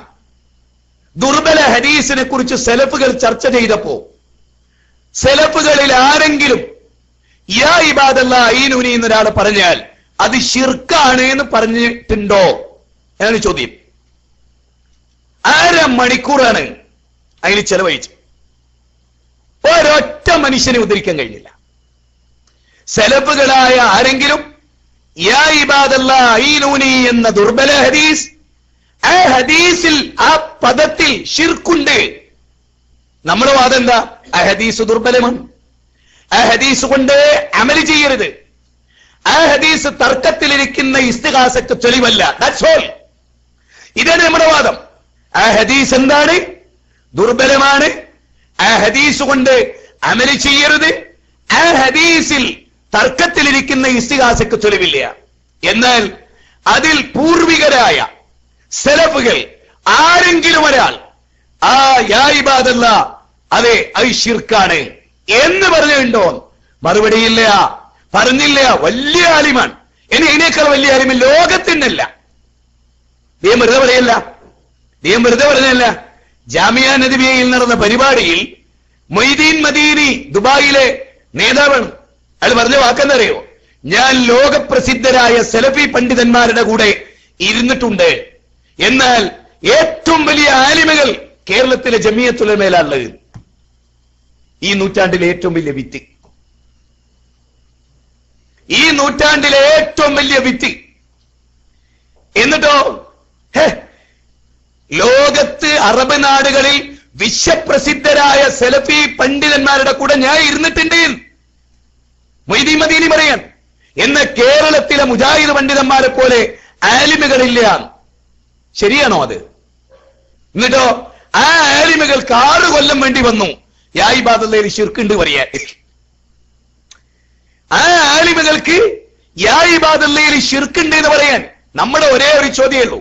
ദുർബല ഹദീസിനെ കുറിച്ച് സലഫുകൾ ചർച്ച ചെയ്തപ്പോ സലഫുകളിൽ ആരെങ്കിലും യാ ഇബാദല്ലാഹ് അഈനൂനി എന്നൊരാൾ പറഞ്ഞാൽ അത് ശിർക്കാണ് എന്ന് പറഞ്ഞിട്ടുണ്ടോ എന്നാണ് ചോദ്യം. 1/2 മണിക്കൂറാണ് അതിന് ചെലവഴിച്ചു. ഒരൊറ്റ മനുഷ്യനെ ഉദ്ധരിക്കാൻ കഴിഞ്ഞില്ല. സലഫുകളായ ആരെങ്കിലും യാ ഇബാദല്ലാഹ് അഈനൂനി എന്ന ദുർബല ഹദീസ്, ആ ഹദീസിൽ ആ പദത്തിൽ ശിർക്കുണ്ട്. നമ്മുടെ വാദം എന്താ? ആ ഹദീസ് ദുർബലമാണ്, ആ ഹദീസ് കൊണ്ട് അമൽ ചെയ്യരുത്, ആ ഹദീസ് തർക്കത്തിലിരിക്കുന്ന ഇസ്തിഗാസക്ക് തെളിവല്ല. That's all. ഇതാണ് നമ്മുടെ വാദം. ആ ഹദീസ് എന്താണ്? ദുർബലമാണ്, ആ ഹദീസ് കൊണ്ട് അമൽ ചെയ്യരുത്, ആ ഹദീസിൽ തർക്കത്തിലിരിക്കുന്ന ഇസ്തിഗാസക്ക് തെളിവില്ല. എന്നാൽ അതിൽ പൂർവികരായ സലഫുകൾ ആരെങ്കിലും ഒരാൾ ആ യാ ഇബാദല്ലാഹ് അതെ അത് ശിർക്കാണ് എന്ന് പറഞ്ഞുണ്ടോ? മറുപടിയില്ല, പറഞ്ഞില്ല. വലിയ ആലിമാണ്. ഇനി ഇതിനേക്കാൾ വലിയ ആലിമൻ ലോകത്തിനല്ല. ദൈവം വെറുതെ പറഞ്ഞല്ല. ജാമിയ നദിബിയയിൽ നടന്ന പരിപാടിയിൽ മൊയ്തീൻ മദീനി ദുബായിലെ നേതാവാണ്. അയാൾ പറഞ്ഞ വാക്കെന്നറിയോ? ഞാൻ ലോകപ്രസിദ്ധരായ സലഫി പണ്ഡിതന്മാരുടെ കൂടെ ഇരുന്നിട്ടുണ്ട്, എന്നാൽ ഏറ്റവും വലിയ ആലിമകൾ കേരളത്തിലെ ജമിയത്തുൽ ഉലമയിലുള്ളത്. ഈ നൂറ്റാണ്ടിലെ ഏറ്റവും വലിയ വിത്ത്, ഈ നൂറ്റാണ്ടിലെ ഏറ്റവും വലിയ വിത്ത്. എന്നിട്ടോ ലോകത്ത് അറബ് നാടുകളിൽ വിശ്വപ്രസിദ്ധരായ സലഫി പണ്ഡിതന്മാരുടെ കൂടെ ഞാൻ ഇരുന്നിട്ടുണ്ട് മൊയ്തീൻ മദീനി പറയാൻ. എന്ന് കേരളത്തിലെ മുജാഹിദ് പണ്ഡിതന്മാരെ പോലെ ആലിമുകളില്ല. ശരിയാണോ അത്? എന്നിട്ടോ ആ ആലിമുകൾക്ക് 6 കൊല്ലം വേണ്ടി വന്നു യാ ഇബാദല്ലാഹ് ശിർക്കുണ്ട് പറയാൻ. ആ ആലിമുകൾക്ക് യാ ഇബാദല്ലയിൽ ശിർക്കുണ്ട് എന്ന് പറയാൻ നമ്മുടെ ഒരേ ഒരു ചോദ്യമേ ഉള്ളൂ.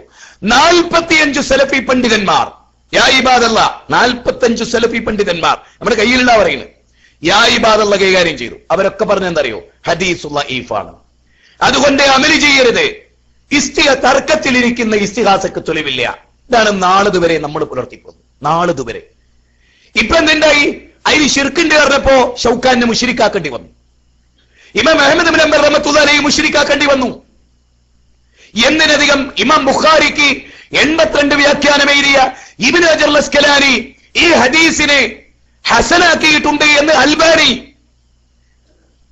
45 സലഫി പണ്ഡിതന്മാർ, യാ ഇബാദല്ല 45 സലഫി പണ്ഡിതന്മാർ നമ്മുടെ കയ്യിലുള്ള പറയുന്നത് യാ ഇബാദല്ല കൈകാര്യം ചെയ്തു. അവരൊക്കെ പറഞ്ഞെന്തറിയോ? ഹദീസുള്ള ഈഫാണ്, അതുകൊണ്ട് അമലി ചെയ്യരുത്, തർക്കത്തിലിരിക്കുന്ന ഇസ്തിഹാസക്ക് തെളിവില്ല. ഇതാണ് നാളിതുവരെ നമ്മൾ പുലർത്തിപ്പോകുന്നത്. നാളിതുവരെ ഇപ്പൊ എന്തുണ്ടായി? അതിന് ശിർക്കിന്റെ പറഞ്ഞപ്പോ ഷൗക്കാനെ മുശ്രിക്കാക്കേണ്ടി വന്നു. ഇമാം അഹ്മദ് ഇബ്നു ഹംബൽ റഹ്മത്തുള്ളാഹി അലൈഹി മുശ്രിക്കാക്കേണ്ടി വന്നു. എന്തിനധികം ഇമാം ബുഖാരിക്ക് 82 വ്യാഖ്യാനം എഴുതിയ ഇബ്നു ഹജർ അസ്കലാനി ഈ ഹദീസിനെ ഹസനാക്കിയിട്ടുണ്ട് എന്ന് അൽബാനി,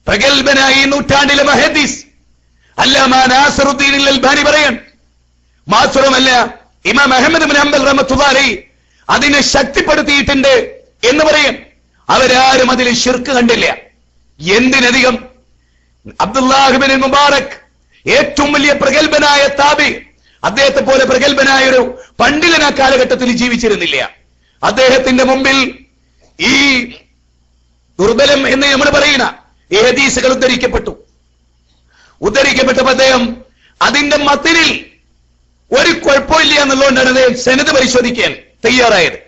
പ്രഗൽഭനായ ഈ നൂറ്റാണ്ടിലെ മുഹദ്ദിസ് അല്ലാമ നാസിറുദ്ദീൻ അൽബാനി പറയാൻ. മാത്രമല്ല ഇമാം അഹ്മദ് ഇബ്നു ഹംബൽ റഹ്മത്തുള്ളാഹി അലൈഹി അതിനെ ശക്തിപ്പെടുത്തിയിട്ടുണ്ട് എന്ന് പറയാൻ. അവരാരും അതിൽ ശിർക്ക് കണ്ടില്ല. എന്തിനധികം അബ്ദുല്ലാഹ് ഇബ്നു മുബാറക്, ഏറ്റവും വലിയ പ്രഗൽഭനായ താബി, അദ്ദേഹത്തെ പോലെ പ്രഗൽഭനായ ഒരു പണ്ഡിതൻ ആ കാലഘട്ടത്തിൽ ജീവിച്ചിരുന്നില്ല. അദ്ദേഹത്തിന്റെ മുമ്പിൽ ഈ ദുർബലം എന്ന് നമ്മൾ പറയുന്ന ഈ ഹദീസുകൾ ഉദ്ധരിക്കപ്പെട്ടപ്പോ അദ്ദേഹം അതിന്റെ മത്തിനിൽ ഒരു കുഴപ്പമില്ല എന്നുള്ളതുകൊണ്ടാണ് അദ്ദേഹം സെനത് പരിശോധിക്കാൻ തയ്യാറായത്.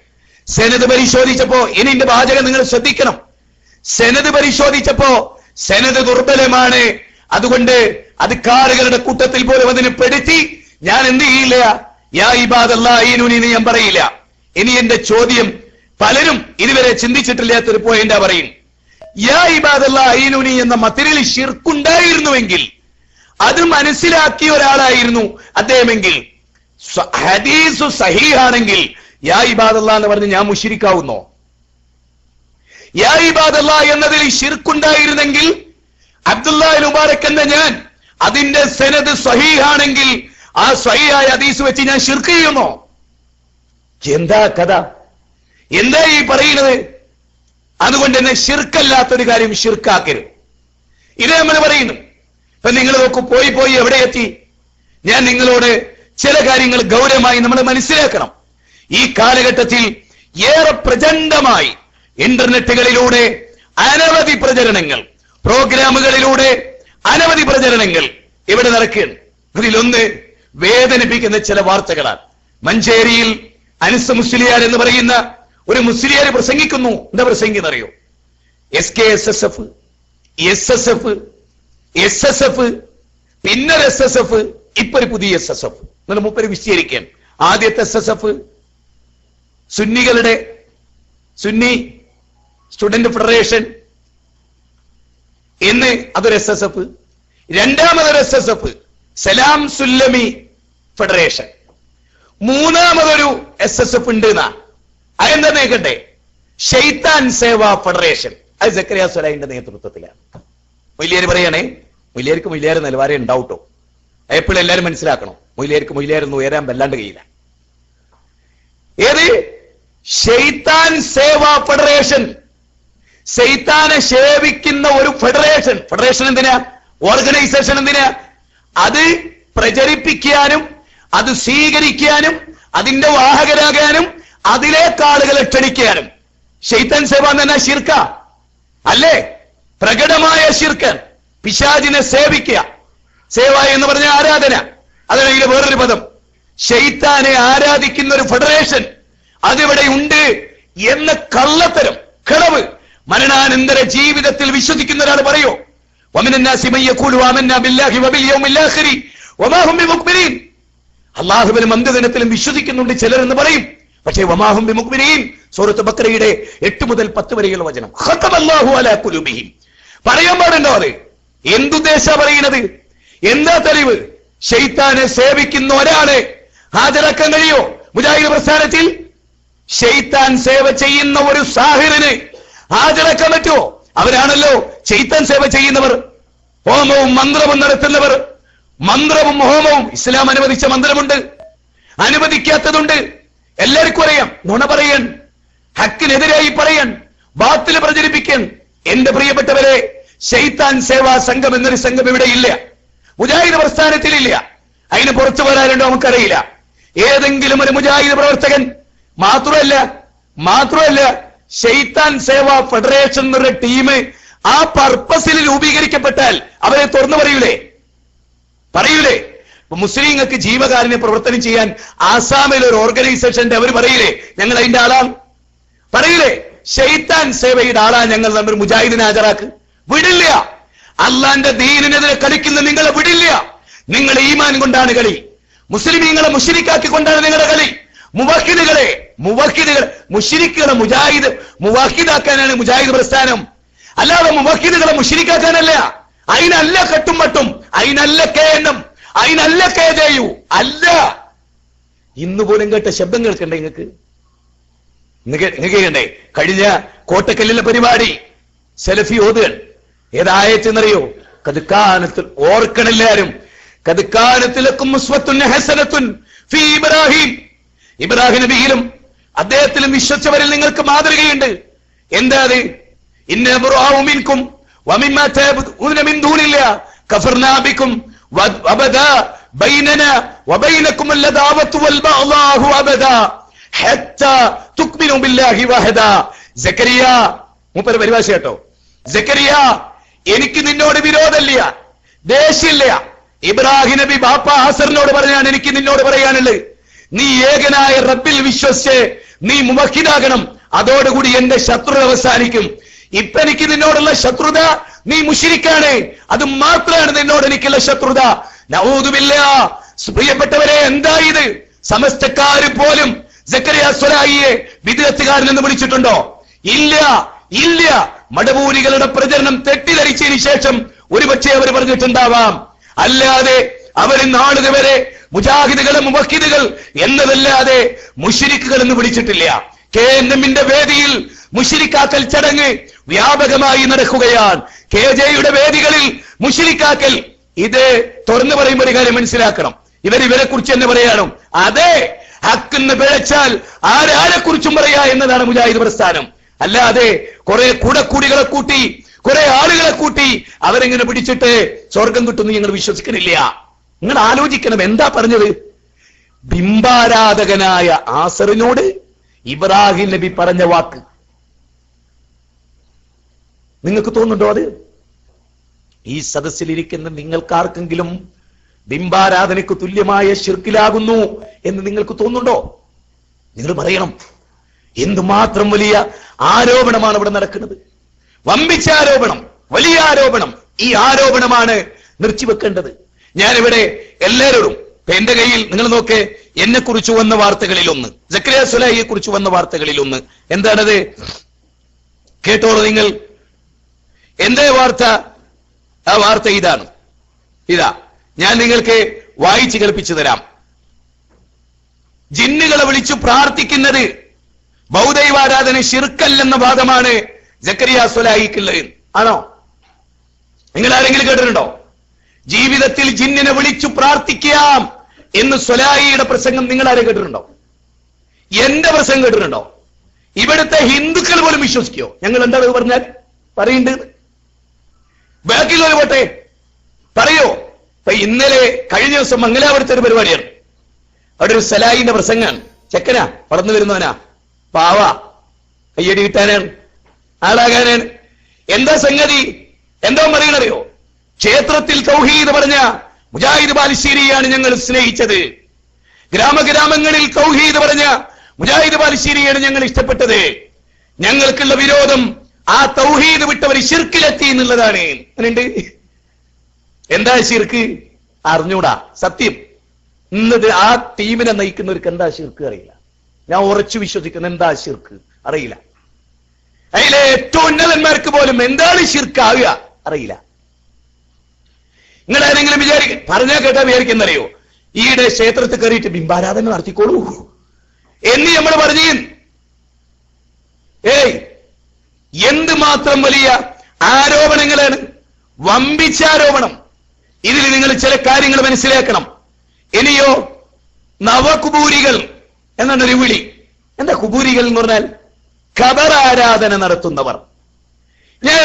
സെനത് പരിശോധിച്ചപ്പോ, ഇനി എന്റെ വാചകം നിങ്ങൾ ശ്രദ്ധിക്കണം, സെനത് പരിശോധിച്ചപ്പോ സെനത് ദുർബലമാണ്, അതുകൊണ്ട് അധികാരികളുടെ കൂട്ടത്തിൽ പോലും അതിനെ പെടുത്തി ഞാൻ എന്ത് ചെയ്യില്ല, യാ ഇബാദല്ലാഹീനുനി ഞാൻ പറയില്ല. ഇനി എന്റെ ചോദ്യം പലരും ഇതുവരെ ചിന്തിച്ചിട്ടില്ലാത്തൊരു പോയിന്റാ പറയും. യാ ഇബാദല്ലാഹീനുനി എന്ന മത്തിനിൽ ശിർക്കുണ്ടായിരുന്നുവെങ്കിൽ, അത് മനസ്സിലാക്കിയ ഒരാളായിരുന്നു അദ്ദേഹമെങ്കിൽ, ഹദീസ് സഹീഹാണെങ്കിൽ യാ ഇബാദല്ലാ എന്ന് പറഞ്ഞ് ഞാൻ മുശ്രിക്കാവുന്നോ? യാ ഇബാദല്ലാ എന്നതിൽ ശിർക്കുണ്ടായിരുന്നെങ്കിൽ അബ്ദുല്ലാഹ് മുബാറക് എന്ന ഞാൻ അതിന്റെ സനദ് സഹീഹാണെങ്കിൽ ആ സഹീഹായ ഹദീസ് വെച്ച് ഞാൻ ശിർക്ക് ചെയ്യുമോ? എന്താ കഥ? എന്താ ഈ പറയുന്നത്? അതുകൊണ്ട് തന്നെ ശിർക്കല്ലാത്തൊരു കാര്യം ശിർക്കാക്കരുത്. ഇത് നമ്മൾ പറയുന്നു. ഇപ്പൊ നിങ്ങൾ നോക്കൂ, പോയി എവിടെ എത്തി? ഞാൻ നിങ്ങളോട് ചില കാര്യങ്ങൾ ഗൗരവമായി നമ്മൾ മനസ്സിലാക്കണം. ഈ കാലഘട്ടത്തിൽ ഏറെ പ്രചണ്ഡമായി ഇന്റർനെറ്റുകളിലൂടെ അനവധി പ്രചരണങ്ങൾ, പ്രോഗ്രാമുകളിലൂടെ അനവധി പ്രചരണങ്ങൾ ഇവിടെ നടക്കുകയാണ്. അതിലൊന്ന് വേദനിപ്പിക്കുന്ന ചില വാർത്തകളാണ്. മഞ്ചേരിയിൽ അനസ് മുസ്ലിയാർ എന്ന് പറയുന്ന ഒരു മുസ്ലിയാർ പ്രസംഗിക്കുന്നു. എന്താ പ്രസംഗിക്കുന്നറിയോ? SKSSF, SSF, SSF, പിന്നെ SSF, ഇപ്പൊ ഒരു പുതിയ SSF. നിങ്ങൾ മൂപ്പര് വിശദീകരിക്കാൻ. ആദ്യത്തെ SSF സുന്നികളുടെ സുന്നി സ്റ്റുഡന്റ് ഫെഡറേഷൻ എന്ന് അതൊരു SSF. രണ്ടാമതൊരു SSF സലാം സുല്ലമി ഫെഡറേഷൻ. മൂന്നാമതൊരു SSF ഉണ്ട് എന്നാ. അതെന്താ നേക്കട്ടെ? ഷെയ്ത്താൻ സേവാ ഫെഡറേഷൻ. അത് സക്കറിയ സ്വലാഹിന്റെ നേതൃത്വത്തിലാണ്. മൊയ്ലിയാര് പറയണേ, മൊയ്ലിയാർക്ക് മൊയ്ലിയാർ നിലവാരം ഉണ്ടാവട്ടോ. എപ്പോഴും എല്ലാരും മനസ്സിലാക്കണം, മൊയ്ലിയാർക്ക് മൊയ്ലിയാരൊന്നും ഉയരാൻ വല്ലാണ്ട് കഴിയില്ല. ഏത്? ഷെയ്ത്താൻ സേവാ ഫെഡറേഷൻ. ശൈത്താനെ സേവിക്കുന്ന ഒരു ഫെഡറേഷൻ. ഫെഡറേഷൻ എന്തിനാ? ഓർഗനൈസേഷൻ എന്തിനാ? അത് പ്രചരിപ്പിക്കാനും അത് സ്വീകരിക്കാനും അതിന്റെ വാഹകരാകാനും അതിലേക്ക് ആളുകളെ ക്ഷണിക്കാനും. ശൈത്താൻ സേവ എന്ന് പറഞ്ഞാൽ ശിർക്ക അല്ലേ? പ്രകടമായ ശിർക്ക്. പിശാചിനെ സേവിക്കുക. സേവ എന്ന് പറഞ്ഞ ആരാധന. അതാണ് ഇതിലെ വേറൊരു പദം. ശൈത്താനെ ആരാധിക്കുന്ന ഒരു ഫെഡറേഷൻ അതിവിടെ ഉണ്ട് എന്ന കള്ളത്തരം, കളവ് മരണാനന്തര ജീവിതത്തിൽ വിശ്വസിക്കുന്ന ഒരാൾ പറയോ? അള്ളാഹുവിനും അന്ത്യദിനത്തിലും വിശ്വസിക്കുന്നുണ്ട് ചിലരെന്ന് പറയും. പക്ഷേ വമാഹും ബിമുഖ്മിനീൻ സൂറത്ത് ബഖറയുടെ 8 മുതൽ 10 വരെയുള്ള വചനം. ഖതമല്ലാഹു അലാ ഖുലൂബിഹിം. പറയാൻ പാടുണ്ടോ അത്? എന്തുദ്ദേശാ പറയുന്നത്? എന്താ തെളിവ്? ശൈത്താനെ സേവിക്കുന്ന ഒരാളെ ഹാജരാക്കാൻ കഴിയോ മുജാഹിദ് പ്രസ്ഥാനത്തിൽ? ശൈത്താൻ സേവ ചെയ്യുന്ന ഒരു സാഹിറിന് ഹാജരാക്കാൻ പറ്റുമോ? അവരാണല്ലോ ശൈത്താൻ സേവ ചെയ്യുന്നവർ, ഹോമവും മന്ത്രവും നടത്തുന്നവർ. മന്ത്രവും ഹോമവും ഇസ്ലാം അനുവദിച്ച മന്ത്രമുണ്ട്, അനുവദിക്കാത്തതുണ്ട്. എല്ലാവർക്കും അറിയാം. നുണ പറയാൻ, ഹക്കിനെതിരായി പറയാൻ, ബാത്തിൽ പ്രചരിപ്പിക്കാൻ. എന്റെ പ്രിയപ്പെട്ടവരെ, ശൈത്താൻ സേവാ സംഘം എന്നൊരു സംഘം ഇവിടെ ഇല്ല, മുജാഹിദ് പ്രസ്ഥാനത്തിലില്ല. അതിന് പുറത്തു വരാനുണ്ടോ നമുക്കറിയില്ല. ഏതെങ്കിലും ഒരു മുജാഹിദ് പ്രവർത്തകൻ മാത്രമല്ല ശൈത്താൻ സേവാ ഫെഡറേഷൻ എന്നൊരു ടീം ആ പർപ്പസിൽ രൂപീകരിക്കപ്പെട്ടാൽ അവരെ തുറന്നു പറയൂലേ? പറയൂലേ? മുസ്ലിങ്ങൾക്ക് ജീവകാരുണ്യ പ്രവർത്തനം ചെയ്യാൻ ആസാമിൽ ഒരു ഓർഗനൈസേഷന്റെ അവർ പറയില്ലേ ഞങ്ങൾ അതിന്റെ ആളാണ്? പറയില്ലേ? ശൈത്താൻ സേവയുടെ ആളാണ് ഞങ്ങൾ, നമ്മൾ മുജാഹിദിനെ ഹാജരാക്ക്. വിടില്ല. അള്ളാന്റെ ദീനിനെതിരെ കളിക്കുന്ന നിങ്ങളെ വിടില്ല. നിങ്ങളുടെ ഈമാൻ കൊണ്ടാണ് കളി. മുസ്ലിമീങ്ങളെ മുശ്രിക്കാക്കി കൊണ്ടാണ് നിങ്ങളുടെ കളി. മുവഹിദുകളെ മുശ്രിക്കുകളെ മുവാഹിദാക്കാനാണ് മുജാഹിദ് പ്രസ്ഥാനം. അല്ലാതെ മുവഹിദുകളെ മുശ്രിക്കാക്കാനല്ല. അതിനല്ല കെട്ടും മട്ടും, അതിനല്ല KNM, അതിനല്ല KJU അല്ല. ഇന്ന് പോലും കേട്ട ശബ്ദം കേൾക്കണ്ടേ നിങ്ങൾക്ക്? കേൾക്കണ്ടേ? കഴിഞ്ഞ കോട്ടക്കല്ലിലെ പരിപാടി സെലഫി ഓതുകൾ ഏതായെന്നറിയോ? കദ്കാനത്തിൽ ഓർക്കണെല്ലാരും. കദ്കാനത്തിലക്കും ഉസ്വത്തുൻ ഹസനത്തുൻ ഫീ ഇബ്രാഹിം. ഇബ്രാഹിം നബിയിലും അദ്ദേഹത്തിലും വിശ്വസിച്ചവരിൽ നിങ്ങൾക്ക് മാതൃകയുണ്ട്. എന്താ അത്? ഇന്ന ബുറാഉ മിൻകും വമിമ്മാ തഅബുദൂന മിൻ ദൂനില്ലാ കഫർനാ ബികും വബദാ ബൈനനാ വബൈനകും അൽഅദാവത്തു വൽബഗ്ളാഹു അബദാ ഹത്താ തുക്മിനു ബില്ലാഹി വഹദാ. സക്കരിയ മൂപ്പര് പരിഭാഷ കേട്ടോ. സക്കരിയ, എനിക്ക് നിന്നോട് വിരോധമില്ല, ദേഷ്യമില്ല. ഇബ്രാഹിം നബി ബാപ്പ ആസറിനോട് പറഞ്ഞാണ് എനിക്ക് നിന്നോട് പറയാനുള്ളത്. നീ ഏകനായ റബ്ബിൽ വിശ്വസിച്ച് നീ മുവഹിദാകണം. അതോടുകൂടി എന്റെ ശത്രുത അവസാനിക്കും. ഇപ്പൊ എനിക്ക് നിന്നോടുള്ള ശത്രുത നീ മുശ്രിക്കാണ്. അത് മാത്രമാണ് നിന്നോട് എനിക്കുള്ള ശത്രുത. നഊദു ബില്ലാഹ്. പ്രിയപ്പെട്ടവരെ, എന്താ ഇത്? സമസ്തക്കാര് പോലും സക്കരിയ സ്വലാഹിയെ വിദ്യാർത്ഥികാരൻ എന്ന് വിളിച്ചിട്ടുണ്ടോ? ഇല്ല, ഇല്ല. മടവൂരികളുടെ പ്രചരണം തെറ്റിദ്ധരിച്ചതിന് ശേഷം ഒരുപക്ഷെ അവർ പറഞ്ഞിട്ടുണ്ടാവാം. അല്ലാതെ അവർ നാളുവരെ മുജാഹിദുകളെ മുവഹിദുകൾ എന്നതല്ലാതെ മുശ്രിക്കുകൾ എന്ന് വിളിച്ചിട്ടില്ല. KNMന്റെ വേദിയിൽ മുശ്രിക്കാക്കൽ ചടങ്ങ് വ്യാപകമായി നടക്കുകയാണ്. KJയുടെ വേദികളിൽ മുശ്രിക്കാക്കൽ. ഇത് തുറന്നു പറയുമ്പോൾ ഒരു കാര്യം മനസ്സിലാക്കണം. ഇവരെ കുറിച്ച് തന്നെ പറയാനും അതെ ഹക്കെന്ന് പിഴച്ചാൽ ആരെ കുറിച്ചും പറയാ എന്നതാണ് മുജാഹിദ് പ്രസ്ഥാനം. അല്ലാതെ കുറെ കൂടക്കൂടികളെ കൂട്ടി കുറെ ആളുകളെ കൂട്ടി അവരെങ്ങനെ പിടിച്ചിട്ട് സ്വർഗം കിട്ടുന്നു ഞങ്ങൾ വിശ്വസിക്കുന്നില്ല. നിങ്ങൾ ആലോചിക്കണം എന്താ പറഞ്ഞത്? ബിംബാരാധകനായ ആസറിനോട് ഇബ്രാഹിം നബി പറഞ്ഞ വാക്ക് നിങ്ങൾക്ക് തോന്നുന്നുണ്ടോ? അത് ഈ സദസ്സിലിരിക്കുന്ന നിങ്ങൾക്കാർക്കെങ്കിലും ബിംബാരാധനയ്ക്ക് തുല്യമായ ശിർക്കിലാകുന്നു എന്ന് നിങ്ങൾക്ക് തോന്നുന്നുണ്ടോ? നിങ്ങൾ പറയണം. എന്തുമാത്രം വലിയ ആരോപണമാണ് ഇവിടെ നടക്കുന്നത്. വമ്പിച്ച ആരോപണം, വലിയ ആരോപണം. ഈ ആരോപണമാണ് നിർത്തിവെക്കേണ്ടത്. ഞാനിവിടെ എല്ലാവരോടും എന്റെ കയ്യിൽ നിങ്ങൾ നോക്ക്, എന്നെ കുറിച്ച് വന്ന വാർത്തകളിൽ ഒന്ന്, സക്കരിയ സ്വലാഹിയെ കുറിച്ച് വന്ന വാർത്തകളിൽ ഒന്ന് എന്താണത്? കേട്ടോളൂ നിങ്ങൾ. എന്തേ വാർത്ത? ആ വാർത്ത ഇതാണ്. ഇതാ ഞാൻ നിങ്ങൾക്ക് വായിച്ചു കേൾപ്പിച്ചു തരാം. ജിന്നുകളെ വിളിച്ചു പ്രാർത്ഥിക്കുന്നത് ബൗദ്ധൈവാരാധന ശിർക്കല്ലെന്ന വാദമാണ് സക്കരിയ സ്വലാഹിക്കുള്ളത്. ആണോ? നിങ്ങൾ ആരെങ്കിലും കേട്ടിട്ടുണ്ടോ? ജീവിതത്തിൽ ജിന്നിനെ വിളിച്ചു പ്രാർത്ഥിക്കാം എന്ന് സ്വലാഹിയുടെ പ്രസംഗം നിങ്ങൾ ആരെ കേട്ടിട്ടുണ്ടോ? എന്റെ പ്രസംഗം കേട്ടിട്ടുണ്ടോ? ഇവിടുത്തെ ഹിന്ദുക്കൾ പോലും വിശ്വസിക്കോ? ഞങ്ങൾ എന്താണ് പറഞ്ഞാൽ പറയുന്നുണ്ട്? ബാക്കിയുള്ളവർ പോട്ടെ, പറയോ? ഇന്നലെ കഴിഞ്ഞ ദിവസം മംഗലാപുരത്തെ ഒരു പരിപാടിയാണ്. അവിടെ ഒരു സലാഹിന്റെ പ്രസംഗാണ്. ചെക്കനാ, വളർന്നു വരുന്നവനാ, പാവ, കയ്യടി കിട്ടാനാണ്, ആളാകാനാണ്. എന്താ സംഗതി? എന്താ പറയണറിയോ? ക്ഷേത്രത്തിൽ തൗഹീദ് പറഞ്ഞ മുജാഹിദ് ബാലുശ്ശേരിയാണ് ഞങ്ങൾ സ്നേഹിച്ചത്. ഗ്രാമങ്ങളിൽ തൗഹീദ് പറഞ്ഞ മുജാഹിദ് ബാലുശ്ശേരിയാണ് ഞങ്ങൾ ഇഷ്ടപ്പെട്ടത്. ഞങ്ങൾക്കുള്ള വിരോധം ആ തൗഹീദ് വിട്ടവർ ശിർക്കിലെത്തി എന്നുള്ളതാണ്. അങ്ങനെയുണ്ട്. എന്താ ശിർക്ക്? അറിഞ്ഞൂടാ. സത്യം. ഇന്നത് ആ ടീമിനെ നയിക്കുന്നവർക്ക് എന്താ ശിർക്ക് അറിയില്ല. ഞാൻ ഉറച്ചു വിശ്വസിക്കുന്ന എന്താ ശിർക്ക് അറിയില്ല. അതിലെ ഏറ്റവും ഉന്നതന്മാർക്ക് പോലും എന്താണ് ശിർക്കാവുക അറിയില്ല. നിങ്ങൾ ആരെങ്കിലും പറഞ്ഞാൽ കേട്ടാ വിചാരിക്കുന്നറിയോ? ഈയിടെ ക്ഷേത്രത്തിൽ കയറിയിട്ട് ബിംബാരാധന നടത്തിക്കോളൂ എന്ന് നമ്മൾ പറഞ്ഞു. എന്തുമാത്രം വലിയ ആരോപണങ്ങളാണ്, വമ്പിച്ച ആരോപണം. ഇതിൽ നിങ്ങൾ ചില കാര്യങ്ങൾ മനസ്സിലാക്കണം. ഇനിയോ നവകുബൂരികൾ എന്നാണ് ഒരു വിളി. എന്താ കുബൂരികൾ എന്ന് പറഞ്ഞാൽ? ഖബർ ആരാധന നടത്തുന്നവർ. ഞാൻ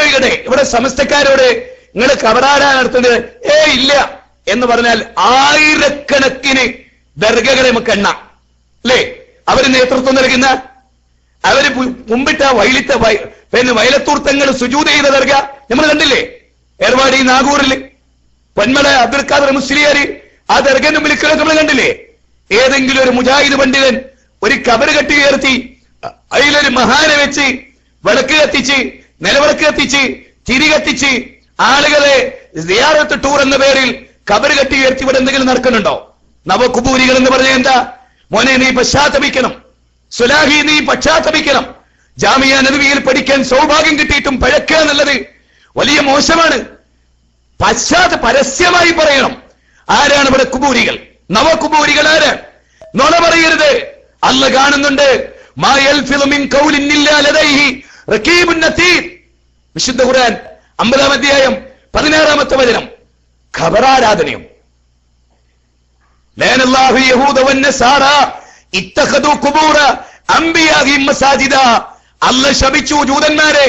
ഇവിടെ സമസ്തക്കാരോട് നിങ്ങൾ ഖബറാരാധന നടത്തുന്നത് ഇല്ല എന്ന് പറഞ്ഞാൽ ആയിരക്കണക്കിന് ദർഗകളെ നമുക്ക് എണ്ണാം അല്ലേ? അവര് നേതൃത്വം നൽകുന്ന, അവര് മുമ്പിട്ട വയലത്തൂർ തങ്ങൾ സുജൂദ് ചെയ്ത ദർഗ നമ്മൾ കണ്ടില്ലേ? ഏർവാടി നാഗൂറിൽ പൊന്മല അബ്ദുൽ ഖാദർ മുസ്ലിയാർ ആ ദർഗന്റെ മുമ്പിൽ നമ്മൾ കണ്ടില്ലേ? ഏതെങ്കിലും ഒരു മുജാഹിദ് പണ്ഡിതൻ ഒരു കബറ് കെട്ടി ഉയർത്തി അതിലൊരു മഹാനെ വെച്ച് വിളക്ക് കത്തിച്ച് നിലവിളക്ക് കത്തിച്ച് തിരി കത്തിച്ച് ആളുകളെ സിയാറത്ത് ടൂർ എന്ന പേരിൽ കബറ് കെട്ടി ഉയർത്തി ഇവിടെ എന്തെങ്കിലും നടക്കുന്നുണ്ടോ? നവകുബൂരികൾ എന്ന് പറഞ്ഞ എന്താ? മോനെ നീ പശ്ചാത്തപിക്കണം, സുലാഹി നീ പശ്ചാത്തപിക്കണം. ജാമിയ നബവിയിൽ പഠിക്കാൻ സൗഭാഗ്യം കിട്ടിയിട്ടും പഴക്കുക എന്നുള്ളത് വലിയ മോശമാണ്. പരസ്യമായി പറയണം. ആരാണ് ഇവിടെ കുബൂരികൾ? നവകുബൂരികൾ ആര്? നുണ പറയരുത്. അല്ല കാണുന്നുണ്ട്. വിശുദ്ധ ഖുർആൻ 50-ാം അധ്യായം 16-ാമത്തെ വചനം. ഖബറാരാധനയും അല്ല ശപിച്ചു ജൂതന്മാരെ,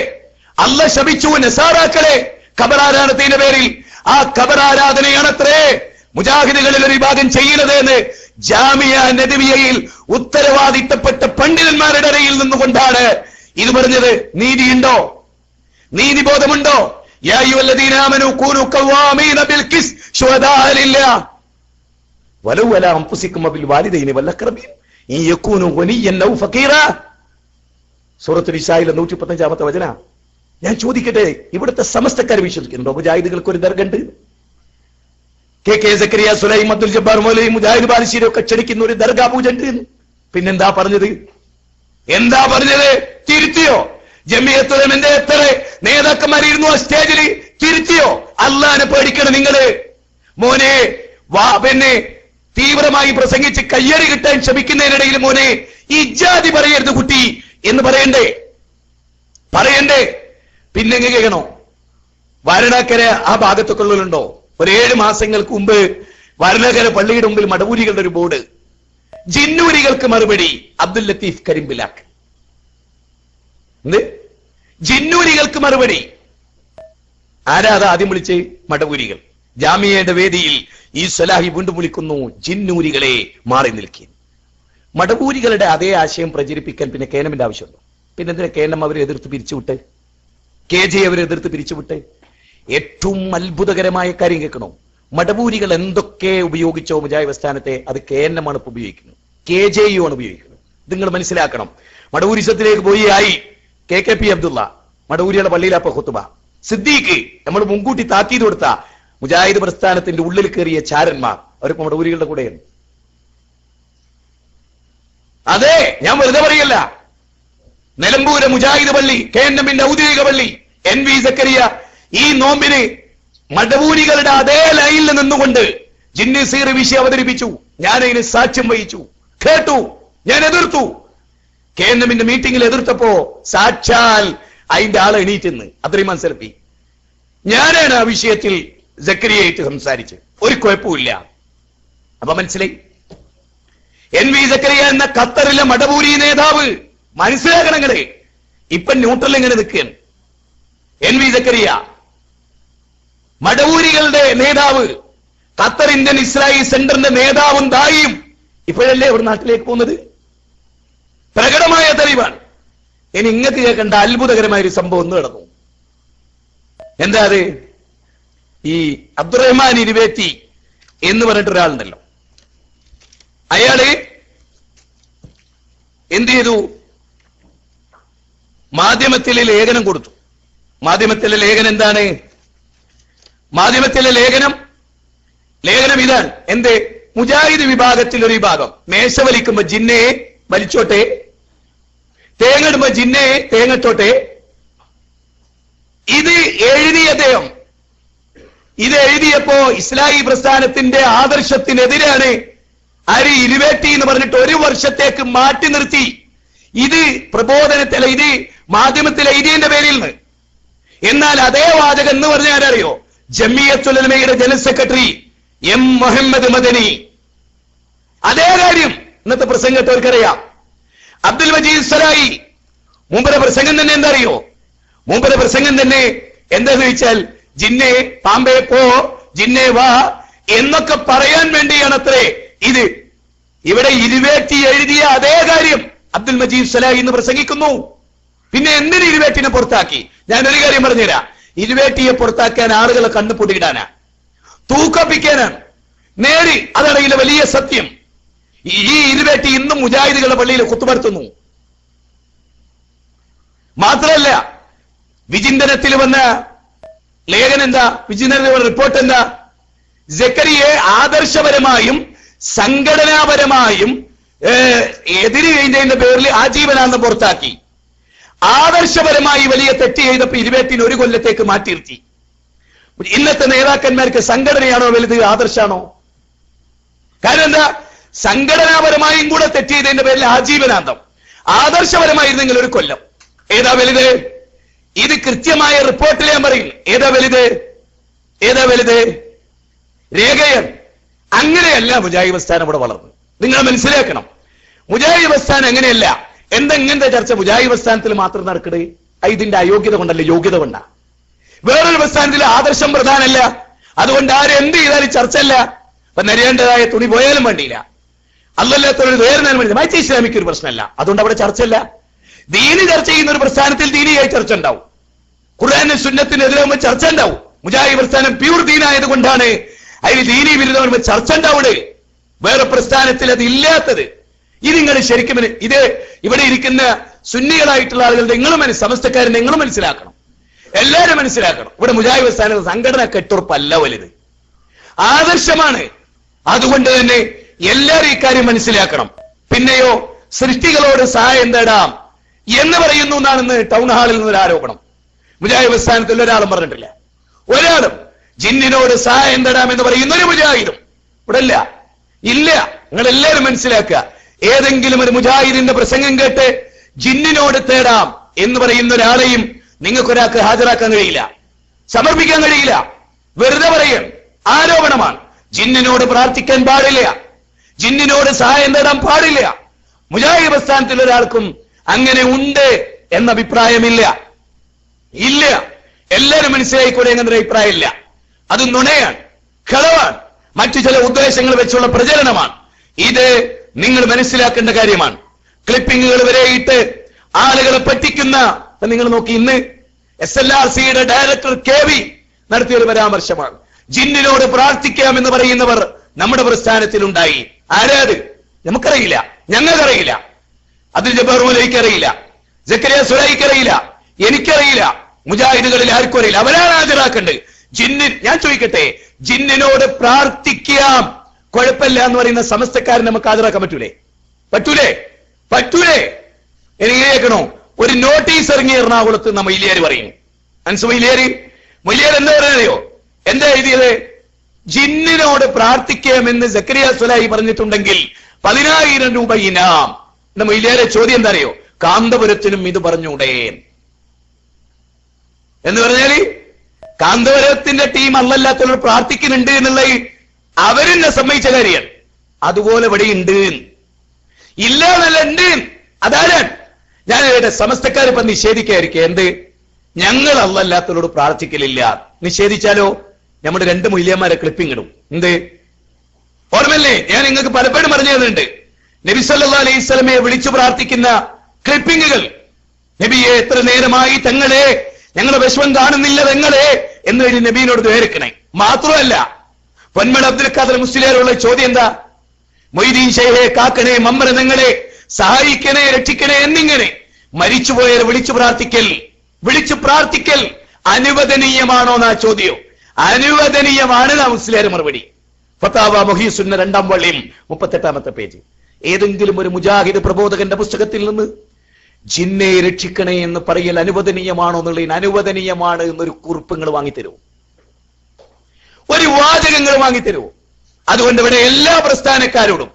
അല്ല ശപിച്ചു നസാറാക്കളെ ഖബറാരാധനയുടെ പേരിൽ. ആ ഖബറാരാധനയാണത്രേ മുജാഹിദുകളിൽ ഒരു വിഭാഗം ചെയ്യുന്നത് എന്ന് ജാമിയ നബവിയയിൽ ഉത്തരവാദിത്തപ്പെട്ട പണ്ഡിതന്മാരുടെ ഇടയിൽ നിന്നുകൊണ്ടാണ് ഇത് പറഞ്ഞത്. നീതിയുണ്ടോ? നീതിബോധമുണ്ടോ? യാ അയ്യുഹല്ലദീന ആമനൂ കൂനൂ ഖവാമീന ബിൽ ഖിസ് ശുഹദാഅ ലില്ലാഹ് വലൗ അലാ അൻഫുസികും വബിൽ വാലിദൈനി വൽ അഖ്റബീൻ ഇൻ യകൂനൂ ഗനിയ്യൻ ഔ ഫഖീറാ. സൂറത്തുൽ ഇസ്രായിലെ 135-ാമത്തെ വചന. ഞാൻ ചോദിക്കട്ടെ, ഇവിടുത്തെ സമസ്തക്കാർ വിശ്വസിക്കുന്നുണ്ടോ മുജാഹിദുകൾക്ക് ഒരു ദർഗുണ്ട്? കെ സക്കരിയ, സുലൈം, അബ്ദുൽ ജബ്ബാർ മൗലവി, മുജാഹിദ് ബാലിശ്ശേരി ഒക്കെ ക്ഷണിക്കുന്ന ഒരു ദർഗാ പൂജ ഉണ്ട്. പിന്നെന്താ പറഞ്ഞത്? എന്താ പറഞ്ഞത്? തിരുത്തിയോ? ജമിയത്തുൽ ഉലമയുടെ എത്ര നേതാക്കന്മാരിരുന്നു ആ സ്റ്റേജിൽ? തിരുത്തിയോ? അല്ലാഹനെ പേടിക്കണം നിങ്ങള്. മോനെ പിന്നെ തീവ്രമായി പ്രസംഗിച്ച് കയ്യടി കിട്ടാൻ ശ്രമിക്കുന്നതിനിടയിൽ മോനെ ഈ ഇജ്ജാതി പറയരുത് കുട്ടി എന്ന് പറയണ്ടേ? പിന്നെ കേൾക്കണോ? വാരണാക്കര ആ ഭാഗത്തൊക്കെ ഉള്ളവരുണ്ടോ? ഒരു 7 മാസങ്ങൾക്ക് മുമ്പ് വാരണാക്കര പള്ളിയുടെ മുമ്പിൽ മടവൂരികളുടെ ഒരു ബോർഡ്. ജിന്നൂരികൾക്ക് മറുപടി അബ്ദുൽ ലത്തീഫ് കരിമ്പിലാക്ക്. എന്ത്? ജിന്നൂരികൾക്ക് മറുപടി. ആരാ അത് ആദ്യം വിളിച്ച്? മടവൂരികൾ. ജാമിയയുടെ വേദിയിൽ ഈ സ്വലാഹി വീണ്ടും വിളിക്കുന്നു, ജിന്നൂരികളെ മാറി നിൽക്കുക. മടവൂരികളുടെ അതേ ആശയം പ്രചരിപ്പിക്കാൻ പിന്നെ കേനമിന്റെ ആവശ്യമുണ്ടോ? പിന്നെ എന്തിനാ കേനം അവരെ എതിർത്ത് പിരിച്ചുവിട്ട്? KJ അവരെ എതിർത്ത് പിരിച്ചുവിട്ട്? ഏറ്റവും അത്ഭുതകരമായ കാര്യം കേൾക്കണോ? മടവൂരികൾ എന്തൊക്കെ ഉപയോഗിച്ചോ മുജാഹിദ് സ്ഥാനത്തെ, അത് കേന്നമാണ് ഇപ്പൊ ഉപയോഗിക്കുന്നത്, KJU ആണ് ഉപയോഗിക്കുന്നത്. നിങ്ങൾ മനസ്സിലാക്കണം. മടവൂരിസത്തിലേക്ക് പോയി ആയി KKP അബ്ദുള്ള, മടവൂരിയുടെ പള്ളിയിലപ്പ ഖുത്ബ. സിദ്ദീഖ് നമ്മൾ മുൻകൂട്ടി താക്കീത് കൊടുത്ത മുജാഹിദ് പ്രസ്ഥാനത്തിന്റെ ഉള്ളിൽ കയറിയ ചാരന്മാർ അവരിപ്പോ മടവൂരികളുടെ കൂടെയാണ്. അതെ, ഞാൻ വെറുതെ പറയല്ല. നിലമ്പൂര് മുജാഹിദ് പള്ളി, KNMന്റെ ഔദ്യോഗിക പള്ളി, NV സക്കരിയ ഈ നോമ്പിന് മടവൂരികളുടെ അതേ ലൈനിൽ നിന്നുകൊണ്ട് ജിന്നസീർ വിഷയം അവതരിപ്പിച്ചു. ഞാൻ അതിന് സാക്ഷ്യം വഹിച്ചു, കേട്ടു, ഞാൻ എതിർത്തു. KNMന്റെ മീറ്റിംഗിൽ എതിർത്തപ്പോ സാക്ഷാൽ അതിന്റെ ആളെ എണീറ്റെന്ന് അത്രയും മനസ്സിലാക്കി. ഞാനാണ് ആ വിഷയത്തിൽ സക്കരിയായിട്ട് സംസാരിച്ച്, ഒരു കുഴപ്പമില്ല. അപ്പൊ മനസ്സിലായി. NV സക്കരിയ എന്ന ഖത്തറിലെ മടവൂരി നേതാവ്, മനസ്സിലാക്കണങ്ങളെ, ഇപ്പൊ ന്യൂട്രൽ എങ്ങനെ നിൽക്കുകയാണ്. NV സക്കരിയ മടവൂരികളുടെ നേതാവ്, ഖത്തർ ഇന്ത്യൻ ഇസ്രായേൽ സെന്ററിന്റെ നേതാവും ദായിയും ഇപ്പോഴല്ലേ ഒരു നാട്ടിലേക്ക് പോകുന്നത്? പ്രകടമായ തെളിവാണ്. ഇനി ഇങ്ങക്ക് കേൾക്കേണ്ട അത്ഭുതകരമായ ഒരു സംഭവം ഒന്ന് നടന്നു. എന്താ അത്? ഈ അബ്ദുറഹ്മാൻ ഇരുവേത്തി എന്ന് പറഞ്ഞിട്ട് ഒരാളുണ്ടല്ലോ, അയാള് എന്ത് ചെയ്തു? മാധ്യമത്തിലെ ലേഖനം കൊടുത്തു. മാധ്യമത്തിലെ ലേഖനം എന്താണ്? മാധ്യമത്തിലെ ലേഖനം ഇതാണ്. എന്ത്? മുജാഹിദ് വിഭാഗത്തിൽ ഒരു വിഭാഗം മേശ വലിക്കുമ്പോ ജിന്നെ വലിച്ചോട്ടെ, തേങ്ങടുമ്പോ ജിന്നെ തേങ്ങട്ടോട്ടെ. ഇത് എഴുതിയ അദ്ദേഹം, ഇത് എഴുതിയപ്പോ ഇസ്ലാഹി പ്രസ്ഥാനത്തിന്റെ ആദർശത്തിനെതിരാണ്. ആര്? ഇരുവേറ്റി എന്ന് പറഞ്ഞിട്ട് 1 വർഷത്തേക്ക് മാറ്റി നിർത്തി. ഇത് പ്രബോധനത്തിലെ, ഇത് മാധ്യമത്തിലെ എഴുതിയതിന്റെ പേരിൽ നിന്ന്. എന്നാൽ അതേ വാചകം എന്ന് പറഞ്ഞാൽ ആരറിയോ? ജമിയത്തുൽ ഉലമയുടെ general secretary M Muhammad Madani. അതേ കാര്യം ഇന്നത്തെ പ്രസംഗത്തവർക്കറിയാം. അബ്ദുൽ മജീദ് സലായി മുമ്പേ പ്രസംഗം തന്നെ എന്താ അറിയോ? മുമ്പേ പ്രസംഗം തന്നെ എന്താന്ന് ചോദിച്ചാൽ, ജിന്നെ പാമ്പേ പോ, ജിന്നെ വാ എന്നൊക്കെ പറയാൻ വേണ്ടിയാണ് അത്രേ ഇത്. ഇവിടെ ഇരുവേറ്റി എഴുതിയ അതേ കാര്യം അബ്ദുൽ മജീദ് സലാഹി എന്ന് പ്രസംഗിക്കുന്നു. പിന്നെ എന്തിന് ഇരുവേറ്റിനെ പുറത്താക്കി? ഞാനൊരു കാര്യം പറഞ്ഞുതരാം. ഇരുവേറ്റിയെ പുറത്താക്കാൻ ആളുകളെ കണ്ണു പൊടിയിടാനാ. തൂക്കപ്പിക്കാനാണ്. നേര് അതാണ് ഇതിലെ വലിയ സത്യം. ഈ ഇരുവേട്ടി ഇന്നും മുജാഹിദുകളുടെ പള്ളിയിൽ കുത്തുപെടുത്തുന്നു. മാത്രമല്ല, വിചിന്തനത്തിൽ വന്ന ലേഖനം എന്താ, വിചിന്തനത്തിൽ റിപ്പോർട്ട് എന്താ, സക്കരിയെ ആദർശപരമായും സംഘടനാപരമായും എതിര് കഴിഞ്ഞതിന്റെ പേരിൽ ആജീവനാന്തം പുറത്താക്കി. ആദർശപരമായി വലിയ തെറ്റ് ചെയ്തപ്പോ ഇരുവേറ്റിന് 1 കൊല്ലത്തേക്ക് മാറ്റിയിരുത്തി. ഇന്നത്തെ നേതാക്കന്മാർക്ക് സംഘടനയാണോ വലുത്, ആദർശാണോ? കാരണം എന്താ, സംഘടനാപരമായും കൂടെ തെറ്റ് ചെയ്തതിന്റെ പേരിൽ ആജീവനാന്തം, ആദർശപരമായിരുന്നെങ്കിൽ 1 കൊല്ലം. ഏതാ വലുത്? ഇത് കൃത്യമായ റിപ്പോർട്ടിൽ ഞാൻ പറയും. ഏതാ വലുത്? ഏതാ വലുത്? രേഖയാണ്. അങ്ങനെയല്ല മുജാഹിദ് പ്രസ്ഥാനം ഇവിടെ വളർന്നു. നിങ്ങൾ മനസ്സിലാക്കണം, മുജാഹിദ് പ്രസ്ഥാനം അങ്ങനെയല്ല. എന്തെങ്ങനത്തെ ചർച്ച മുജാഹിദ് പ്രസ്ഥാനത്തിൽ മാത്രം നടക്കണേ? ഇതിന്റെ അയോഗ്യത കൊണ്ടല്ല, യോഗ്യത കൊണ്ടാ. വേറൊരു പ്രസ്ഥാനത്തിൽ ആദർശം പ്രധാനമല്ല, അതുകൊണ്ട് ആരെന്ത് ചെയ്താലും ചർച്ചയല്ല. ഇപ്പൊ നരേണ്ടതായ തുണി പോയാലും വേണ്ടിയില്ല, അല്ലല്ലാത്തൊരു വേറെ മറ്റേ ഇസ്ലാമിക്ക് ഒരു പ്രശ്നമല്ല, അതുകൊണ്ട് അവിടെ ചർച്ചയല്ല. ദീന് ചർച്ച ചെയ്യുന്ന ഒരു പ്രസ്ഥാനത്തിൽ ദീനിയായി ചർച്ച ഉണ്ടാവും, ഖുർആനും സുന്നത്തിനെതിരാകുമ്പോൾ ചർച്ച ഉണ്ടാവും. മുജാഹിദ് പ്രസ്ഥാനം പ്യൂർ ദീനായത് കൊണ്ടാണ് അതിൽ ദീനി വിരുദ്ധം ചർച്ച ഉണ്ടാവുന്നത്. വേറെ പ്രസ്ഥാനത്തിൽ അത് ഇല്ലാത്തത്. ഇത് നിങ്ങൾ ശരിക്കും ഇത് ഇവിടെ ഇരിക്കുന്ന സുന്നികളായിട്ടുള്ള ആളുകൾ നിങ്ങളും സമസ്തക്കാരൻ നിങ്ങളും മനസ്സിലാക്കണം, എല്ലാവരും മനസ്സിലാക്കണം. ഇവിടെ മുജാഹിദ് പ്രസ്ഥാന സംഘടന കെട്ടുറപ്പല്ല വലുത്, ആദർശമാണ്. അതുകൊണ്ട് തന്നെ എല്ലാവരും ഇക്കാര്യം മനസ്സിലാക്കണം. പിന്നെയോ സൃഷ്ടികളോട് സഹായം തേടാം എന്ന് പറയുന്നു എന്നാണെന്ന് ടൗൺ ഹാളിൽ നിന്നൊരു ആരോപണം. മുജാഹിദ് പ്രസ്ഥാനത്തിൽ ഒരാളും പറഞ്ഞിട്ടില്ല. ഒരാളും ജിന്നിനോട് സഹായം തേടാം എന്ന് പറയുന്ന ഒരു മുജാഹിദും ഇവിടെ ഇല്ല. നിങ്ങൾ എല്ലാവരും മനസ്സിലാക്കുക, ഏതെങ്കിലും ഒരു മുജാഹിദിന്റെ പ്രസംഗം കേട്ട് ജിന്നിനോട് തേടാം എന്ന് പറയുന്ന ഒരാളെയും നിങ്ങൾക്കൊരാൾക്ക് ഹാജരാക്കാൻ കഴിയില്ല, സമർപ്പിക്കാൻ കഴിയില്ല. വെറുതെ പറയും, ആരോപണമാണ്. ജിന്നിനോട് പ്രാർത്ഥിക്കാൻ പാടില്ല, ജിന്നിനോട് സഹായം തേടാൻ പാടില്ല. മുജാഹിദ് പ്രസ്ഥാനത്തിൽ ഒരാൾക്കും അങ്ങനെ ഉണ്ട് എന്ന അഭിപ്രായമില്ല. ഇല്ല, എല്ലാവരും മനസ്സിലായിക്കൂടെ എന്നൊരു അഭിപ്രായമില്ല. അത് നുണയാണ്, കളവാണ്, മറ്റു ചില ഉദ്ദേശങ്ങൾ വെച്ചുള്ള പ്രചരണമാണ്. ഇത് നിങ്ങൾ മനസ്സിലാക്കേണ്ട കാര്യമാണ്. ക്ലിപ്പിങ്ങുകൾ വരെ ഇട്ട് ആളുകളെ പറ്റിക്കുന്ന നിങ്ങൾ നോക്കി. ഇന്ന് SLRCയുടെ ഡയറക്ടർ KV നടത്തിയൊരു പരാമർശമാണ്. ജിന്നിനോട് പ്രാർത്ഥിക്കാം എന്ന് പറയുന്നവർ നമ്മുടെ പ്രസ്ഥാനത്തിൽ ഉണ്ടായി. ആരാത്? നമുക്കറിയില്ല, ഞങ്ങൾക്കറിയില്ല, അബ്ദുൽ ജബ്ബാർ മൗലവിക്ക് അറിയില്ല, സക്കരിയ സുലൈക്ക് അറിയില്ല, എനിക്കറിയില്ല, മുജാഹിദുകളിൽ ആർക്കും അറിയില്ല. അവരാണ് ഹാജരാക്കേണ്ടത്. ഞാൻ ചോദിക്കട്ടെ, ജിന്നിനോട് പ്രാർത്ഥിക്കാം കുഴപ്പമില്ല എന്ന് പറയുന്ന സമസ്തക്കാരൻ നമുക്ക് ഹാജരാക്കാൻ പറ്റൂലേ? പറ്റൂലേ? എനിക്ക് കേൾക്കണോ? ഒരു നോട്ടീസ് ഇറങ്ങി എറണാകുളത്ത് മൊയ്ലിയാർ പറയുന്നു. മൊയ്ലിയാർ എന്താ പറയുന്നറിയോ? എന്താ എഴുതിയത്? ജിന്നിനോട് പ്രാർത്ഥിക്കാമെന്ന് സക്കരിയ സുലൈ പറഞ്ഞിട്ടുണ്ടെങ്കിൽ 10,000 രൂപ ഇനാം. എന്റെ മൊയ്ലിയാരെ ചോദ്യം എന്താ അറിയോ? കാന്തപുരത്തിനും ഇത് പറഞ്ഞൂടെ എന്ന് പറഞ്ഞാല് കാന്തപുരത്തിന്റെ ടീം അല്ലല്ലാത്തവർ പ്രാർത്ഥിക്കുന്നുണ്ട് എന്നുള്ള അവരെന്നെ സമ്മതിച്ച കാര്യമാണ്. അതുപോലെ ഇവിടെ ഉണ്ട്, ഇല്ല എന്നല്ല, ഉണ്ട്. അതാരാണ്? ഞാൻ സമസ്തക്കാർ ഇപ്പൊ നിഷേധിക്കായിരിക്കും. എന്ത്? ഞങ്ങൾ അല്ലല്ലാത്തവരോട് പ്രാർത്ഥിക്കലില്ല. നിഷേധിച്ചാലോ നമ്മുടെ 2 മൊയ്ലിയന്മാരെ ക്ലിപ്പിംഗ് ഇടും. എന്ത് ഓർമ്മല്ലേ? ഞാൻ നിങ്ങൾക്ക് പലപ്പോഴും പറഞ്ഞു തന്നിട്ടുണ്ട്. നബി സല്ലല്ലാഹു അലൈഹി വസല്ലമയെ വിളിച്ചു പ്രാർത്ഥിക്കുന്ന ക്ലിപ്പിങ്ങുകൾ. നബിയെ, എത്ര നേരമായി തങ്ങളെ, ഞങ്ങളെ വിഷമം കാണുന്നില്ല തങ്ങളെ എന്ന് എഴുതി നബീനോട് ദ്വേരിക്കണേ. മാത്രമല്ല, പൊന്മള അബ്ദുൽ ഖാദർ മുസ്ലിയാരുള്ള ചോദ്യം എന്താ? മൊയ്തീൻ ഷെയ്ഖെ കാക്കണേ, മമ്പറ ഞങ്ങളെ സഹായിക്കണേ, രക്ഷിക്കണേ എന്നിങ്ങനെ മരിച്ചുപോയവരെ വിളിച്ചു പ്രാർത്ഥിക്കൽ അനുവദനീയമാണോ എന്നാ ചോദ്യം. അനുവദനീയമാണ് മുസ്ലിയാർ മറുപടി. ഫതാവ മുഹീസുന്ന 2-ാം വള്ളിയും 38-ാമത്തെ പേജ്. ഏതെങ്കിലും ഒരു മുജാഹിദ് പ്രബോധകന്റെ പുസ്തകത്തിൽ നിന്ന് ജിന്നെ രക്ഷിക്കണേ എന്ന് പറയൽ അനുവദനീയമാണോ എന്നുള്ളതിന് അനുവദനീയമാണ് എന്നൊരു കുറിപ്പ് നിങ്ങൾ വാങ്ങിത്തരൂ, ഒരു വാചകങ്ങൾ വാങ്ങിത്തരൂ. അതുകൊണ്ട് ഇവിടെ എല്ലാ പ്രസ്ഥാനക്കാരോടും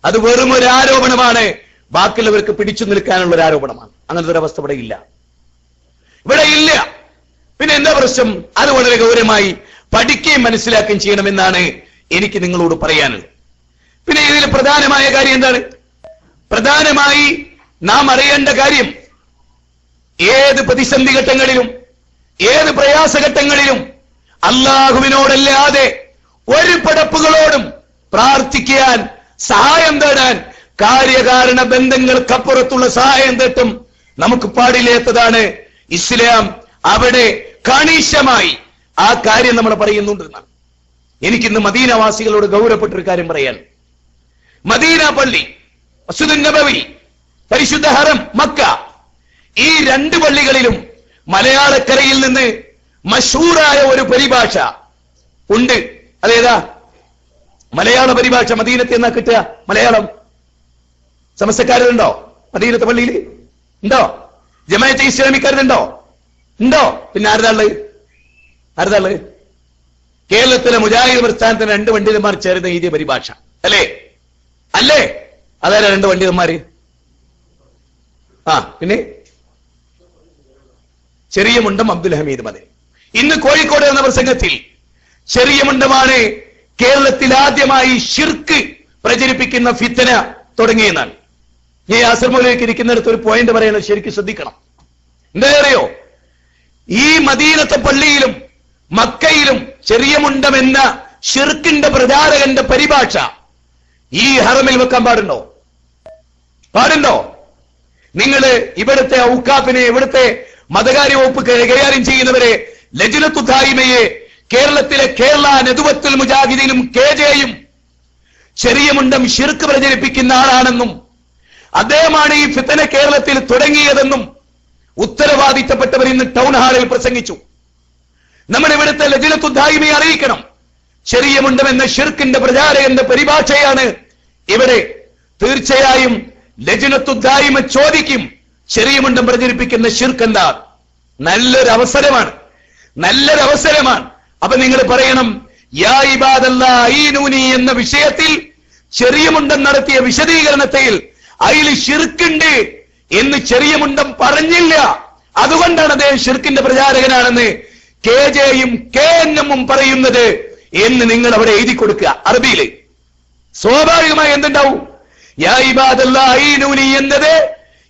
അത് വെറും ഒരു ആരോപണമാണ്, ബാക്കിയുള്ളവർക്ക് പിടിച്ചു നിൽക്കാനുള്ള ഒരു ആരോപണമാണ്. അങ്ങനത്തെ ഒരു അവസ്ഥ ഇവിടെ ഇല്ല. പിന്നെ എന്താ പ്രശ്നം? അത് വളരെ ഗൗരവമായി പഠിക്കുകയും മനസ്സിലാക്കുകയും ചെയ്യണമെന്നാണ് എനിക്ക് നിങ്ങളോട് പറയാനുള്ളത്. പിന്നെ ഇതിൽ പ്രധാനമായ കാര്യം എന്താണ്? പ്രധാനമായി നാം അറിയേണ്ട കാര്യം, ഏത് പ്രതിസന്ധി ഘട്ടങ്ങളിലും ഏത് പ്രയാസഘട്ടങ്ങളിലും അല്ലാഹുവിനോടല്ലാതെ ഒരു പടപ്പുകളോടും പ്രാർത്ഥിക്കാൻ, സഹായം തേടാൻ, കാര്യകാരണ ബന്ധങ്ങൾക്കപ്പുറത്തുള്ള സഹായം തേട്ടും നമുക്ക് പാടില്ലാത്തതാണ് ഇസ്ലാം. അവിടെ കണിശമായി ആ കാര്യം നമ്മൾ പറയുന്നുണ്ടെന്നാണ്. എനിക്കിന്ന് മദീനവാസികളോട് ഗൗരവപ്പെട്ടൊരു കാര്യം പറയാൻ, മദീന പള്ളി, മസ്ജിദുൻ നബവി, പരിശുദ്ധ ഹറം മക്ക, ഈ രണ്ട് പള്ളികളിലും മലയാളക്കരയിൽ നിന്ന് മശൂറായ ഒരു പരിഭാഷ ഉണ്ട്. അതേതാ മലയാള പരിഭാഷ? മദീനത്തെ എന്നാ കിട്ടുക മലയാളം? സമസ്തക്കാരുണ്ടോ മദീനത്തെ പള്ളിയിൽ? ഉണ്ടോ? ജമാഅത്തെ ഇസ്ലാമിക്കാരുണ്ടോ? ഉണ്ടോ? പിന്നെ ആരുതാള്? കേരളത്തിലെ മുജാഹിദ് പ്രസ്ഥാനത്തിന് രണ്ട് പണ്ഡിതന്മാർ ചേർന്ന് എഴുതിയ പരിഭാഷ അല്ലേ? അതാരാ രണ്ട് പണ്ഡിതന്മാര്? പിന്നെ ചെറിയ മുണ്ടം അബ്ദുൽ ഹമീദ് മദനി. ഇന്ന് കോഴിക്കോട് എന്ന പ്രസംഗത്തിൽ ചെറിയ മുണ്ടമാണ് കേരളത്തിൽ ആദ്യമായി ശിർക്ക് പ്രചരിപ്പിക്കുന്ന ഫിത്തന തുടങ്ങിയെന്നാണ്. ഈ ആശ്രമത്തിലേക്ക് ഇരിക്കുന്നിടത്ത് ഒരു പോയിന്റ് പറയണം, ശരിക്കും ശ്രദ്ധിക്കണം. എന്താ അറിയോ? ഈ മദീനത്തെ പള്ളിയിലും മക്കയിലും ചെറിയ മുണ്ടം എന്ന ശിർക്കിന്റെ പ്രചാരകന്റെ പരിഭാഷ ഈ ഹറമിൽ വെക്കാൻ പാടുണ്ടോ? നിങ്ങള് ഇവിടുത്തെ ഔക്കാഫിനെ, ഇവിടുത്തെ മതകാര്യ വകുപ്പ് കൈകാര്യം ചെയ്യുന്നവരെ, ലജ്നത്തു ദായിമയെ, കേരളത്തിലെ കേരള നദുവത്തുൽ മുജാഹിദീനും KJ-യും ചെറിയ മുണ്ടം ശിർക്ക് പ്രചരിപ്പിക്കുന്ന ആളാണെന്നും അദ്ദേഹമാണ് ഈ ഫിത്തന കേരളത്തിൽ തുടങ്ങിയതെന്നും ഉത്തരവാദിത്തപ്പെട്ടവർ ഇന്ന് ടൗൺ ഹാളിൽ പ്രസംഗിച്ചു. നമ്മൾ ഇവിടുത്തെ ലജ്നത്തു ദായിമയെ അറിയിക്കണം. ചെറിയ മുണ്ടം എന്ന ശിർക്കിന്റെ പ്രചാരകന്റെ പരിഭാഷയാണ് ഇവിടെ. തീർച്ചയായും ലജ്നത്തു ദായിമ ചോദിക്കും, ചെറിയ മുണ്ടം പ്രചരിപ്പിക്കുന്ന ശിർക്ക് എന്താ? നല്ലൊരു അവസരമാണ്. അപ്പൊ നിങ്ങൾ പറയണം, യാ ഇബാദല്ലാഹ് അഈനൂനി എന്ന വിഷയത്തിൽ ചെറിയ മുണ്ടം നടത്തിയ വിശദീകരണത്തിൽ അതിൽ ശിർക്കുണ്ട് എന്ന് ചെറിയ മുണ്ടം പറഞ്ഞില്ല. അതുകൊണ്ടാണ് അദ്ദേഹം ശിർക്കിന്റെ പ്രചാരകനാണെന്ന് KJ-യും KNM-ഉം പറയുന്നത് എന്ന് നിങ്ങൾ അവിടെ എഴുതി കൊടുക്കുക അറബിയില്. സ്വാഭാവികമായി എന്തുണ്ടാവും? യാ ഇബാദല്ലാഹ് അഈനൂനി എന്നത്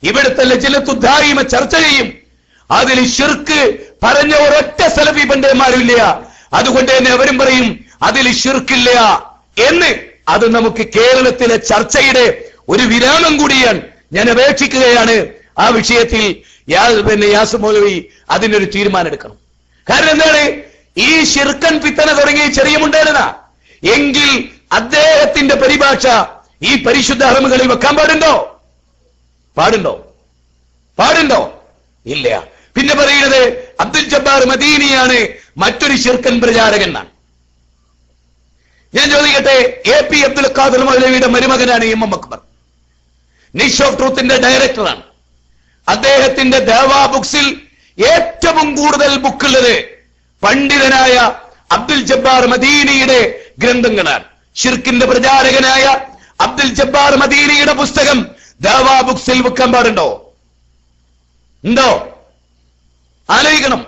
ഇവിടുത്തെ ലജ്നത്തു ദായിമ ചർച്ച ചെയ്യും. അതിൽ ശിർക്ക് പറഞ്ഞ ഒരൊറ്റ സലഫി പണ്ഡിതന്മാരില്ല. അതുകൊണ്ട് തന്നെ അവരും പറയും അതിൽ ശിർക്കില്ല എന്ന്. അത് നമുക്ക് കേരളത്തിലെ ചർച്ചയുടെ ഒരു വിരാമം കൂടിയാണ്. ഞാൻ അപേക്ഷിക്കുകയാണ് ആ വിഷയത്തിൽ യാസിർ മൗലവി അതിനൊരു തീരുമാനം എടുക്കണം. കാരണം എന്താണ്? ഈ ശിർക്കൻ ഫിത്തന തുടങ്ങി ചെറിയ മുണ്ടേന എങ്കിൽ അദ്ദേഹത്തിന്റെ പരിഭാഷ ഈ പരിശുദ്ധ ഹറമുകളിൽ വെക്കാൻ പാടുണ്ടോ? ഇല്ല. പിന്നെ പറയുന്നത് അബ്ദുൽ ജബ്ബാർ മദീനിയാണ് മറ്റൊരു ശിർക്കൻ പ്രചാരകൻ എന്നാണ്. ഞാൻ ചോദിക്കട്ടെ, AP അബ്ദുൽ ഖാദർ മൗലവിയുടെ മരുമകനാണ് MM അക്ബർ, നിഷ് ഓഫ് ട്രൂത്തിന്റെ ഡയറക്ടറാണ്. അദ്ദേഹത്തിന്റെ ദേവാ ബുക്സിൽ ഏറ്റവും കൂടുതൽ ബുക്കുള്ളത് പണ്ഡിതനായ അബ്ദുൽ ജബ്ബാർ മദീനിയുടെ ഗ്രന്ഥങ്ങളാണ്. ഷിർക്കിന്റെ പ്രചാരകനായ അബ്ദുൽ ജബ്ബാർ മദീനിയുടെ പുസ്തകം ദേവാ ബുക്സിൽ വെക്കാൻ പാടുണ്ടോ? ആലോചിക്കണം.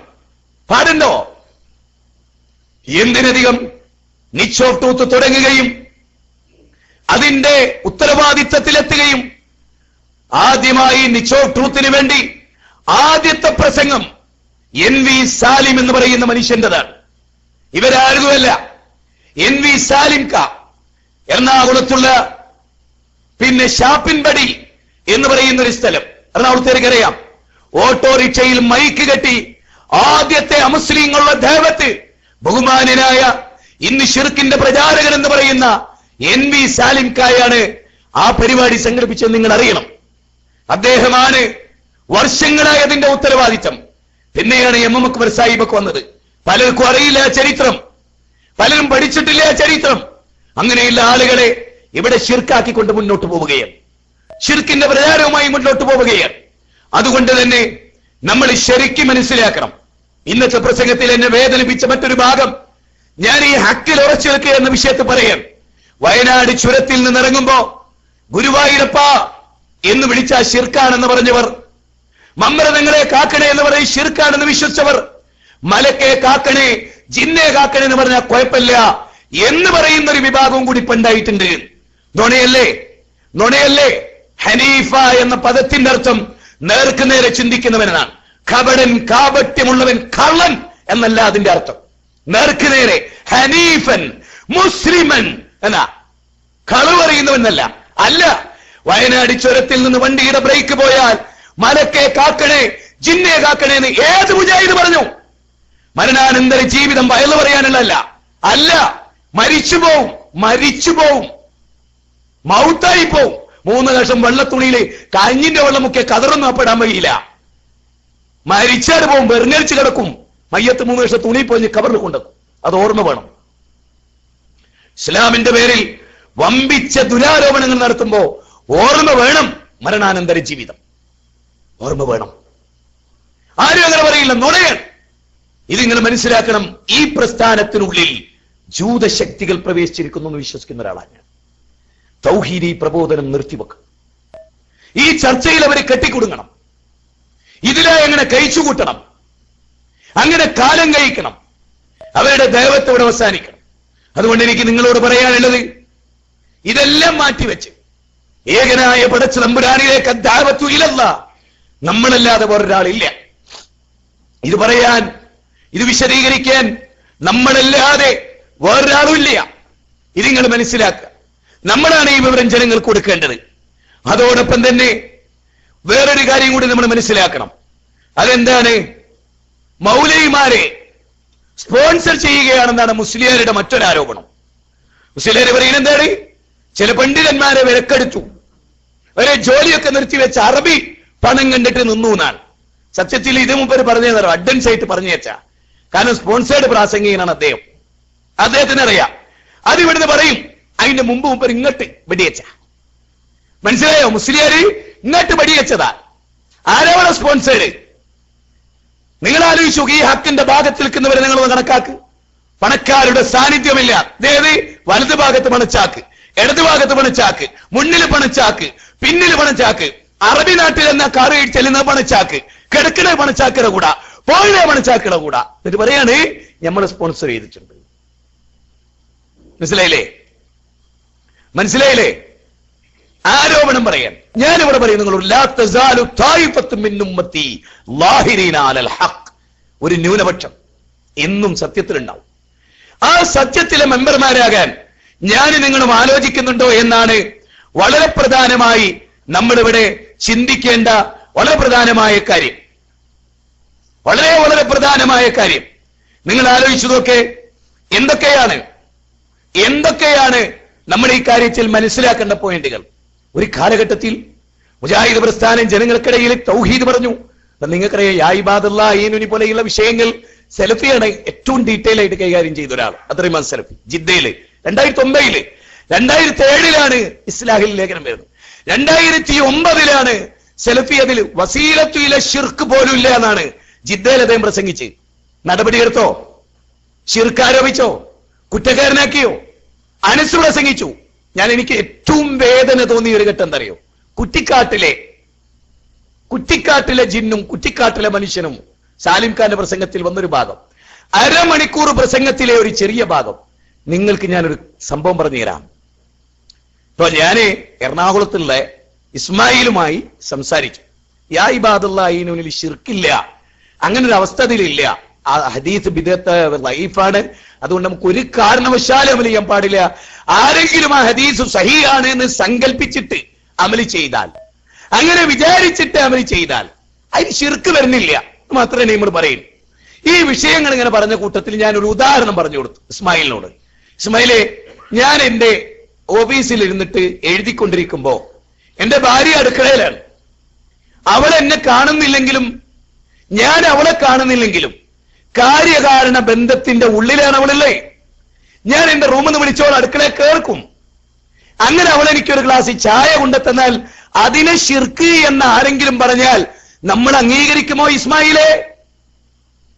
പാടുണ്ടോ? എന്തിനധികം നിച്ച് ഓഫ് ട്രൂത്ത് തുടങ്ങുകയും അതിന്റെ ഉത്തരവാദിത്തത്തിലെത്തുകയും ആദ്യമായി നിച്ച് ഓഫ് ട്രൂത്തിന് വേണ്ടി ആദ്യത്തെ പ്രസംഗം NV സാലിം എന്ന് പറയുന്ന മനുഷ്യന്റേതാണ്. ഇവരാരുമല്ല. NV സാലിം എറണാകുളത്തുള്ള പിന്നെ ഷാപ്പിൻപടി എന്ന് പറയുന്ന ഒരു സ്ഥലം, എറണാകുളത്തേക്കറിയാം. ഓട്ടോറിക്ഷയിൽ മൈക്ക് കെട്ടി ആദ്യത്തെ അമുസ്ലിങ്ങളുടെ ദേവത്ത് ബഹുമാനനായ ഇന്ന് ഷിർക്കിന്റെ പ്രചാരകൻ എന്ന് പറയുന്ന NV സാലിം ആ പരിപാടി സംഘടിപ്പിച്ചത് നിങ്ങൾ അറിയണം. അദ്ദേഹമാണ് വർഷങ്ങളായി അതിന്റെ ഉത്തരവാദിത്തം. പിന്നെയാണ് MM അക്ബർ സാഹിബൊക്കെ വന്നത്. പലർക്കും അറിയില്ല ചരിത്രം, പലരും പഠിച്ചിട്ടില്ല ചരിത്രം. അങ്ങനെയുള്ള ആളുകളെ ഇവിടെ ഷിർക്കാക്കിക്കൊണ്ട് മുന്നോട്ട് പോവുകയാണ്, ഷിർക്കിന്റെ പ്രചാരവുമായി മുന്നോട്ട് പോവുകയാണ്. അതുകൊണ്ട് തന്നെ നമ്മൾ ശരിക്കും മനസ്സിലാക്കണം. ഇന്നത്തെ പ്രസംഗത്തിൽ എന്നെ വേദനിപ്പിച്ച മറ്റൊരു ഭാഗം, ഞാൻ ഈ ഹക്കിൽ ഉറച്ചു നിൽക്കുക എന്ന വിഷയത്തിൽ പറയാൻ. വയനാട് ചുരത്തിൽ നിന്നിറങ്ങുമ്പോ ഗുരുവായൂരപ്പ എന്ന് വിളിച്ച ഷിർക്കാണെന്ന് പറഞ്ഞവർ, മമ്ര നിങ്ങളെ കാക്കണേ എന്ന് പറയും ഷിർക്കാണെന്ന് വിശ്വസിച്ചവർ, മലക്കെ കാക്കണേ ജിന്നെ കാക്കണേ എന്ന് പറഞ്ഞാൽ കുഴപ്പമില്ല എന്ന് പറയുന്ന ഒരു വിഭാഗവും കൂടി പണ്ടായിട്ടുണ്ട്. നുണയല്ലേ? ഹനീഫ എന്ന പദത്തിന്റെ അർത്ഥം നേർക്ക് നേരെ ചിന്തിക്കുന്നവനാണ്. കപടൻ, കാപട്യമുള്ളവൻ, കള്ളൻ എന്നല്ല അതിന്റെ അർത്ഥം. നേർക്ക് നേരെ ഹനീഫൻ, മുസ്ലിമൻ എന്നാ, കളവ് പറയുന്നവനല്ല. അല്ല, വയനാട് ചുരത്തിൽ നിന്ന് വണ്ടിയുടെ ബ്രേക്ക് പോയാൽ മലക്കെ കാക്കണേ ജിന്നെ കാക്കണേ എന്ന് ഏത് മുജാഹിദ് പറഞ്ഞു? മരണാനന്തര ജീവിതം വയലു പറയാനുള്ളതല്ല. അല്ല, മരിച്ചു പോവും, മൗത്തായി പോവും. 3 കഷം വെള്ളത്തുണിയില് കഞ്ഞിന്റെ വെള്ളമൊക്കെ കതറൊന്നും അപ്പെടാൻ വഴിയില്ല. മരിച്ചാട് പോവും, വെറുങ്ങരിച്ച് കിടക്കും. മയ്യത്ത് 3 കഷം തുണി പോയി കവറിൽ കൊണ്ടുവെക്കും. അത് ഓർമ്മ വേണം. ഇസ്ലാമിന്റെ പേരിൽ വമ്പിച്ച ദുരാരോപണങ്ങൾ നടത്തുമ്പോ ഓർമ്മ വേണം. മരണാനന്തര ജീവിതം ഓർമ്മ വേണം. ആരും അങ്ങനെ പറയില്ല, നുണയാണ്. ഇതിങ്ങൾ മനസ്സിലാക്കണം. ഈ പ്രസ്ഥാനത്തിനുള്ളിൽ ജൂതശക്തികൾ പ്രവേശിച്ചിരിക്കുന്നു എന്ന് വിശ്വസിക്കുന്ന ഒരാളാണ് ഞാൻ. തൗഹീദി പ്രബോധനം നിർത്തിവെക്കും. ഈ ചർച്ചയിൽ അവരെ കെട്ടിക്കൊടുങ്ങണം. ഇതിലായി അങ്ങനെ കഴിച്ചുകൂട്ടണം, അങ്ങനെ കാലം കഴിക്കണം. അവരുടെ ദൈവത്തോട് അവസാനിക്കണം. അതുകൊണ്ട് എനിക്ക് നിങ്ങളോട് പറയാനുള്ളത്, ഇതെല്ലാം മാറ്റിവെച്ച് ഏകനായ പടച്ച തമ്പുരാനിലേക്ക് ദഅവത്തു ഇലല്ലാഹ്, നമ്മളല്ലാതെ വേറൊരാളില്ല. ഇത് പറയാൻ, ഇത് വിശദീകരിക്കാൻ നമ്മളല്ലാതെ വേറൊരാളും ഇല്ല. ഇത് നിങ്ങൾ മനസ്സിലാക്കുക. നമ്മളാണ് ഈ വിവരം ജനങ്ങൾക്ക് കൊടുക്കേണ്ടത്. അതോടൊപ്പം തന്നെ വേറൊരു കാര്യം കൂടി നമ്മൾ മനസ്സിലാക്കണം. അതെന്താണ്? മൗലവിമാരെ സ്പോൺസർ ചെയ്യുകയാണെന്നാണ് മുസ്ലിയാരുടെ മറ്റൊരാരോപണം. മുസ്ലിയാർ പറയുന്നത് എന്താണ്? ചില പണ്ഡിതന്മാരെ വിലക്കെടുത്തു, അവരെ ജോലിയൊക്കെ നിർത്തിവെച്ച അറബി പണം കണ്ടിട്ട് നിന്നു എന്നാണ്. സത്യത്തിൽ ഇത് മുമ്പ് പറഞ്ഞു തരാം, അഡ്വാൻസ് ആയിട്ട് പറഞ്ഞു വെച്ചാ. കാരണം സ്പോൺസേർഡ് പ്രാസംഗികനാണ് അദ്ദേഹം. അദ്ദേഹത്തിന് അറിയാം. അത് ഇവിടുന്ന് പറയും. അതിന്റെ മുമ്പ് ഇങ്ങോട്ട് വെടിവെച്ച. മനസ്സിലായോ? മുസ്ലിയാര് ഇങ്ങോട്ട് വെടിവെച്ചതാ. ആരോടെ സ്പോൺസേർഡ്? നിങ്ങൾ ആലോചിച്ചു. ഈ ഹക്കിന്റെ ഭാഗത്ത് നിൽക്കുന്നവരെ നിങ്ങൾ കണക്കാക്ക്. പണക്കാരുടെ സാന്നിധ്യമില്ല. അതായത് വലതു ഭാഗത്ത് പണച്ചാക്ക്, ഇടതു ഭാഗത്ത് പണച്ചാക്ക്, മുന്നിൽ പണച്ചാക്ക്, പിന്നിൽ പണച്ചാക്ക്. അറബി നാട്ടിൽ എന്ന കാറ് ചെല്ലുന്ന പണച്ചാക്ക്, കിടക്കണ പണച്ചാക്കിട കൂടാ, പോയിട പണച്ചാക്കിട കൂടാ. എന്നിട്ട് പറയാണ് നമ്മൾ സ്പോൺസർ ചെയ്തിട്ടുണ്ട്. മനസ്സിലായില്ലേ? ആരോപണം പറയാൻ ഞാനിവിടെ പറയുന്നു. ഒരു ന്യൂനപക്ഷം എന്നും സത്യത്തിലുണ്ടാവും. ആ സത്യത്തിലെ മെമ്പർമാരാകാൻ ഞാൻ നിങ്ങളും ആലോചിക്കുന്നുണ്ടോ എന്നാണ് വളരെ പ്രധാനമായി നമ്മളിവിടെ ചിന്തിക്കേണ്ട വളരെ പ്രധാനമായ കാര്യം. വളരെ പ്രധാനമായ കാര്യം. നിങ്ങൾ ആലോചിച്ചതൊക്കെ എന്തൊക്കെയാണ് നമ്മൾ ഈ കാര്യത്തിൽ മനസ്സിലാക്കേണ്ട പോയിന്റുകൾ. ഒരു കാലഘട്ടത്തിൽ മുജാഹിദ് പ്രസ്ഥാനം ജനങ്ങൾക്കിടയിൽ തൗഹീദ് പറഞ്ഞു. നിങ്ങൾക്കറിയാം, യാ ഇബാദല്ലാഹ് പോലെയുള്ള വിഷയങ്ങൾ സലഫിയാണ് ഏറ്റവും ഡീറ്റെയിൽ ആയിട്ട് കൈകാര്യം ചെയ്ത ഒരാൾ. അത്രയും സലഫി ജിദ്ദയില് 2009 2007 ഇസ്ലാഹിൽ ലേഖനം വരുന്നത്. 2009 സലഫി അതിൽ വസീലത്തുയിലെ ഷിർക്ക് പോലും ഇല്ല എന്നാണ് ജിദ്ദയിൽ അദ്ദേഹം പ്രസംഗിച്ച്. നടപടിയെടുത്തോ? ഷിർക്ക് ആരോപിച്ചോ? കുറ്റക്കാരനാക്കിയോ? അനസ് പ്രസംഗിച്ചു. എനിക്ക് ഏറ്റവും വേദന തോന്നിയ ഒരു ഘട്ടം എന്തറിയോ? കുറ്റിക്കാട്ടിലെ ജിന്നും കുറ്റിക്കാട്ടിലെ മനുഷ്യനും സാലിം ഖാന്റെ പ്രസംഗത്തിൽ വന്നൊരു ഭാഗം, അരമണിക്കൂർ പ്രസംഗത്തിലെ ഒരു ചെറിയ ഭാഗം നിങ്ങൾക്ക് ഞാനൊരു സംഭവം പറഞ്ഞു തരാം. ഇപ്പൊ ഞാന് എറണാകുളത്തുള്ള ഇസ്മായിലുമായി സംസാരിച്ചു. യാ ഇബാദല്ലാഹ് ശിർക്കില്ല, അങ്ങനെ ഒരു അവസ്ഥ അതിലില്ല. ആ ഹദീസ് ബിദഅത്ത് ലൈഫാണ്. അതുകൊണ്ട് നമുക്ക് ഒരു കാരണവശാലും അമൽ ചെയ്യാൻ പാടില്ല. ആരെങ്കിലും ആ ഹദീസ് സഹീഹാണ് എന്ന് സങ്കല്പിച്ചിട്ട് അമൽ ചെയ്താൽ, അങ്ങനെ വിചാരിച്ചിട്ട് അമൽ ചെയ്താൽ അതിന് ശിർക്ക് വരുന്നില്ല മാത്രമേ നമ്മൾ പറയും. ഈ വിഷയങ്ങൾ ഇങ്ങനെ പറഞ്ഞ കൂട്ടത്തിൽ ഞാൻ ഒരു ഉദാഹരണം പറഞ്ഞു കൊടുത്തു ഇസ്മായിലിനോട്. ഇസ്മായിലെ, ഞാൻ എന്റെ ഓഫീസിൽ ഇരുന്നിട്ട് എഴുതിക്കൊണ്ടിരിക്കുമ്പോ എന്റെ ഭാര്യ അടുക്കളയിലാണ്. അവൾ എന്നെ കാണുന്നില്ലെങ്കിലും ഞാൻ അവളെ കാണുന്നില്ലെങ്കിലും കാര്യകാരണ ബന്ധത്തിന്റെ ഉള്ളിലാണ് അവളല്ലേ. ഞാൻ എന്റെ റൂമിൽ നിന്ന് വിളിച്ചോൾ അടുക്കളയെ കേൾക്കും. അങ്ങനെ അവൾ എനിക്കൊരു ഗ്ലാസ് ചായ കൊണ്ടെത്തന്നാൽ അതിനെ ശിർക്ക് എന്ന് ആരെങ്കിലും പറഞ്ഞാൽ നമ്മൾ അംഗീകരിക്കുമോ ഇസ്മായിലെ?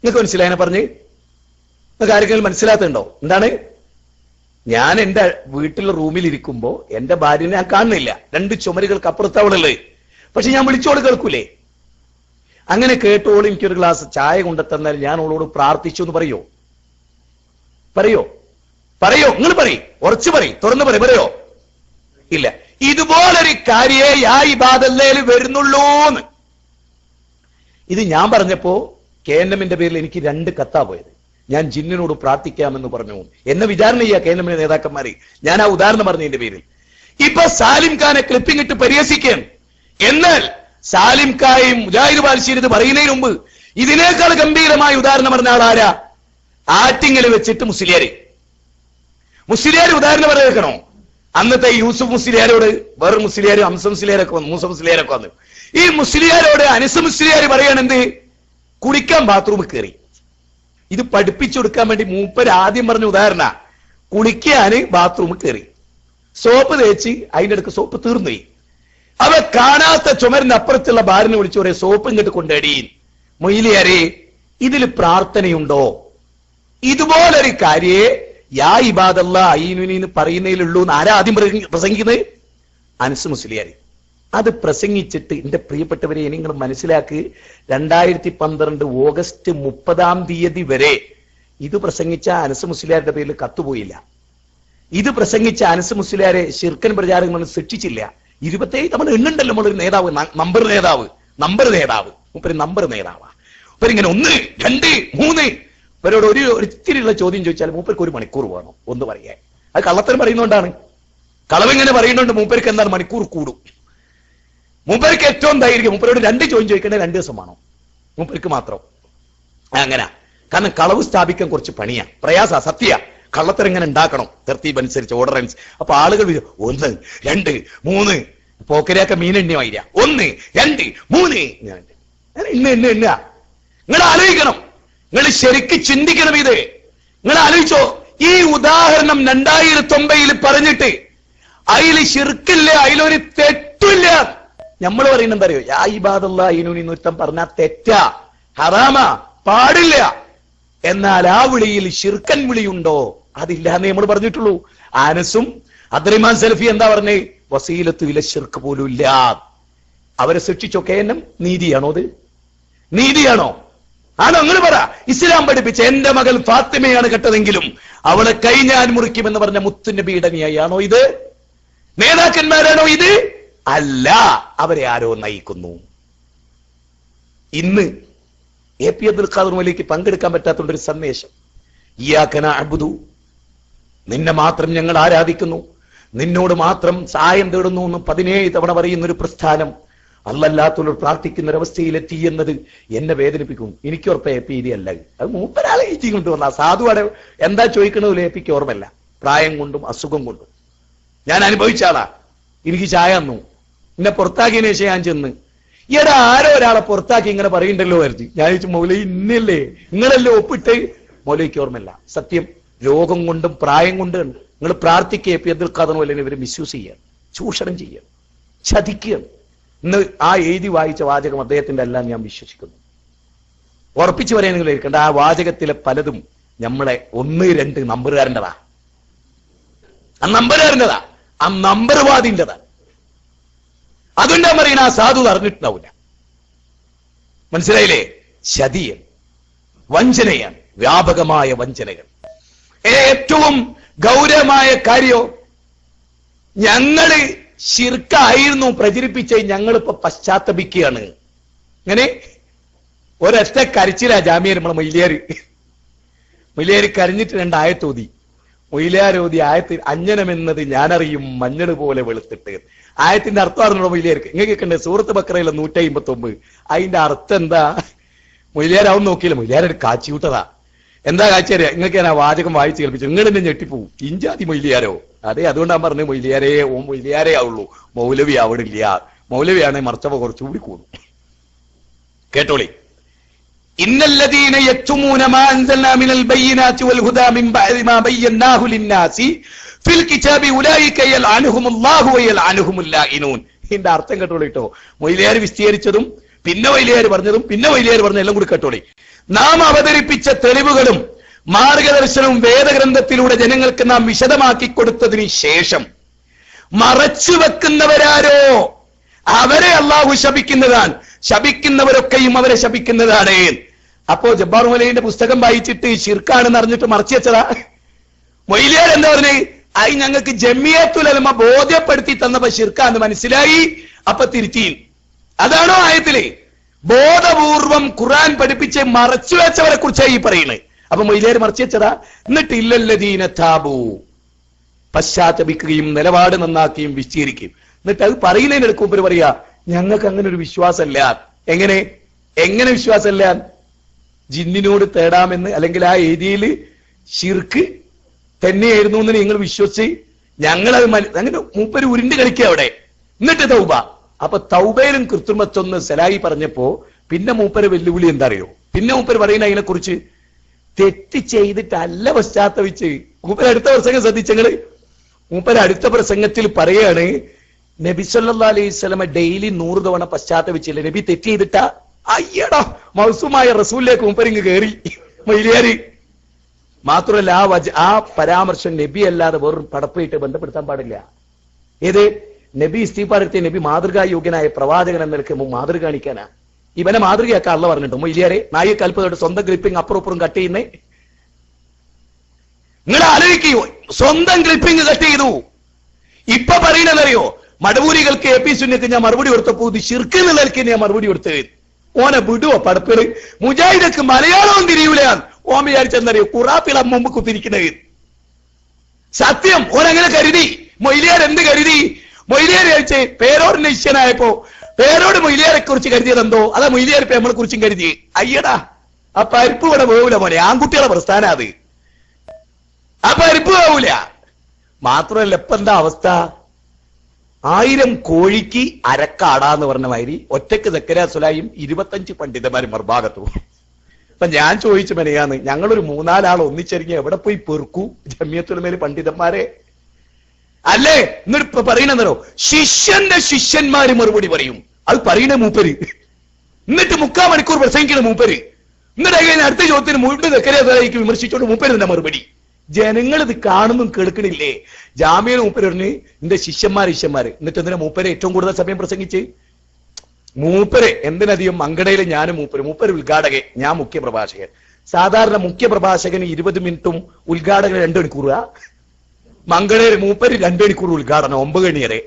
നിങ്ങൾക്ക് മനസ്സിലായതിനെ പറഞ്ഞ്? നിങ്ങൾക്ക് ആരെങ്കിലും മനസ്സിലാത്തുണ്ടോ? എന്താണ്? ഞാൻ എന്റെ വീട്ടിലെ റൂമിൽ ഇരിക്കുമ്പോ എന്റെ ഭാര്യനെ ഞാൻ കാണുന്നില്ല, 2 ചുമരുകൾക്ക് അപ്പുറത്ത് അവളല്ലേ. പക്ഷെ ഞാൻ വിളിച്ചോള് കേൾക്കൂലേ? അങ്ങനെ കേട്ടോളൂ എനിക്കൊരു ഗ്ലാസ് ചായ കൊണ്ടെത്തന്നാൽ ഞാൻ അവളോട് പ്രാർത്ഥിച്ചു എന്ന് പറയോ? നിങ്ങൾ പറയും, ഉറച്ചു പറയും, തുറന്നു പറയോ? ഇല്ല. ഇതുപോലൊരു കാര്യേ യാ ഇബാദല്ലയിൽ വരുന്നുള്ളൂന്ന്. ഇത് ഞാൻ പറഞ്ഞപ്പോ KNMന്റെ പേരിൽ എനിക്ക് 2 കത്താ പോയത്. ഞാൻ ജിന്നിനോട് പ്രാർത്ഥിക്കാമെന്ന് പറഞ്ഞു. എന്നെ വിചാരണ ചെയ്യാ KNMന്റെ നേതാക്കന്മാരെ. ഞാൻ ആ ഉദാഹരണം പറഞ്ഞതിന്റെ പേരിൽ ഇപ്പൊ സാലിം ഖാനെ ക്ലിപ്പിംഗ് ഇട്ട് പരിഹസിക്കാൻ. എന്നാൽ സാലിം ഖായും മുജാഹിദ് ബാൽശീർ ഇത് പറയുന്നതിന് മുമ്പ് ഇതിനേക്കാൾ ഗംഭീരമായ ഉദാഹരണം പറഞ്ഞ ആളാരാ? ആറ്റിങ്ങൽ വെച്ചിട്ട് മുസ്ലിയാര് മുസ്ലിയാർ ഉദാഹരണം പറയണോ? അന്നത്തെ യൂസുഫ് മുസ്ലിയാരോട് വേറെ മുസ്ലിയാരും ഹംസ മുസ്ലിയാരൊക്കെ വന്നു, മൂസ മുസ്ലിയാരൊക്കെ വന്നു. ഈ മുസ്ലിയാരോട് അനസ് മുസ്ലിയാർ പറയണെന്ത്? കുളിക്കാൻ ബാത്റൂമിൽ കയറി. ഇത് പഠിപ്പിച്ചു കൊടുക്കാൻ വേണ്ടി മൂപ്പര് ആദ്യം പറഞ്ഞ ഉദാഹരണ, കുളിക്കാന് ബാത്റൂമിൽ കയറി, സോപ്പ് തേച്ച് അതിന്റെ അടുക്ക് സോപ്പ് തീർന്നുപോയി. അവ കാണാത്ത ചുമരിന്റെ അപ്പുറത്തുള്ള ബാറിനെ വിളിച്ചു പറയും, സോപ്പ് ഇങ്ങോട്ട് കൊണ്ടേടി. മൊയ്ലിയാരെ, ഇതിൽ പ്രാർത്ഥനയുണ്ടോ? ഇതുപോലൊരു കാര്യേ യാ ഇബാദല്ല അയ്യുനി എന്ന് പറയുന്നതിലുള്ളൂ എന്ന് ആരാ ആദ്യം പ്രസംഗിക്കുന്നത്? അനസ് മുസ്ലിയാർ. അത് പ്രസംഗിച്ചിട്ട് എന്റെ പ്രിയപ്പെട്ടവരെ നിങ്ങൾ മനസ്സിലാക്കി, 2012 ഓഗസ്റ്റ് 30 വരെ ഇത് പ്രസംഗിച്ച അനസ് മുസ്ലിയാരുടെ പേരിൽ കത്തുപോയില്ല. ഇത് പ്രസംഗിച്ച അനസ് മുസ്ലിയാരെ ശിർക്കൻ പ്രചാരങ്ങൾ ശിക്ഷിച്ചില്ല. 27 തവണ എണ്ണുണ്ടല്ലോ നമ്മളൊരു നേതാവ്, നമ്പർ നേതാവാ. മുപ്പര് നമ്പർ നേതാവാ. ഇവരിങ്ങനെ 1, 2, 3 ഇവരോട് ഒരിത്തിരിയുള്ള ചോദ്യം ചോദിച്ചാൽ മൂപ്പർക്ക് 1 മണിക്കൂർ വേണം ഒന്ന് പറയാൻ. അത് കള്ളത്തരം പറയുന്നോണ്ടാണ്. കളവെങ്ങനെ പറയുന്നുണ്ട് മൂപ്പർക്ക് എന്താണ് മണിക്കൂർ കൂടും. മൂപ്പർക്ക് ഏറ്റവും ധൈര്യം മൂപ്പരോട് 2 ചോദ്യം ചോദിക്കണേ 2 ദിവസം വേണം മൂപ്പർക്ക് മാത്രം. അങ്ങനെ കാരണം കളവ് സ്ഥാപിക്കാൻ കുറച്ച് പണിയാ, പ്രയാസ, സത്യ. കള്ളത്തരം ഇങ്ങനെ ഉണ്ടാക്കണം തർത്തീബ് അനുസരിച്ച്, ഓർഡർ അനുസരിച്ച്. അപ്പൊ ആളുകൾ 1, 2, 3 പോക്കരയൊക്കെ മീനെണ്ണിയായില്ല. 1, 2, 3 എണ്ണ. നിങ്ങൾ ആലോചിക്കണം, നിങ്ങൾ ശരിക്ക് ചിന്തിക്കണം. ഇത് നിങ്ങൾ ആലോചിച്ചോ. ഈ ഉദാഹരണം 2009 പറഞ്ഞിട്ട് അതിൽ ശിർക്കില്ല, അതിലൊരു തെറ്റില്ല. നമ്മൾ പറയുന്നത് എന്താ അറിയോ? യാ ഇബാദല്ലാ ഇനൂനി നൃത്തം പറഞ്ഞാൽ തെറ്റാ, ഹറാമാ, പാടില്ല. എന്നാൽ ആ വിളിയിൽ ശിർക്കൻ വിളിയുണ്ടോ? അതില്ലാന്നേ നമ്മൾ പറഞ്ഞിട്ടുള്ളൂ. അനസും അദ്രിമാൻ സലഫി എന്താ പറഞ്ഞേ? വസീലത്തു ഇല ശിർക്ക് പോലും ഇല്ല. അവരെ ശിക്ഷിച്ചൊക്കെ എന്നും നീതിയാണോ? അത് നീതിയാണോ? ആണോ? നിങ്ങൾ പറ. ഇസ്ലാം പഠിപ്പിച്ച എന്റെ മകൾ ഫാത്തിമയാണ് കെട്ടതെങ്കിലും അവളെ കൈ ഞാൻ മുറിക്കുമെന്ന് പറഞ്ഞ മുത്തുനബിയുടെ അനുയായിയാണോ ഇത്? നേതാക്കന്മാരാണോ ഇത്? അല്ല, അവരെ ആരോ നയിക്കുന്നു. ഇന്ന് എ പി അബ്ദുൽ ഖാദർ മൗലവിക്ക് പങ്കെടുക്കാൻ പറ്റാത്തതൊരു സന്ദേശം, ഇയ്യാക നഅ്ബുദു, നിന്നെ മാത്രം ഞങ്ങൾ ആരാധിക്കുന്നു, നിന്നോട് മാത്രം സഹായം തേടുന്നു എന്ന് 17 തവണ പറയുന്ന ഒരു പ്രസ്ഥാനം അല്ലല്ലാത്തവർ പ്രാർത്ഥിക്കുന്ന ഒരവസ്ഥയിലെത്തി എന്നത് എന്നെ വേദനിപ്പിക്കും. എനിക്ക് ഉറപ്പ എ പി അല്ല, അത് മൂപ്പരാളെ ഈറ്റി കൊണ്ടുവന്ന സാധുവാടെ എന്താ ചോദിക്കണതില്ല. എ പിക്ക് ഓർമ്മല്ല, പ്രായം കൊണ്ടും അസുഖം കൊണ്ടും. ഞാൻ അനുഭവിച്ച ആളാ. എനിക്ക് ചായ തന്നു, എന്നെ പുറത്താക്കിയതിനു ശേഷം ഞാൻ ചെന്ന്, ഈയിടെ ആരോ ഒരാളെ പുറത്താക്കി ഇങ്ങനെ പറയണ്ടല്ലോ കരുതി. ഞാൻ ചോദിച്ചു, മൗലവി ഇന്നല്ലേ നിങ്ങളല്ലേ ഒപ്പിട്ട്? മൗലവിക്ക് ഓർമ്മല്ല. സത്യം, രോഗം കൊണ്ടും പ്രായം കൊണ്ടും നിങ്ങൾ പ്രാർത്ഥിക്കുക. എ പി അബ്ദുൽ ഖാദർ മൗലവിനെ ഇവരെ മിസ്യൂസ് ചെയ്യുക, ചൂഷണം ചെയ്യുക, ചതിക്കുക. ഇന്ന് ആ എഴുതി വായിച്ച വാചകം അദ്ദേഹത്തിന്റെ എല്ലാം ഞാൻ വിശ്വസിക്കുന്നു. ഉറപ്പിച്ചു പറയാനെങ്കിൽ ഇരിക്കേണ്ട ആ വാചകത്തിലെ പലതും നമ്മളെ 1, 2 നമ്പറുകാരൻ്റെതാ, ആ നമ്പറുകാരൻ്റെതാ, ആ നമ്പർവാദിൻ്റെതാ. അതുകൊണ്ടാ പറയുന്ന ആ സാധു അറിഞ്ഞിട്ടുണ്ടാവില്ല. മനസ്സിലായില്ലേ? ചതിയൻ, വഞ്ചനയാണ്, വ്യാപകമായ വഞ്ചനകൾ. ഏറ്റവും ഗൗരവമായ കാര്യം, ഞങ്ങള് ശിർക്കായിരുന്നു പ്രചരിപ്പിച്ച് ഞങ്ങളിപ്പോ പശ്ചാത്തപിക്കുകയാണ്. ഇങ്ങനെ ഒരൊറ്റ കരച്ചിലാ ജാമ്യർ നമ്മളെ മൊയ്ലിയാർ കരഞ്ഞിട്ട് 2 ആയത്തോതി. മൊയ്ലിയാരോതി ആയത്തിൽ അഞ്ജനമെന്നത് ഞാനറിയും മഞ്ഞൾ പോലെ വെളുത്തിട്ട്. ആയത്തിന്റെ അർത്ഥം അറിഞ്ഞോ മൊയ്ലിയാർക്ക്? ഇങ്ങനെ കണ്ടേ സൂറത്ത് ബക്കറയിലെ 159. അതിന്റെ അർത്ഥം എന്താ? മൊയ്ലിയാരാവും നോക്കിയില്ല, മൊയ്ലിയാരൊരു കാച്ചിവിട്ടതാ. എന്താ കാച്ചിയാ? നിങ്ങൾക്ക് ഞാൻ ആ വാചകം വായിച്ച് കേൾപ്പിച്ചു, നിങ്ങൾ എന്നെ ഞെട്ടിപ്പോവും. ഇഞ്ചാതി മൊയ്ലിയാരോ? അതെ, അതുകൊണ്ടാ പറഞ്ഞു മൊയ്ലിയാരേ, മൊയ്ലിയാരേ ആവുള്ളൂ, മൗലവി ആവണില്ല. മൗലവിയാണെ മർച്ചവ കുറച്ചുകൂടി കൂടും. കേട്ടോളി. ഇന്നല്ലദീന യക്തുമൂന മാ അൻസൽനാ മിനൽ ബയ്യിനാതി വൽ ഹുദാ മിൻ ബഅദി മാ ബയ്യനാഹു ലിന്നാസി ഫിൽ കിതാബി ഉലൈക യൽഅനുഹുമുല്ലാഹു വയൽഅനുഹുമുൽ ലാഇനൂൻ. ഇതിന്റെ അർത്ഥം കേട്ടോളി കേട്ടോ. മൊയ്ലിയാർ വിസ്തീരിച്ചതും പിന്നെ മൊയ്ലിയാർ പറഞ്ഞതും പിന്നെ മൊയ്ലിയാർ പറഞ്ഞ എല്ലാം കൂടി കേട്ടോളി. നാം അവതരിപ്പിച്ച തെളിവുകളും മാർഗദർശനവും വേദഗ്രന്ഥത്തിലൂടെ ജനങ്ങൾക്ക് നാം വിശദമാക്കി കൊടുത്തതിന് ശേഷം മറച്ചു വെക്കുന്നവരാരോ അവരെ അള്ളാഹു ശപിക്കുന്നതാണ്, ശപിക്കുന്നവരൊക്കെയും അവരെ ശപിക്കുന്നതാണ്. അപ്പോ ജബ്ബാർ മൗലവിന്റെ പുസ്തകം വായിച്ചിട്ട് ശിർക്കാണെന്ന് അറിഞ്ഞിട്ട് മറച്ചു വെച്ചതാ. മൊയ്ലിയാർ എന്താ പറഞ്ഞേ? ആയി ഞങ്ങൾക്ക് ജമിയത്തുൽ ഉലമ ബോധ്യപ്പെടുത്തി തന്നപ്പോ ശിർക്കാന്ന് മനസ്സിലായി, അപ്പൊ തിരുത്തി. അതാണോ ആയത്തില്? ബോധപൂർവം ഖുർആൻ പഠിപ്പിച്ച് മറച്ചു വെച്ചവരെ കുറിച്ചായി പറയുന്നത്. അപ്പൊ മൊയ്ലിയാർ മറച്ചു വെച്ചതാ. എന്നിട്ട് ഇല്ലല്ലദീന താബു, പശ്ചാത്തപിക്കുകയും നിലപാട് നന്നാക്കുകയും വിശദീകരിക്കുകയും. എന്നിട്ട് അത് പറയുന്നതിനെടുക്കും ഇവർ പറയാ ഞങ്ങൾക്ക് അങ്ങനെ ഒരു വിശ്വാസമല്ല. എങ്ങനെ വിശ്വാസമല്ല? ജിന്നിനോട് തേടാമെന്ന്, അല്ലെങ്കിൽ ആ ഏരിയയിൽ ശിർക്ക് തന്നെയായിരുന്നു എന്ന് നിങ്ങൾ വിശ്വസിച്ച് ഞങ്ങളത് അങ്ങനെ മൂപ്പര് ഉരുണ്ട് കളിക്കുക അവിടെ. എന്നിട്ട് തൗബ. അപ്പൊ തൗബയിലും കൃത്രിമത്വം സലായി പറഞ്ഞപ്പോ പിന്നെ മൂപ്പര് വെല്ലുവിളി എന്താ അറിയോ? പിന്നെ മൂപ്പര് പറയുന്ന അതിനെ കുറിച്ച് തെറ്റ് ചെയ്തിട്ടല്ല പശ്ചാത്തപിച്ച്. മൂപ്പര് അടുത്ത പ്രസംഗം ശ്രദ്ധിച്ചങ്ങള്. മൂപ്പര് അടുത്ത പ്രസംഗത്തിൽ പറയാണ്, നബി സല്ലല്ലാഹു അലൈഹി വസല്ലം ഡെയിലി 100 തവണ പശ്ചാത്തപിച്ചില്ല. നബി തെറ്റ് ചെയ്തിട്ടാ? അയ്യടാ, മൗസൂമായ റസൂലിലേക്ക് മൂപ്പരിങ്ങ് കയറി മൈലിയാര്. മാത്രമല്ല ആ പരാമർശം നബി അല്ലാതെ വേറൊരു പടപ്പായിട്ട് ബന്ധപ്പെടുത്താൻ പാടില്ല. ഏത് നബി ഇസ്തിഗ്ഫാർ നബി മാതൃകാ യോഗ്യനായ പ്രവാചകൻ എന്ന നിലയ്ക്ക് മാതൃക കാണിക്കാനാ. ഇവനെ മാതൃകയാക്കാ അള്ള പറഞ്ഞിട്ട് മൊയ്ലിയാരെ നായി കൽപ്പതോട്ട് സ്വന്തം ക്ലിപ്പിംഗ് അപ്പുറപ്പുറം കട്ട് ചെയ്യുന്നേ. നിങ്ങൾ ആലോചിക്കൂ, സ്വന്തം ക്ലിപ്പിംഗ് കട്ട് ചെയ്തു. ഇപ്പൊ പറയുന്നതറിയോ? മടവൂരികൾക്ക് എ പി സുന്നക്ക് ഞാൻ മറുപടി കൊടുത്തപ്പോ ഇത് ശിർക്ക് നിലയ്ക്ക് ഞാൻ മറുപടി കൊടുത്ത് ഓനെ വിടുവോ പടപ്പുകള്? മുജാഹിദക്ക് മലയാളവും തിരിയൂല. ഓൻ വിചാരിച്ചെന്നറിയോ? ഖുറാപ്പിള മുമ്പ് കുത്തിരിക്കുന്നത്. സത്യം ഓനങ്ങനെ കരുതി. മൊയ്ലിയാർ എന്ത് കരുതി? മൊയ്ലിയാർ കഴിച്ച് പേരോടിന്റെ ഇഷ്യനായപ്പോ പേരോട് മൊയ്ലിയാരെ കുറിച്ച് കരുതിയതെന്തോ അതാ മൊയ്ലിയാർ ഇപ്പൊ നമ്മളെ കുറിച്ചും കരുതി. അയ്യടാ, ആ പരിപ്പ് ഇവിടെ പോകൂല മോനെ, ആൺകുട്ടികളെ പ്രസ്ഥാനം അത്. ആ പരിപ്പ് പോകൂല. മാത്രമല്ല ഇപ്പൊ എന്താ അവസ്ഥ? 1000 കോഴിക്ക് അരക്കാടാന്ന് പറഞ്ഞ മാതിരി ഒറ്റക്ക് സക്കറിയ സുലായും 25 പണ്ഡിതന്മാരും മറുഭാഗത്തു. അപ്പൊ ഞാൻ ചോദിച്ചു മെനയാന്ന്, ഞങ്ങളൊരു 3-4 ആൾ ഒന്നിച്ചെറിഞ്ഞ് എവിടെ പോയി പെറുക്കൂ ജമിയത്തുലമയിലെ പണ്ഡിതന്മാരെ? അല്ലേ? എന്നിട്ട് പറയണെന്നോ, ശിഷ്യന്റെ ശിഷ്യന്മാര് മറുപടി പറയും. അത് പറയണ മൂപ്പര്. എന്നിട്ട് 3/4 മണിക്കൂർ പ്രസംഗിക്കണ മൂപ്പര്. എന്നിട്ട് കഴിഞ്ഞ അടുത്ത ചോദ്യത്തിന് മുഴുവൻ സക്കറിയ സുലായിക്ക് വിമർശിച്ചോണ്ട് മൂപ്പര് തന്നെ മറുപടി. ജനങ്ങൾ ഇത് കാണുന്നും കേൾക്കണില്ലേ? ജാമ്യയിൽ മൂപ്പര് പറഞ്ഞ് എന്റെ ശിഷ്യന്മാര്. എന്നിട്ട് എന്തിനാ മൂപ്പര് ഏറ്റവും കൂടുതൽ സമയം പ്രസംഗിച്ച്? മൂപ്പര് എന്തിനധികം മങ്കടയില് ഞാനും മൂപ്പര് ഉദ്ഘാടകൻ, ഞാൻ മുഖ്യ പ്രഭാഷകൻ. സാധാരണ മുഖ്യ പ്രഭാഷകന് 20 മിനിറ്റും ഉദ്ഘാടകന് 2 മണിക്കൂറാ. മങ്കടയിൽ മൂപ്പര് 2 മണിക്കൂർ ഉദ്ഘാടനം, 9 മണി വരെ.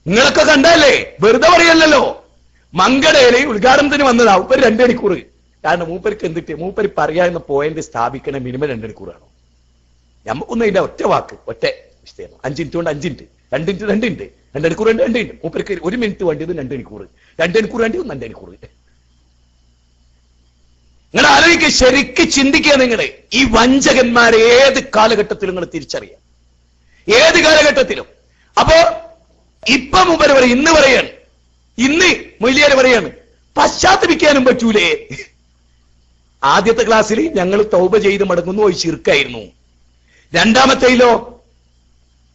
നിങ്ങളൊക്കെ കണ്ടല്ലേ? വെറുതെ പറയല്ലോ. മങ്കടയില് ഉദ്ഘാടനത്തിന് വന്നതാ മൂപ്പര് 2 മണിക്കൂർ. കാരണം മൂപ്പർക്ക് എന്തിട്ട്? മൂപ്പര് പറയാവുന്ന പോയിന്റ് സ്ഥാപിക്കണ മിനിമം 2 മണിക്കൂറാണോ? നമുക്കൊന്നും ഇതിന്റെ ഒറ്റ വാക്ക് ഒറ്റ വിശദീകരണം 5 മിനിറ്റ് കൊണ്ട് 5 മിനിറ്റ്, 2 മിനിറ്റ് 2 മിനിറ്റ്, 2 മണിക്കൂർ 2 മിനിറ്റ്. മൂപ്പർക്ക് 1 മിനിറ്റ് വേണ്ടിയത് 2 മണിക്കൂർ, 2 മണിക്കൂർ വേണ്ടിയത് 2 മണിക്കൂർ. നിങ്ങൾ ആലോചിക്കുക, ശരിക്ക് ചിന്തിക്കുക. നിങ്ങൾ ഈ വഞ്ചകന്മാരെ ഏത് കാലഘട്ടത്തിലും നിങ്ങൾ തിരിച്ചറിയാം, ഏത് കാലഘട്ടത്തിലും. അപ്പോ ഇപ്പൊ മൂപ്പര് പറയും, ഇന്ന് പറയാണ്, ഇന്ന് മൊയ്ലിയാര് പറയാണ് പശ്ചാത്തപിക്കാനും പറ്റൂലേ? ആദ്യത്തെ ക്ലാസ്സിൽ ഞങ്ങൾ തൗബ ചെയ്ത് മടങ്ങുന്നു, അത് ശിർക്കായിരുന്നു. രണ്ടാമത്തേലോ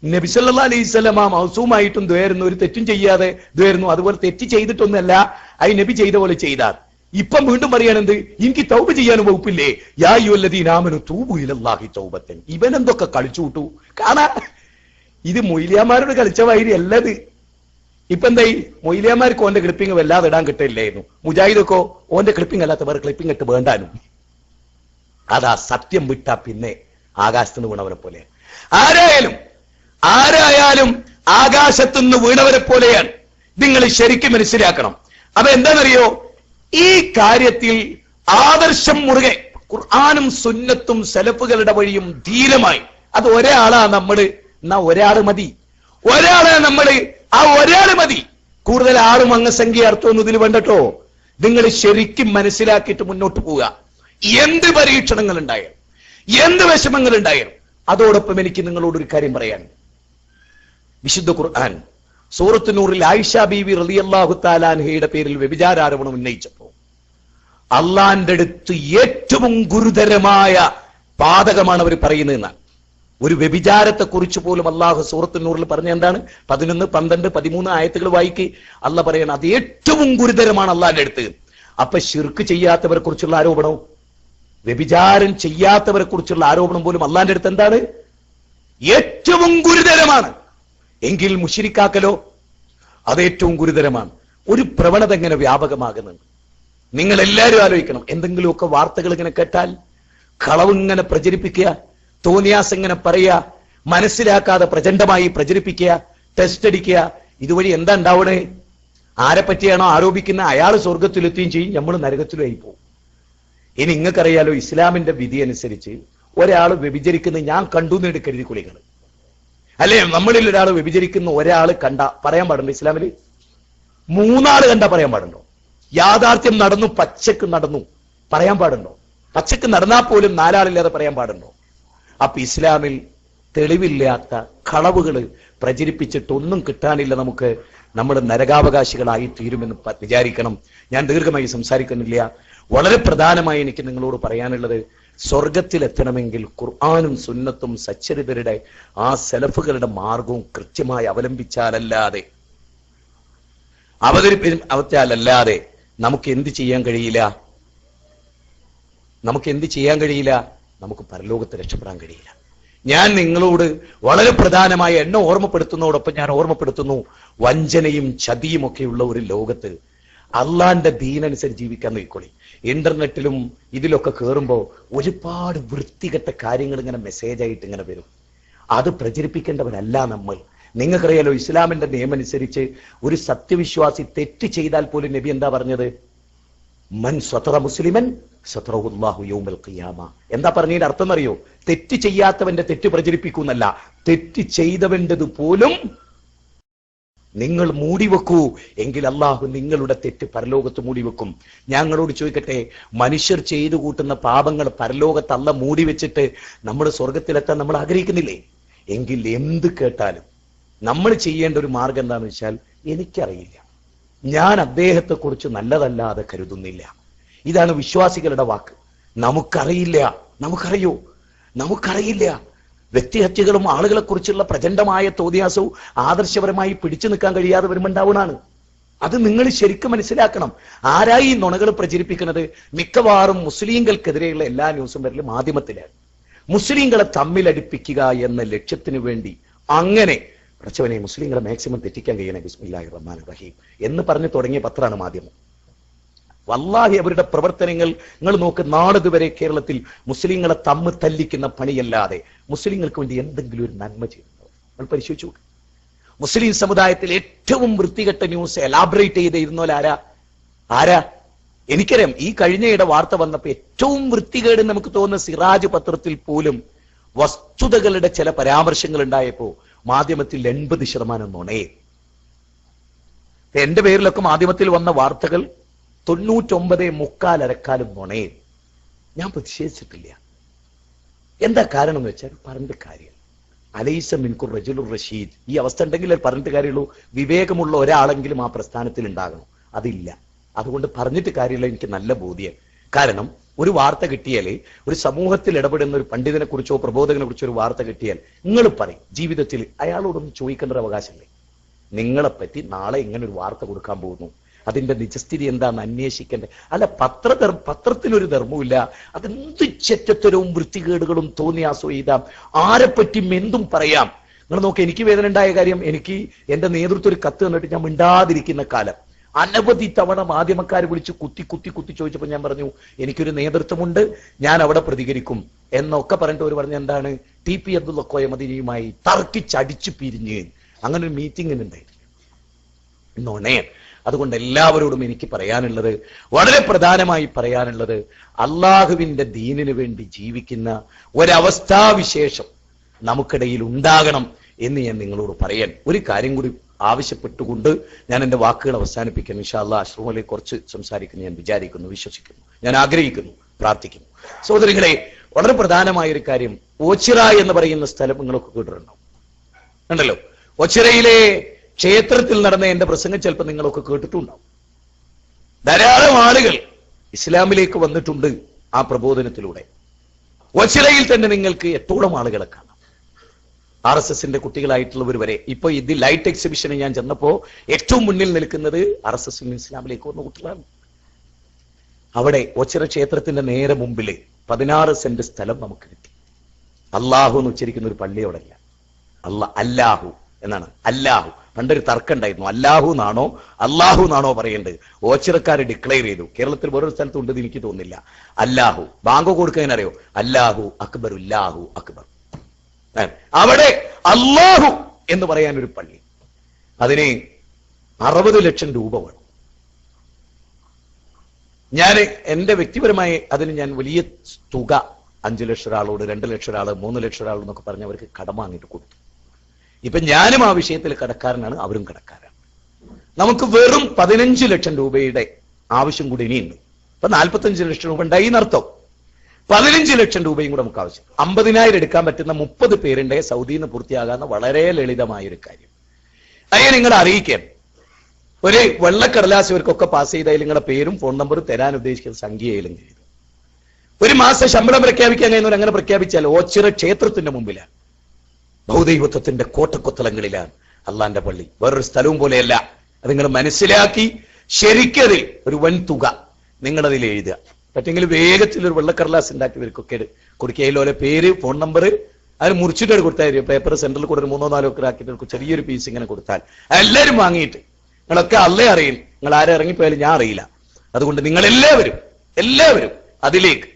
നബി സല്ലല്ലാഹു അലൈഹി വസല്ലം മൗസൂമായിട്ടും ദ്വയായിരുന്നു, ഒരു തെറ്റും ചെയ്യാതെ ദ്വയായിരുന്നു. അതുപോലെ തെറ്റ് ചെയ്തിട്ടൊന്നല്ല, അത് നബി ചെയ്ത പോലെ ചെയ്താൽ. ഇപ്പം വീണ്ടും പറയാനെന്ത്? എനിക്ക് തൗബ ചെയ്യാനും വകുപ്പില്ലേ? യാ അയ്യുഹല്ലദീന ആമനൂ തൂബൂ ഇലല്ലാഹി തൗബത്തൻ. ഇവനെന്തൊക്കെ കളിച്ചു കൂട്ടു കാണാ. ഇത് മൊയ്ലിയാമാരോട് കളിച്ച വൈരി അല്ലത്. ഇപ്പൊ എന്തായി? മൊയ്ലിയാമാർക്ക് ഓന്റെ ക്ലിപ്പിംഗ് വല്ലാതെ ഇടാൻ കിട്ടില്ലായിരുന്നു. മുജാഹിദൊക്കെ ഓന്റെ ക്ലിപ്പിംഗ് അല്ലാത്ത വേറെ ക്ലിപ്പിംഗ് ഇട്ട് വേണ്ടാനും. അതാ സത്യം വിട്ടാ പിന്നെ ആകാശത്തുനിന്ന് വീണവരെ പോലെ. ആരായാലും ആകാശത്തുനിന്ന് വീണവരെ പോലെയാണ്. നിങ്ങൾ ശരിക്കും മനസ്സിലാക്കണം. അപ്പൊ എന്താണെന്നറിയോ? ഈ കാര്യത്തിൽ ആദർശം മുറുകെ ഖുർആനും സുന്നത്തും സലഫുകളുടെ വഴിയും ധീരമായി. അത് ഒരാളാ നമ്മള്, എന്നാ ഒരാള് മതി. ഒരാളെ നമ്മള്, ആ ഒരാള് മതി. കൂടുതൽ ആളും അംഗസംഖ്യ അർത്ഥമൊന്നും ഇതിൽ വേണ്ടട്ടോ. നിങ്ങൾ ശരിക്കും മനസ്സിലാക്കിയിട്ട് മുന്നോട്ട് പോവുക. എന്ത് പരീക്ഷണങ്ങൾ ഉണ്ടായാലും, എന്ത് വിഷമങ്ങൾ ഉണ്ടായാലും. അതോടൊപ്പം എനിക്ക് നിങ്ങളോട് ഒരു കാര്യം പറയാൻ. വിശുദ്ധ ഖുർആൻ സൂറത്ത് നൂറിൽ ആയിഷ ബീവി റളിയല്ലാഹു തആല അൻഹയുടെ പേരിൽ വ്യഭിചാരാരോപണം ഉന്നയിച്ചപ്പോ അള്ളാന്റെ അടുത്ത് ഏറ്റവും ഗുരുതരമായ പാതകമാണ് അവർ പറയുന്നതെന്നാണ്. ഒരു വ്യഭിചാരത്തെ കുറിച്ച് പോലും അള്ളാഹു സൂറത്ത് നൂറിൽ പറഞ്ഞ എന്താണ്? 11, 12, 13 ആയത്തുകൾ വായിക്ക്. അള്ള പറയണം അത് ഏറ്റവും ഗുരുതരമാണ് അള്ളാന്റെ അടുത്ത്. അപ്പൊ ശിർക്ക് ചെയ്യാത്തവരെ കുറിച്ചുള്ള ആരോപണവും വ്യഭിചാരം ചെയ്യാത്തവരെ കുറിച്ചുള്ള ആരോപണം പോലും അള്ളാന്റെ അടുത്ത് എന്താണ്? ഏറ്റവും ഗുരുതരമാണ്. എങ്കിൽ മുശ്രിക്കാക്കലോ? അത് ഏറ്റവും ഗുരുതരമാണ്. ഒരു പ്രവണത എങ്ങനെ വ്യാപകമാകുന്നുണ്ട് നിങ്ങൾ എല്ലാവരും ആലോചിക്കണം. എന്തെങ്കിലുമൊക്കെ വാർത്തകൾ ഇങ്ങനെ കേട്ടാൽ കളവ് ഇങ്ങനെ പ്രചരിപ്പിക്കുക, തോന്നിയാസ് ഇങ്ങനെ പറയുക, മനസ്സിലാക്കാതെ പ്രചണ്ഡമായി പ്രചരിപ്പിക്കുക, ടെസ്റ്റ് അടിക്കുക. ഇതുവഴി എന്താ ഉണ്ടാവണേ? ആരെ പറ്റിയാണോ ആരോപിക്കുന്ന അയാൾ സ്വർഗത്തിലെത്തുകയും ചെയ്യും, നമ്മൾ നരകത്തിലായി പോകും. ഇനി നിങ്ങൾക്കറിയാലോ, ഇസ്ലാമിന്റെ വിധി അനുസരിച്ച് ഒരാൾ വ്യഭിചരിക്കുന്നത് ഞാൻ കണ്ടു എന്ന് കരുതി കുളികൾ അല്ലേ? നമ്മളിൽ ഒരാൾ വ്യഭിചരിക്കുന്ന ഒരാൾ കണ്ട പറയാൻ പാടുണ്ടോ? ഇസ്ലാമിൽ 3 ആള് കണ്ടാ പറയാൻ പാടുണ്ടോ? യാഥാർത്ഥ്യം നടന്നു, പച്ചക്ക് നടന്നു, പറയാൻ പാടുണ്ടോ? പച്ചക്ക് നടന്നാൽ പോലും നാലാളില്ലാതെ പറയാൻ പാടുണ്ടോ? അപ്പൊ ഇസ്ലാമിൽ തെളിവില്ലാത്ത കളവുകൾ പ്രചരിപ്പിച്ചിട്ടൊന്നും കിട്ടാനില്ല. നമുക്ക് നമ്മൾ നരകാവകാശികളായി തീരുമെന്ന് വിചാരിക്കണം. ഞാൻ ദീർഘമായി സംസാരിക്കുന്നില്ല. വളരെ പ്രധാനമായി എനിക്ക് നിങ്ങളോട് പറയാനുള്ളത്, സ്വർഗത്തിലെത്തണമെങ്കിൽ ഖുർആനും സുന്നത്തും സച്ചരിതരുടെ ആ സലഫുകളുടെ മാർഗവും കൃത്യമായി അവലംബിച്ചാലല്ലാതെ നമുക്ക് എന്ത് ചെയ്യാൻ കഴിയില്ല. നമുക്ക് പരലോകത്ത് രക്ഷപ്പെടാൻ കഴിയില്ല. ഞാൻ നിങ്ങളോട് വളരെ പ്രധാനമായ എന്നെ ഓർമ്മപ്പെടുത്തുന്നതോടൊപ്പം ഞാൻ ഓർമ്മപ്പെടുത്തുന്നു, വഞ്ചനയും ചതിയും ഒക്കെയുള്ള ഒരു ലോകത്ത് അള്ളാന്റെ ദീനനുസരിച്ച് ജീവിക്കാൻ നോക്കിക്കോളി. ഇന്റർനെറ്റിലും ഇതിലൊക്കെ കയറുമ്പോൾ ഒരുപാട് വൃത്തികെട്ട കാര്യങ്ങൾ ഇങ്ങനെ മെസ്സേജ് ആയിട്ട് ഇങ്ങനെ വരും. അത് പ്രചരിപ്പിക്കേണ്ടവരല്ല നമ്മൾ. നിങ്ങൾക്കറിയാലോ, ഇസ്ലാമിന്റെ നിയമം അനുസരിച്ച് ഒരു സത്യവിശ്വാസി തെറ്റ് ചെയ്താൽ പോലും നബി എന്താ പറഞ്ഞത്? മൻ സതറ മുസ്ലിമൻ സതറഹുല്ലാഹു യൗമൽ ഖിയാമ. എന്താ പറഞ്ഞതിന്റെ അർത്ഥം അറിയോ? തെറ്റ് ചെയ്യാത്തവന്റെ തെറ്റ് പ്രചരിപ്പിക്കുന്നല്ല, തെറ്റ് ചെയ്തവൻ്റെത് പോലും നിങ്ങൾ മൂടിവെക്കൂ, എങ്കിൽ അള്ളാഹു നിങ്ങളുടെ തെറ്റ് പരലോകത്ത് മൂടിവെക്കും. ഞങ്ങളോട് ചോദിക്കട്ടെ, മനുഷ്യർ ചെയ്തു കൂട്ടുന്ന പാപങ്ങൾ പരലോകത്ത് അല്ല മൂടി വെച്ചിട്ട് നമ്മുടെ സ്വർഗത്തിലെത്താൻ നമ്മൾ ആഗ്രഹിക്കുന്നില്ലേ? എങ്കിൽ എന്ത് കേട്ടാലും നമ്മൾ ചെയ്യേണ്ട ഒരു മാർഗം എന്താണെന്ന് വെച്ചാൽ, എനിക്കറിയില്ല, ഞാൻ അദ്ദേഹത്തെ കുറിച്ച് നല്ലതല്ലാതെ കരുതുന്നില്ല. ഇതാണ് വിശ്വാസികളുടെ വാക്ക്. നമുക്കറിയില്ല. വ്യക്തിഹത്യകളും ആളുകളെ കുറിച്ചുള്ള പ്രചണ്ഡമായ തോന്നിയാസവും ആദർശപരമായി പിടിച്ചു നിൽക്കാൻ കഴിയാതെ വരുമ്പോണ്ടാവുന്നതാണ്. അത് നിങ്ങൾ ശരിക്കും മനസ്സിലാക്കണം. ആരായി ഈ നുണകൾ പ്രചരിപ്പിക്കുന്നത്? മിക്കവാറും മുസ്ലിങ്ങൾക്കെതിരെയുള്ള എല്ലാ ന്യൂസും വരലും മാധ്യമത്തിലാണ്. മുസ്ലിങ്ങളെ തമ്മിലടിപ്പിക്കുക എന്ന ലക്ഷ്യത്തിനു വേണ്ടി അങ്ങനെ പ്രച്ചവനെ മുസ്ലിങ്ങളെ മാക്സിമം തെറ്റിക്കാൻ കഴിയണേ ബിസ്മില്ലാഹിർ റഹ്മാനിർ റഹീം എന്ന് പറഞ്ഞു തുടങ്ങിയ പത്രമാണ് മാധ്യമം. വല്ലാഹി അവരുടെ പ്രവർത്തനങ്ങൾ നിങ്ങൾ നോക്ക്, നാളിതുവരെ കേരളത്തിൽ മുസ്ലിങ്ങളെ തമ്മിൽ തല്ലിക്കുന്ന പണിയല്ലാതെ മുസ്ലിങ്ങൾക്ക് വേണ്ടി എന്തെങ്കിലും ഒരു നന്മ ചെയ്യുന്നുണ്ടോ? നമ്മൾ പരിശോധിച്ചു. മുസ്ലിം സമുദായത്തിൽ ഏറ്റവും വൃത്തികെട്ട ന്യൂസ് എലാബറേറ്റ് ചെയ്തിരുന്നോൽ ആരാ? എനിക്കറിയാം, ഈ കഴിഞ്ഞയുടെ വാർത്ത വന്നപ്പോ ഏറ്റവും വൃത്തികേട് നമുക്ക് തോന്നുന്ന സിറാജ് പത്രത്തിൽ പോലും വസ്തുതകളുടെ ചില പരാമർശങ്ങൾ ഉണ്ടായപ്പോ മാധ്യമത്തിൽ 80% നുണയെ. എന്റെ പേരിലൊക്കെ മാധ്യമത്തിൽ വന്ന വാർത്തകൾ 99.25% നുണയെ. ഞാൻ പ്രതിഷേധിച്ചിട്ടില്ല. എന്താ കാരണം എന്ന് വെച്ചാൽ, പറഞ്ഞിട്ട് കാര്യം അലൈസ മിൻകുർ റജുലുർ റഷീദ്. ഈ അവസ്ഥ ഉണ്ടെങ്കിൽ പറഞ്ഞിട്ട് കാര്യമുള്ളൂ. വിവേകമുള്ള ഒരാളെങ്കിലും ആ പ്രസ്ഥാനത്തിൽ ഉണ്ടാകണം. അതില്ല. അതുകൊണ്ട് പറഞ്ഞിട്ട് കാര്യമില്ല. എനിക്ക് നല്ല ബോധ്യം. കാരണം ഒരു വാർത്ത കിട്ടിയാൽ, ഒരു സമൂഹത്തിൽ ഇടപെടുന്ന ഒരു പണ്ഡിതനെ കുറിച്ചോ പ്രബോധകനെ കുറിച്ചോ ഒരു വാർത്ത കിട്ടിയാൽ നിങ്ങൾ പറയും, ജീവിതത്തിൽ അയാളോടൊന്നും ചോദിക്കേണ്ട ഒരു അവകാശമില്ലേ? നിങ്ങളെപ്പറ്റി നാളെ ഇങ്ങനെ ഒരു വാർത്ത കൊടുക്കാൻ പോകുന്നു, അതിന്റെ നിജസ്ഥിതി എന്താണെന്ന് അന്വേഷിക്കേണ്ടത്. അല്ല, പത്രത്തിനൊരു ധർമ്മമില്ല. അതെന്ത് ചെറ്റത്തരവും വൃത്തികേടുകളും തോന്നിയാസോ ചെയ്താം, ആരെപ്പറ്റിയും എന്തും പറയാം. നിങ്ങൾ നോക്കി, എനിക്ക് വേദന ഉണ്ടായ കാര്യം, എനിക്ക് എന്റെ നേതൃത്വം ഒരു കത്ത് തന്നിട്ട് ഞാൻ മിണ്ടാതിരിക്കുന്ന കാലം അനവധി തവണ മാധ്യമക്കാർ വിളിച്ച് കുത്തി ചോദിച്ചപ്പോൾ ഞാൻ പറഞ്ഞു, എനിക്കൊരു നേതൃത്വമുണ്ട്, ഞാൻ അവിടെ പ്രതികരിക്കും എന്നൊക്കെ പറഞ്ഞിട്ട് അവർ പറഞ്ഞു, എന്താണ് TP അബ്ദുള്ള കോയ മദീനയുമായി തർക്കിച്ചടിച്ചു പിരിഞ്ഞ് അങ്ങനെ ഒരു മീറ്റിംഗിനുണ്ടായി. അതുകൊണ്ട് എല്ലാവരോടും എനിക്ക് പറയാനുള്ളത്, വളരെ പ്രധാനമായി പറയാനുള്ളത്, അള്ളാഹുവിന്റെ ദീനിനു വേണ്ടി ജീവിക്കുന്ന ഒരവസ്ഥാവിശേഷം നമുക്കിടയിൽ ഉണ്ടാകണം എന്ന് ഞാൻ നിങ്ങളോട് പറയാൻ ഒരു കാര്യം കൂടി ആവശ്യപ്പെട്ടുകൊണ്ട് ഞാൻ എന്റെ വാക്കുകൾ അവസാനിപ്പിക്കുന്നു. ഇൻഷാ അല്ലാഹ് അഷ്റഫലി കുറച്ച് സംസാരിക്കുന്നു ഞാൻ വിചാരിക്കുന്നു, വിശ്വസിക്കുന്നു, ഞാൻ ആഗ്രഹിക്കുന്നു, പ്രാർത്ഥിക്കുന്നു. സഹോദരികളെ, വളരെ പ്രധാനമായ ഒരു കാര്യം, ഓച്ചിറ എന്ന് പറയുന്ന സ്ഥലം നിങ്ങളൊക്കെ കേട്ടിട്ടുണ്ടാവും, ഉണ്ടല്ലോ. ഓച്ചിറയിലെ ക്ഷേത്രത്തിൽ നടന്ന എന്റെ പ്രസംഗം ചിലപ്പോൾ നിങ്ങളൊക്കെ കേട്ടിട്ടുണ്ടാവും. ധാരാളം ആളുകൾ ഇസ്ലാമിലേക്ക് വന്നിട്ടുണ്ട് ആ പ്രബോധനത്തിലൂടെ. ഓച്ചിറയിൽ തന്നെ നിങ്ങൾക്ക് എത്തോളം ആളുകളെ കാണാം. RSSന്റെ കുട്ടികളായിട്ടുള്ളവർ വരെ. ഇപ്പൊ ഇത് ലൈറ്റ് എക്സിബിഷന് ഞാൻ ചെന്നപ്പോ ഏറ്റവും മുന്നിൽ നിൽക്കുന്നത് RSSൽ ഇസ്ലാമിലേക്ക് വന്ന കുട്ടികളാണ്. അവിടെ ഓച്ചിറ ക്ഷേത്രത്തിന്റെ നേരെ മുമ്പിൽ 16 സെന്റ് സ്ഥലം നമുക്ക് കിട്ടി. അള്ളാഹു എന്ന് ഉച്ചരിക്കുന്ന ഒരു പള്ളി അവിടെ ഇല്ല. അല്ലാഹു എന്നാണ്. അല്ലാഹു. പണ്ടൊരു തർക്കം ഉണ്ടായിരുന്നു, അല്ലാഹു എന്നാണോ അള്ളാഹു എന്നാണോ പറയേണ്ടത്. ഓച്ചിറക്കാർ ഡിക്ലെയർ ചെയ്തു. കേരളത്തിൽ വേറൊരു സ്ഥലത്ത് ഉണ്ടെന്ന് എനിക്ക് തോന്നുന്നില്ല. അല്ലാഹു. ബാങ്ക് കൊടുക്കുന്നതിനറിയോ? അല്ലാഹു അക്ബർ, ഉല്ലാഹു അക്ബർ. അവിടെ അല്ലാഹു എന്ന് പറയാൻ ഒരു പള്ളി, അതിന് 60 ലക്ഷം രൂപ വേണം. ഞാൻ എന്റെ വ്യക്തിപരമായി അതിന് ഞാൻ വലിയ തുക 5 ലക്ഷം ഒരാളോട്, 2 ലക്ഷം ഒരാൾ, 3 ലക്ഷം ഒരാൾ എന്നൊക്കെ പറഞ്ഞ് അവർക്ക് കടം വാങ്ങിയിട്ട് കൊടുത്തു. ഇപ്പൊ ഞാനും ആ വിഷയത്തിൽ കടക്കാരനാണ്, അവരും കടക്കാരാണ്. നമുക്ക് വെറും 15 ലക്ഷം രൂപയുടെ ആവശ്യം കൂടി ഇനിയുണ്ട്. ഇപ്പൊ 45 ലക്ഷം രൂപ ഉണ്ടായി എന്നർത്ഥം. 15 ലക്ഷം രൂപയും കൂടെ നമുക്ക് ആവശ്യം. 50,000 എടുക്കാൻ പറ്റുന്ന 30 പേരുണ്ടെ സൗദിയിൽ നിന്ന് പൂർത്തിയാകാവുന്ന വളരെ ലളിതമായ ഒരു കാര്യം. അതിനെ നിങ്ങളെ അറിയിക്കാൻ ഒരു വെള്ളക്കടലാസ് ഇവർക്കൊക്കെ പാസ് ചെയ്താൽ നിങ്ങളുടെ പേരും ഫോൺ നമ്പറും തരാൻ ഉദ്ദേശിക്കുന്ന സംഖ്യയിലും ചെയ്തു. ഒരു മാസം ശമ്പളം പ്രഖ്യാപിക്കാൻ കഴിയുന്നവർ അങ്ങനെ പ്രഖ്യാപിച്ചാൽ ഓച്ചിറ ക്ഷേത്രത്തിന്റെ മുമ്പിലാണ്, ബഹുദൈവത്വത്തിന്റെ കോട്ടക്കൊത്തളങ്ങളിലാണ് അള്ളാന്റെ പള്ളി. വേറൊരു സ്ഥലവും പോലെയല്ല. അത് നിങ്ങൾ മനസ്സിലാക്കി ശരിക്കതിൽ ഒരു വൻ തുക നിങ്ങളതിൽ എഴുതുക. പറ്റെങ്കിൽ വേഗത്തിൽ ഒരു വെള്ളക്കടലാസ് ഉണ്ടാക്കി ഇവർക്കൊക്കെ കൊടുക്കുകയില്ലോലെ പേര് ഫോൺ നമ്പർ അത് മുറിച്ചിട്ട് കൊടുത്താൽ പേപ്പർ സെന്ററിൽ കൂടെ ഒരു 3-4 ഒക്കെ ആക്കിയിട്ട് ചെറിയൊരു പീസ് ഇങ്ങനെ കൊടുത്താൽ എല്ലാവരും വാങ്ങിയിട്ട് നിങ്ങളൊക്കെ അല്ലേ അറിയും. നിങ്ങൾ ആരെ ഇറങ്ങിപ്പോയാലും ഞാൻ അറിയില്ല. അതുകൊണ്ട് നിങ്ങൾ എല്ലാവരും അതിലേക്ക്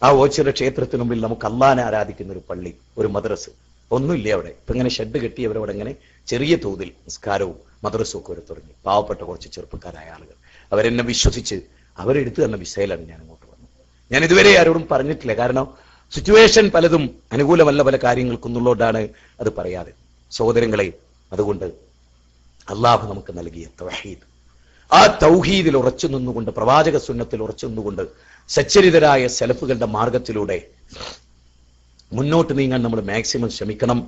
ആ ഓച്ചിറ ക്ഷേത്രത്തിന് മുമ്പിൽ നമുക്ക് അള്ളാനെ ആരാധിക്കുന്ന ഒരു പള്ളി, ഒരു മദ്രസ് ഒന്നുമില്ല അവിടെ. ഇപ്പൊ ഇങ്ങനെ ഷെഡ് കെട്ടിയവരവിടെ ഇങ്ങനെ ചെറിയ തോതിൽ നിസ്കാരവും മദ്രസവും ഒക്കെ തുടങ്ങി. പാവപ്പെട്ട കുറച്ച് ചെറുപ്പക്കാരായ ആളുകൾ അവരെന്നെ വിശ്വസിച്ച് അവരെടുത്ത് തന്ന വിസയിലാണ് ഞാൻ അങ്ങോട്ട് വന്നത്. ഞാൻ ഇതുവരെ ആരോടും പറഞ്ഞിട്ടില്ല. കാരണം സിറ്റുവേഷൻ പലതും അനുകൂലമല്ല പല കാര്യങ്ങൾക്കുന്നുള്ളതുകൊണ്ടാണ് അത് പറയാതെ. സഹോദരങ്ങളെ, അതുകൊണ്ട് അള്ളാഹു നമുക്ക് നൽകിയ തൗഹീദ്, ആ തൗഹീദിൽ ഉറച്ചു നിന്നുകൊണ്ട്, പ്രവാചക സുന്നത്തിൽ ഉറച്ചു നിന്നുകൊണ്ട്, സച്ചരിതരായ സലഫുകളുടെ മാർഗത്തിലൂടെ മുന്നോട്ട് നീങ്ങാൻ നമ്മൾ മാക്സിമം ശ്രമിക്കണം.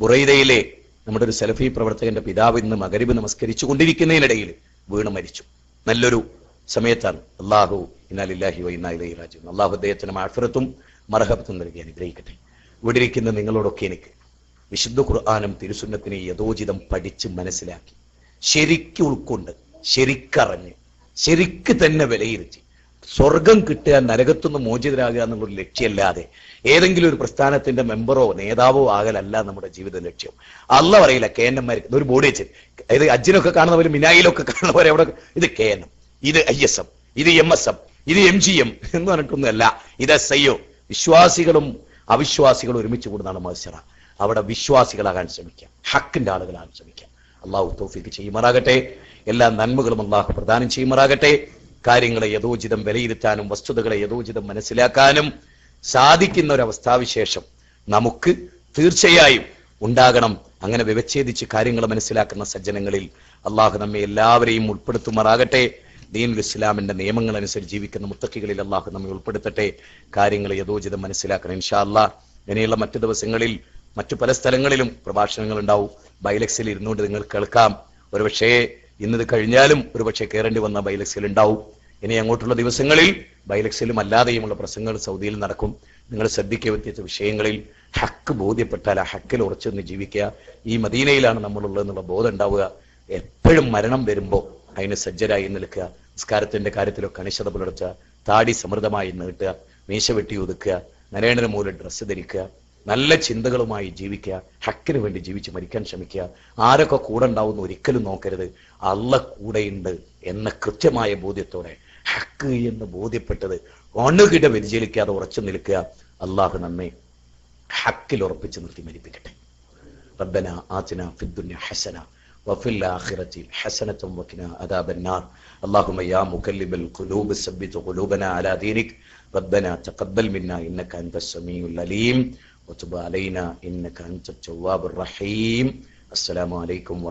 ബുറൈദയിലെ നമ്മുടെ ഒരു സലഫി പ്രവർത്തകന്റെ പിതാവ് ഇന്ന് മഗ്‌രിബ് നമസ്കരിച്ചു കൊണ്ടിരിക്കുന്നതിനിടയിൽ വീണ് മരിച്ചു. നല്ലൊരു സമയത്താണ്. അല്ലാഹു ഇന്നാ ലില്ലാഹി വ ഇന്നാ ഇലൈഹി റാജിഊൻ. അല്ലാഹു അദ്ദേഹത്തിന് മഅഫിറത്തും മർഹമത്തും നൽകി അനുഗ്രഹിക്കട്ടെ. ഇവിടെ ഇരിക്കുന്ന നിങ്ങളോടൊക്കെ എനിക്ക് വിശുദ്ധ ഖുർആനും തിരുസുന്നത്തിനെ യഥോചിതം പഠിച്ച് മനസ്സിലാക്കി ശരിക്ക് ഉൾക്കൊണ്ട് ശരിക്കറിഞ്ഞ് ശരിക്ക് തന്നെ വിലയിരുത്തി സ്വർഗം കിട്ടുക, നരകത്തുനിന്ന് മോചിതരാകുക എന്നുള്ളൊരു ലക്ഷ്യമല്ലാതെ ഏതെങ്കിലും ഒരു പ്രസ്ഥാനത്തിന്റെ മെമ്പറോ നേതാവോ ആകലല്ല നമ്മുടെ ജീവിത ലക്ഷ്യം. അല്ല പറയില്ല KNM-മാർക്ക് ഒരു ബോർഡ് വെച്ച്, ഇത് അജ്ജിനൊക്കെ കാണുന്നവർ മിനായിലൊക്കെ കാണുന്നവരെ അവിടെ ഇത് KNM, ഇത് ISM, ഇത് MSM, ഇത് MGM എന്ന് പറഞ്ഞിട്ടൊന്നുമല്ല. ഇത് SIO. വിശ്വാസികളും അവിശ്വാസികളും ഒരുമിച്ച് കൂടുന്നതാണ് മത്സര. അവിടെ വിശ്വാസികളാകാൻ ശ്രമിക്കാം, ഹക്കിന്റെ ആളുകളാകാൻ ശ്രമിക്കാം. അള്ളാഹു തൗഫീഖ് ചെയ്യുമാറാകട്ടെ. എല്ലാ നന്മകളും അള്ളാഹു പ്രദാനം ചെയ്യുമാറാകട്ടെ. കാര്യങ്ങളെ യഥോചിതം വിലയിരുത്താനും വസ്തുതകളെ യഥോചിതം മനസ്സിലാക്കാനും സാധിക്കുന്ന ഒരു അവസ്ഥാവിശേഷം നമുക്ക് തീർച്ചയായും ഉണ്ടാകണം. അങ്ങനെ വ്യവച്ഛേദിച്ച് കാര്യങ്ങൾ മനസ്സിലാക്കുന്ന സജ്ജനങ്ങളിൽ അള്ളാഹു നമ്മെ എല്ലാവരെയും ഉൾപ്പെടുത്തുമാറാകട്ടെ. ദീനുൽ ഇസ്ലാമിന്റെ നിയമങ്ങൾ അനുസരിച്ച് ജീവിക്കുന്ന മുത്തഖികളിൽ അള്ളാഹു നമ്മെ ഉൾപ്പെടുത്തട്ടെ. കാര്യങ്ങളെ യഥോചിതം മനസ്സിലാക്കണം. ഇൻഷാ അല്ലാഹ് ഇനിയുള്ള മറ്റു ദിവസങ്ങളിൽ മറ്റു പല സ്ഥലങ്ങളിലും പ്രഭാഷണങ്ങൾ ഉണ്ടാവും. ബൈലക്സിൽ ഇരുന്നുകൊണ്ട് നിങ്ങൾ കേൾക്കാം. ഒരുപക്ഷേ ഇന്നത് കഴിഞ്ഞാലും ഒരുപക്ഷെ കയറേണ്ടി വന്ന ബൈലക്സിൽ ഉണ്ടാവും. ഇനി അങ്ങോട്ടുള്ള ദിവസങ്ങളിൽ ബൈലക്സിലും അല്ലാതെയുമുള്ള പ്രസംഗങ്ങൾ സൗദിയിൽ നടക്കും. നിങ്ങൾ ശ്രദ്ധിക്കുക, വ്യത്യസ്ത വിഷയങ്ങളിൽ ഹക്ക് ബോധ്യപ്പെട്ടാൽ ആ ഹക്കിൽ ഉറച്ചെന്ന് ജീവിക്കുക. ഈ മദീനയിലാണ് നമ്മളുള്ളതെന്നുള്ള ബോധം ഉണ്ടാവുക. എപ്പോഴും മരണം വരുമ്പോൾ അതിന് സജ്ജരായി നിൽക്കുക. നിസ്കാരത്തിന്റെ കാര്യത്തിലൊക്കെ അനിശ്ചിത പുലർത്തുക, താടി സമൃദ്ധമായി നീട്ടുക, മീശ വെട്ടി ഒതുക്കുക, നരേണന മൂലം ഡ്രസ്സ് ധരിക്കുക, നല്ല ചിന്തകളുമായി ജീവിക്കുക, ഹക്കിന് വേണ്ടി ജീവിച്ച് മരിക്കാൻ ശ്രമിക്കുക. ആരൊക്കെ കൂടെ ഉണ്ടാവുന്ന ഒരിക്കലും നോക്കരുത്. അള്ളാഹ് കൂടെയുണ്ട് എന്ന കൃത്യമായ ബോധ്യത്തോടെ ഹക്ക് എന്ന് ബോധ്യപ്പെട്ടത് ഒണുകിട വ്യതിചലിക്കാതെ ഉറച്ചു നിൽക്കുക. അള്ളാഹു നമ്മെ ഹക്കിൽ ഉറപ്പിച്ച് നിർത്തി മരിപ്പിക്കട്ടെ. റബ്ബന ആതിന ഫിദ്ദുനിയ ഹസന വഫിൽ ആഖിറതി ഹസനത വഖിനാ അദാബന്നാർ. اللهم يا مقلب القلوب ثبت قلوبنا على دينك. ربنا تقبل منا انك انت السميع العليم وتب علينا انك انت التواب الرحيم. السلام عليكم